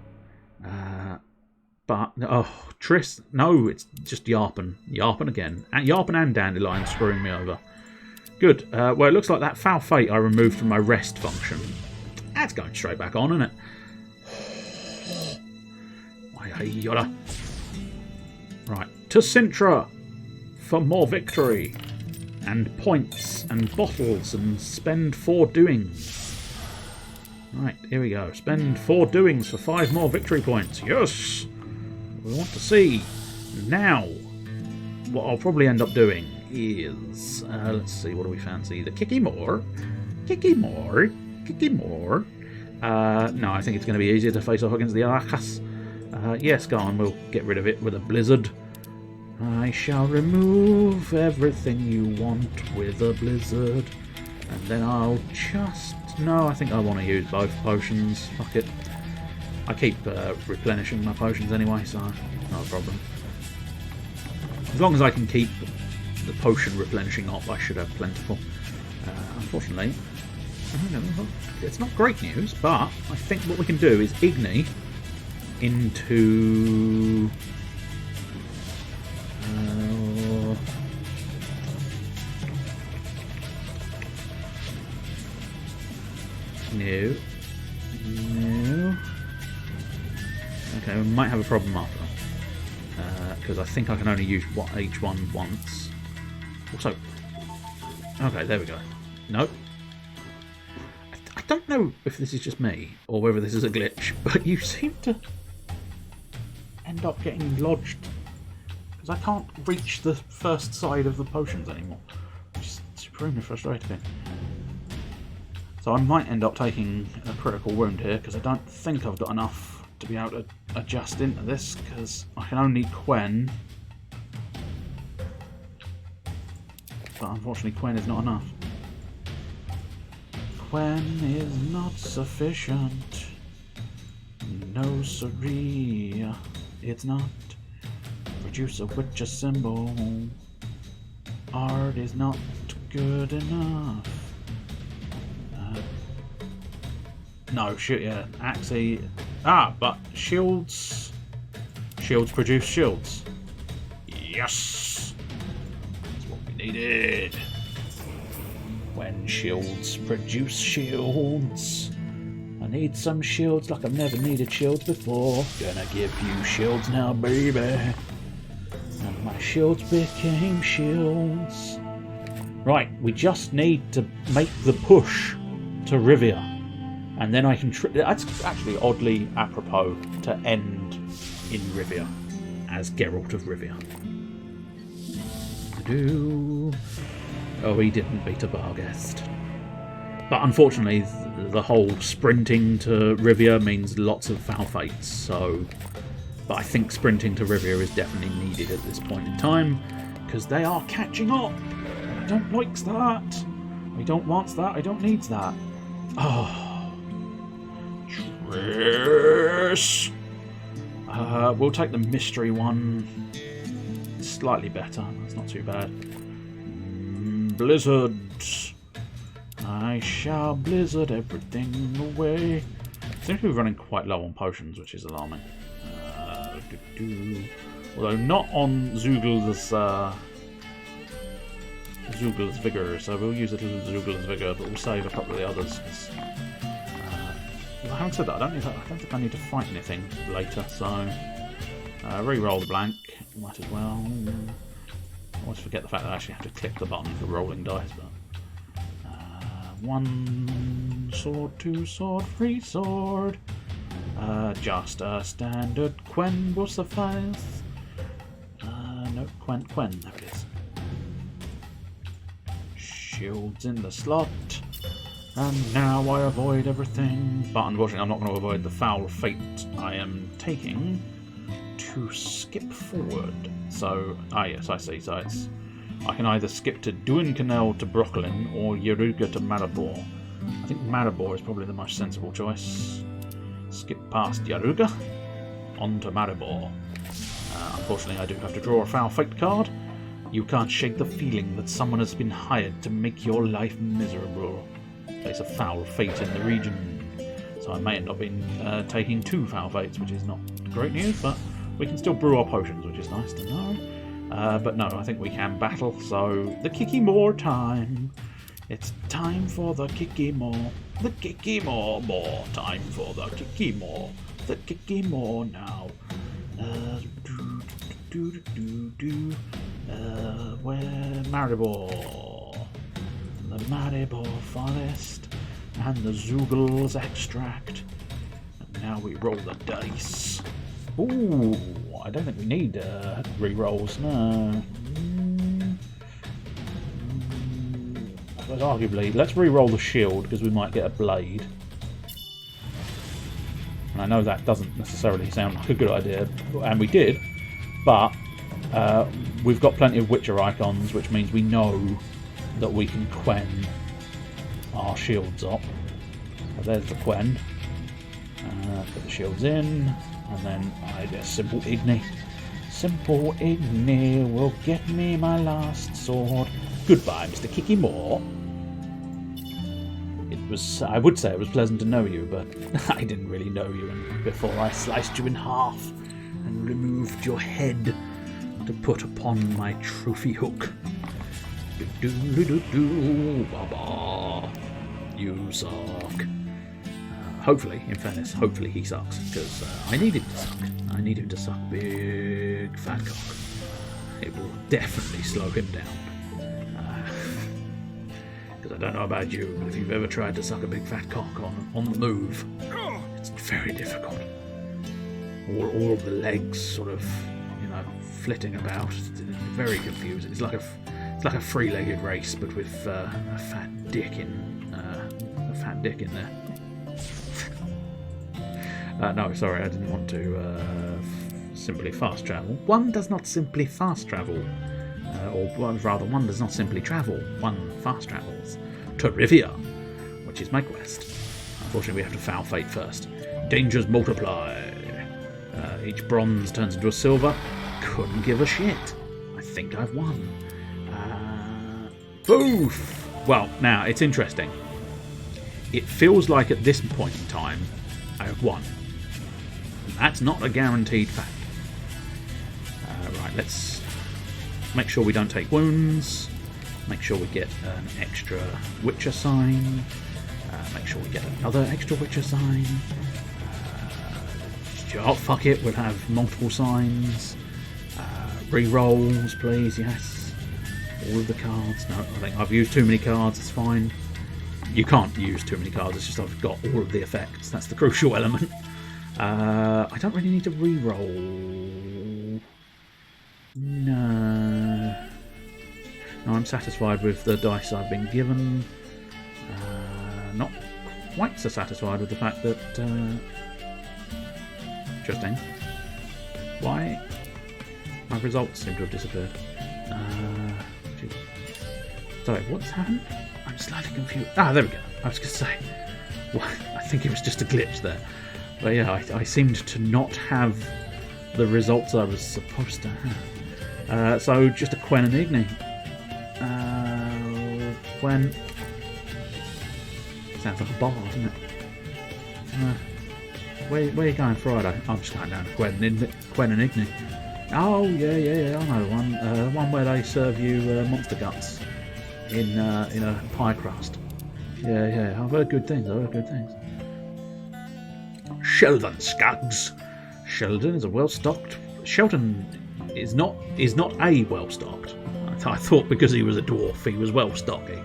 But, oh, Triss, no, it's just Yarpen. Yarpen again. Yarpen and Dandelion screwing me over. Good. Well, it looks like that foul fate I removed from my rest function. That's going straight back on, isn't it? Yoda. Right, to Sintra for more victory. And points and bottles and spend 4 doings. Right, here we go. Spend 4 doings for 5 more victory points. Yes! We want to see. Now, what I'll probably end up doing is... let's see, what do we fancy? The Kicky More. Kicky More. Kicky More. No, I think it's going to be easier to face off against the Arcas. Yes, go on, we'll get rid of it with a blizzard. I shall remove everything you want with a blizzard. And then I'll just... No, I think I want to use both potions. Fuck it. I keep replenishing my potions anyway, so not a problem. As long as I can keep the potion replenishing up, I should have plentiful. Unfortunately, it's not great news, but I think what we can do is Igni into... No. Okay, we might have a problem after all. Because I think I can only use each one once. Also, okay, there we go. Nope. I don't know if this is just me, or whether this is a glitch, but you seem to end up getting lodged. Because I can't reach the first side of the potions anymore. Which is supremely frustrating. So I might end up taking a critical wound here, because I don't think I've got enough to be able to adjust into this, because I can only Quen. But unfortunately Quen is not enough. Quen is not sufficient. No siree, it's not. Produce a witcher symbol. Art is not good enough. No, shit, yeah. Axie. But shields. Shields produce shields. Yes! That's what we needed. When shields produce shields. I need some shields like I've never needed shields before. Gonna give you shields now, baby. And my shields became shields. Right, we just need to make the push to Rivia. And then I can... That's actually oddly apropos to end in Rivia. As Geralt of Rivia. Oh, he didn't beat a Barghest. But unfortunately, the whole sprinting to Rivia means lots of foul fates, so... But I think sprinting to Rivia is definitely needed at this point in time, because they are catching up! I don't like that! I don't want that, I don't need that. Oh... Triss! We'll take the mystery one. Slightly better, that's not too bad. Blizzard! I shall blizzard everything away. Seems to be running quite low on potions, which is alarming. Although not on Zoogl's Vigor, so we'll use a little Zoogl's Vigor, but we'll save a couple of the others. Well, having said that, I don't think I need to fight anything later, so re-roll the blank. Might as well. I always forget the fact that I actually have to click the button for rolling dice, but 1 sword, 2 sword, 3 sword. Just a standard Quen will suffice. No, Quen, there it is. Shields in the slot. And now I avoid everything. But unfortunately, I'm not going to avoid the foul fate I am taking to skip forward. So, yes, I see. So I can either skip to Duincanel to Brooklyn or Yaruga to Maribor. I think Maribor is probably the most sensible choice. Skip past Yaruga, on to Maribor. Unfortunately, I do have to draw a foul fate card. You can't shake the feeling that someone has been hired to make your life miserable. Place a foul fate in the region. So I may end up taking 2 foul fates, which is not great news, but we can still brew our potions, which is nice to know. But no, I think we can battle, so the Kikimore time. It's time for the Kikimore. The Kikimore, more time for the Kikimore. The Kikimore now. Where Maribor. The Maribor Forest and the Zoogl's extract. And now we roll the dice. Ooh, I don't think we need re-rolls, no. But arguably, let's re-roll the shield because we might get a blade. And I know that doesn't necessarily sound like a good idea, and we did, but we've got plenty of Witcher icons, which means we know that we can Quen our shields up. So there's the Quen. Put the shields in, and then I guess simple Igni. Simple Igni will get me my last sword. Goodbye, Mr. Kikimore. I would say it was pleasant to know you, but I didn't really know you before I sliced you in half and removed your head to put upon my trophy hook. Baba, you suck. Hopefully, in fairness, hopefully he sucks, because I need him to suck. I need him to suck big fat cock. It will definitely slow him down. I don't know about you, but if you've ever tried to suck a big fat cock on the move, it's very difficult. All of the legs sort of, flitting about. It's very confusing. It's like a three-legged race, but with a fat dick in there. No, sorry, I didn't want to simply fast travel. One does not simply fast travel. One does not simply travel, one fast travels to Rivia, which is my quest. Unfortunately, we have to foul fate first. Dangers multiply. Each bronze turns into a silver. Couldn't give a shit. I think I've won. Boof! Well, now, it's interesting. It feels like at this point in time, I have won. That's not a guaranteed fact. Right, let's make sure we don't take wounds. Make sure we get an extra Witcher sign. Make sure we get another extra Witcher sign. Oh, fuck it, we'll have multiple signs. Re-rolls, please, yes. All of the cards. No, I think I've used too many cards, it's fine. You can't use too many cards, it's just I've got all of the effects. That's the crucial element. I don't really need to re-roll. No, I'm satisfied with the dice I've been given. Not quite so satisfied with the fact that... Interesting. Why? My results seem to have disappeared. Sorry, what's happened? I'm slightly confused. Ah, there we go. I was going to say... Well, I think it was just a glitch there. But yeah, I seemed to not have the results I was supposed to have. So just a Quen and Igni. Quen. Sounds like a bar, doesn't it? Where are you going Friday? I'm just going down to Gwen and Igni. Oh, yeah, I know one. One where they serve you monster guts in a pie crust. Yeah, I've heard good things. Sheldon Skuggs. Sheldon is a well-stocked... Sheldon is not a well-stocked. I thought because he was a dwarf he was well-stocky.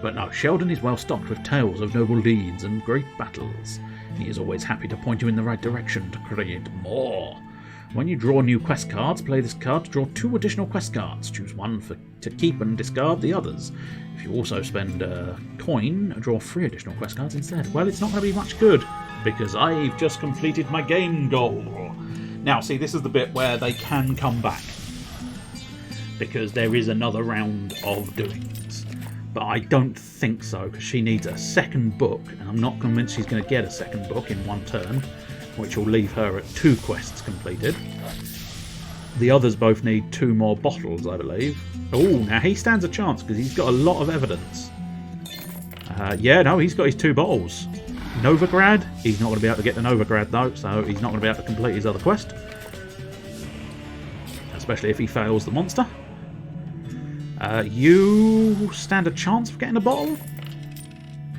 But no, Sheldon is well-stocked with tales of noble deeds and great battles. He is always happy to point you in the right direction to create more. When you draw new quest cards, play this card to draw 2 additional quest cards. Choose one to keep and discard the others. If you also spend a coin, draw 3 additional quest cards instead. Well, it's not going to be much good, because I've just completed my game goal. Now, see, this is the bit where they can come back, because there is another round of doings. But I don't think so, because she needs a second book, and I'm not convinced she's going to get a second book in one turn, which will leave her at 2 quests completed. The others both need 2 more bottles, I believe. Oh, now he stands a chance because he's got a lot of evidence. He's got his 2 bottles. Novigrad, he's not going to be able to get the Novigrad though, so he's not going to be able to complete his other quest. Especially if he fails the monster. You stand a chance of getting a bottle?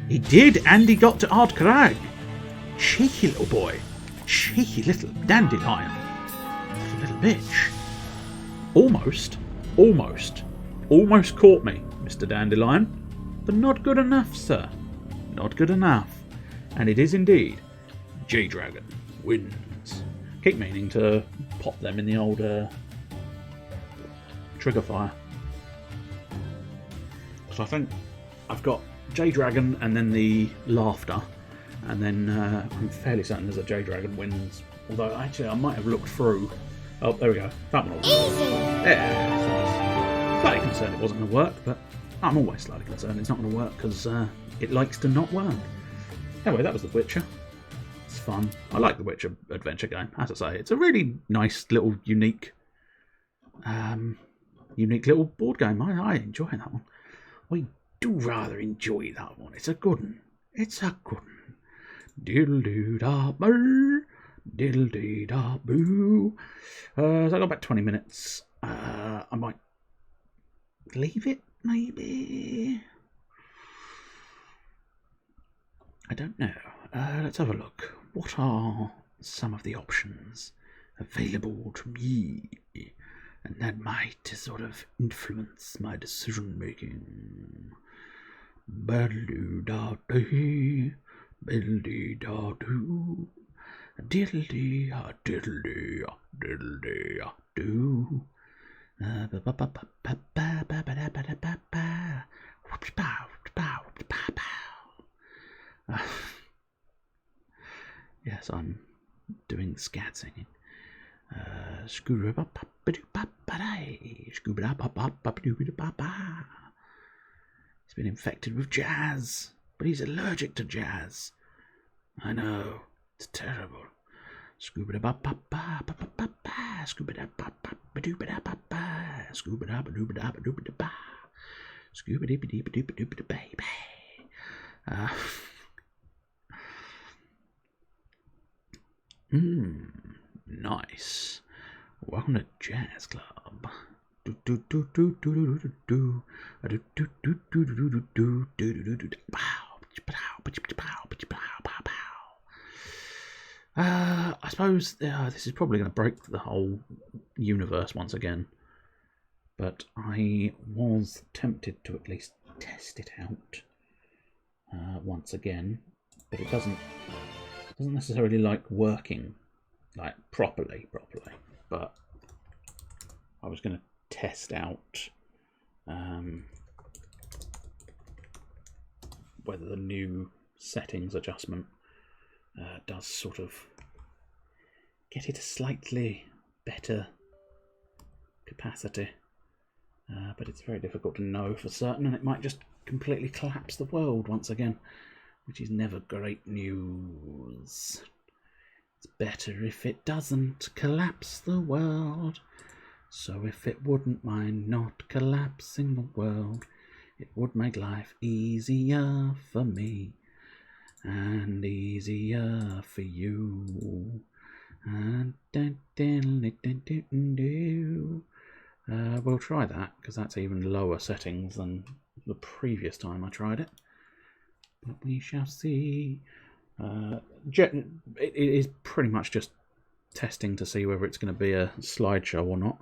He did, and he got to Ardkrag. Cheeky little boy. Cheeky little dandelion. Little bitch. Almost caught me, Mr. Dandelion. But not good enough, sir. Not good enough. And it is indeed J-Dragon wins. Keep meaning to pop them in the old trigger fire. So I think I've got J-Dragon and then the laughter. And then I'm fairly certain there's a J-Dragon wins. Although, actually, I might have looked through. Oh, there we go. That one. Yeah, slightly concerned it wasn't going to work, but I'm always slightly concerned it's not going to work because it likes to not work. Anyway, that was The Witcher. It's fun. I like The Witcher adventure game. As I say, it's a really nice little unique little board game. I enjoy that one. I do rather enjoy that one. It's a good one. Diddle-doo-da-boo. Diddle-dee-da-boo. So I've got about 20 minutes. I might leave it, maybe. I don't know. Let's have a look. What are some of the options available to me? And that might sort of influence my decision making. Diddle-dee-da-dee. Diddle-dee-da-doo. Diddle-dee-da-diddle-dee-da-diddle-dee-da-doo. Yes, I'm doing the scat singing. He's been infected with jazz, but he's allergic to jazz. I know, it's terrible. Nice. Welcome to Jazz Club. I suppose this is probably going to break the whole universe once again, but I was tempted to at least test it out once again, but it doesn't necessarily like working like properly, but I was going to test out whether the new settings adjustment does sort of get it a slightly better capacity, but it's very difficult to know for certain, and it might just completely collapse the world once again, which is never great news. It's better if it doesn't collapse the world. So if it wouldn't mind not collapsing the world, it would make life easier for me. and easier for you. We'll try that, because that's even lower settings than the previous time I tried it. But we shall see. It is pretty much just testing to see whether it's going to be a slideshow or not.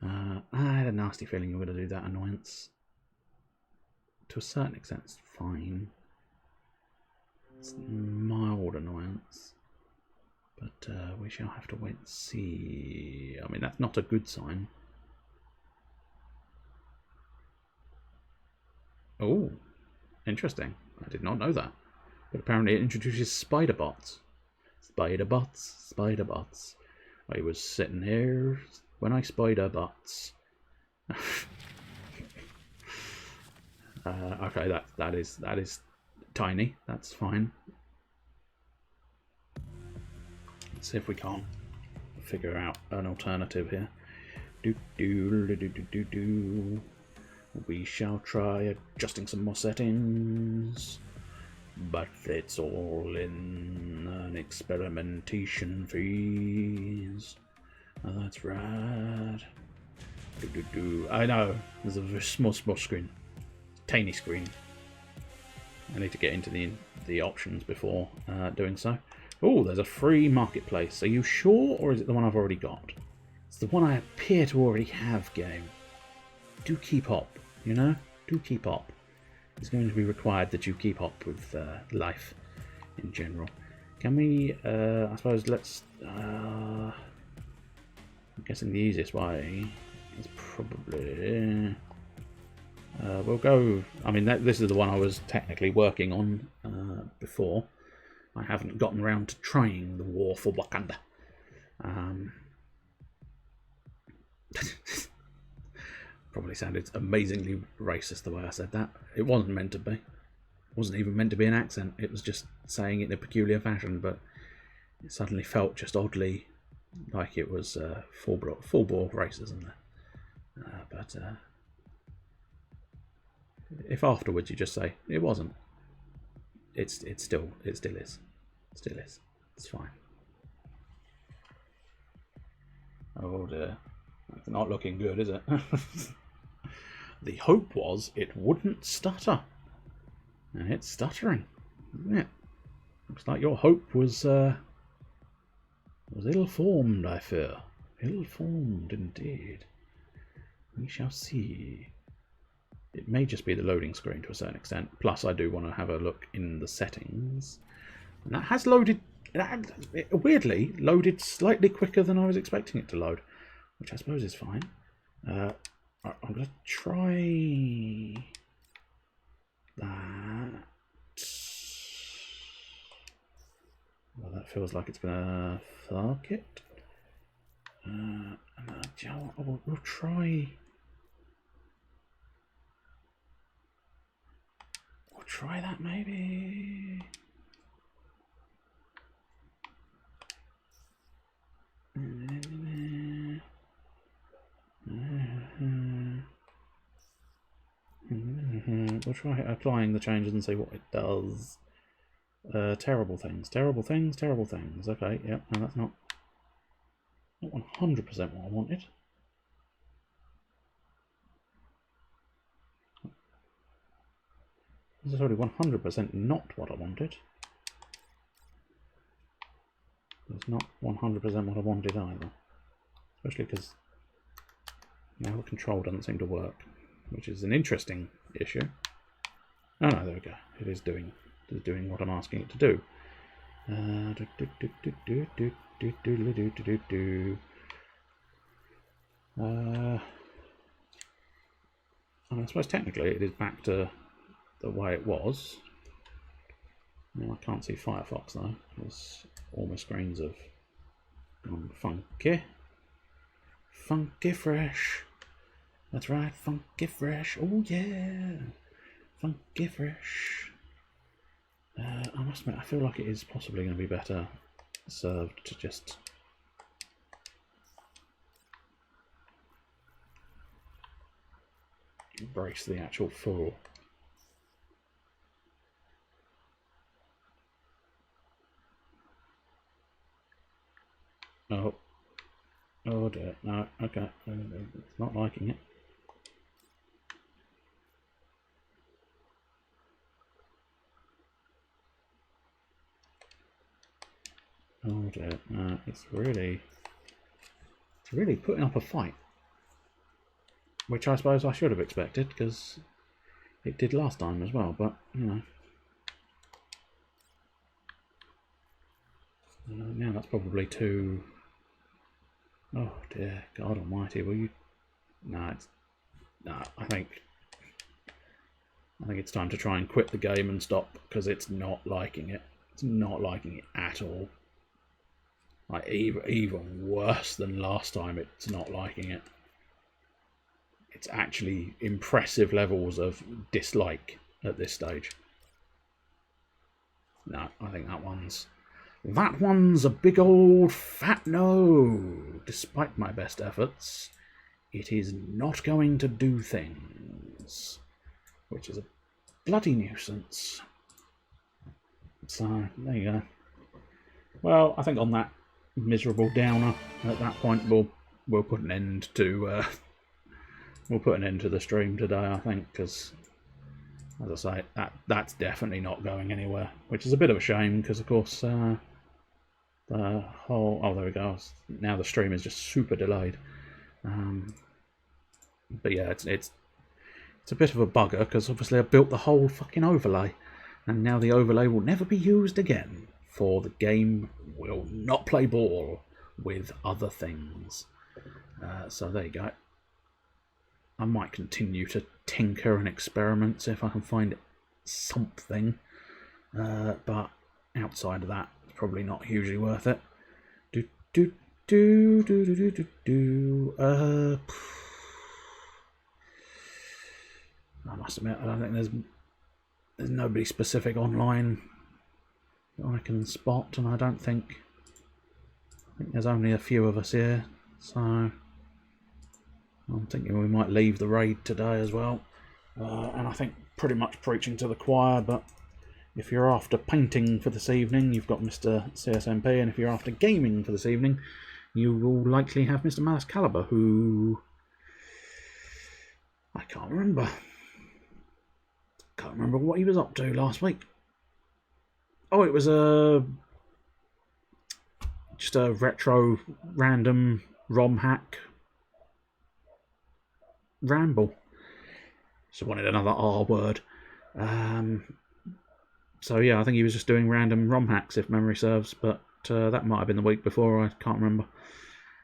I had a nasty feeling you were going to do that annoyance. To a certain extent, it's fine. It's mild annoyance. But we shall have to wait and see. I mean, that's not a good sign. Oh, interesting. I did not know that. But apparently it introduces spider bots. Spider bots, spider bots. I was sitting here when I spider bots. Okay, that is tiny. That's fine. Let's see if we can't figure out an alternative here. We shall try adjusting some more settings, but it's all in an experimentation phase. Oh, that's right. I know, there's a very small screen. Tiny screen. I need to get into the options before doing so. Oh, there's a free marketplace. Are you sure, or is it the one I've already got? It's the one I appear to already have, game. Do keep up, you know? Do keep up. It's going to be required that you keep up with life in general. Can we, I suppose, let's... I'm guessing the easiest way is probably... we'll go... I mean, this is the one I was technically working on before. I haven't gotten around to trying the War for Wakanda. Probably sounded amazingly racist the way I said that. It wasn't meant to be. It wasn't even meant to be an accent. It was just saying it in a peculiar fashion, but it suddenly felt just oddly like it was full-bore racism there. But if afterwards you just say it wasn't, it still is. Still is. It's fine. Oh dear. It's not looking good, is it? The hope was it wouldn't stutter. And it's stuttering, isn't it? Looks like your hope was ill-formed, I fear. Ill-formed indeed. We shall see. It may just be the loading screen to a certain extent. Plus, I do want to have a look in the settings. And that has loaded... It weirdly loaded slightly quicker than I was expecting it to load. Which I suppose is fine. I'm going to try that. Well, that feels like it's going to fuck it. We'll try... We'll try that maybe. We'll try applying the changes and see what it does. Terrible things. Okay, yep, no, that's not 100% what I wanted. This is already 100% not what I wanted. It's not 100% what I wanted either. Especially because now the control doesn't seem to work, which is an interesting issue. Oh no, there we go. It is doing what I'm asking it to do. And I suppose technically it is back to the way it was. Now I can't see Firefox though, because all my screens have gone funky. Funky fresh. That's right, funky fresh. Oh yeah, funky fresh. I must admit, I feel like it is possibly going to be better served to just embrace the actual full Oh dear, no, okay, it's not liking it. Oh dear, no, it's really putting up a fight. Which I suppose I should have expected, because it did last time as well, but, you know. Now that's probably too... Oh dear, God almighty, will you... No, I think it's time to try and quit the game and stop, because it's not liking it. It's not liking it at all. Like, even worse than last time, it's not liking it. It's actually impressive levels of dislike at this stage. No, I think that one's a big old fat no. Despite my best efforts, it is not going to do things, which is a bloody nuisance. So there you go. Well, I think on that miserable downer, at that point we'll put an end to the stream today. I think, because, as I say, that's definitely not going anywhere, which is a bit of a shame, because of course the whole... Oh, there we go. Now the stream is just super delayed. But yeah, it's a bit of a bugger, because obviously I built the whole fucking overlay, and now the overlay will never be used again, for the game will not play ball with other things. So there you go. I might continue to tinker and experiment, see if I can find something. But outside of that, it's probably not hugely worth it. I must admit, I don't think there's nobody specific online that I can spot, and I think there's only a few of us here, so I'm thinking we might leave the raid today as well. And I think pretty much preaching to the choir, but if you're after painting for this evening, you've got Mr. CSMP, and if you're after gaming for this evening, you will likely have Mr. Malice Caliber, who I can't remember what he was up to last week. Oh, it was just a retro random ROM hack ramble. So wanted another R word. So yeah, I think he was just doing random ROM hacks, if memory serves, but that might have been the week before, I can't remember.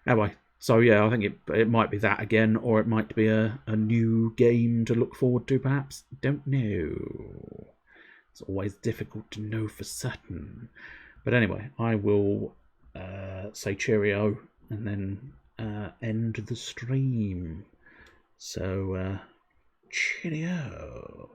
Anyway, so yeah, I think it might be that again, or it might be a new game to look forward to, perhaps. Don't know. It's always difficult to know for certain. But anyway, I will say cheerio and then end the stream. So, cheerio.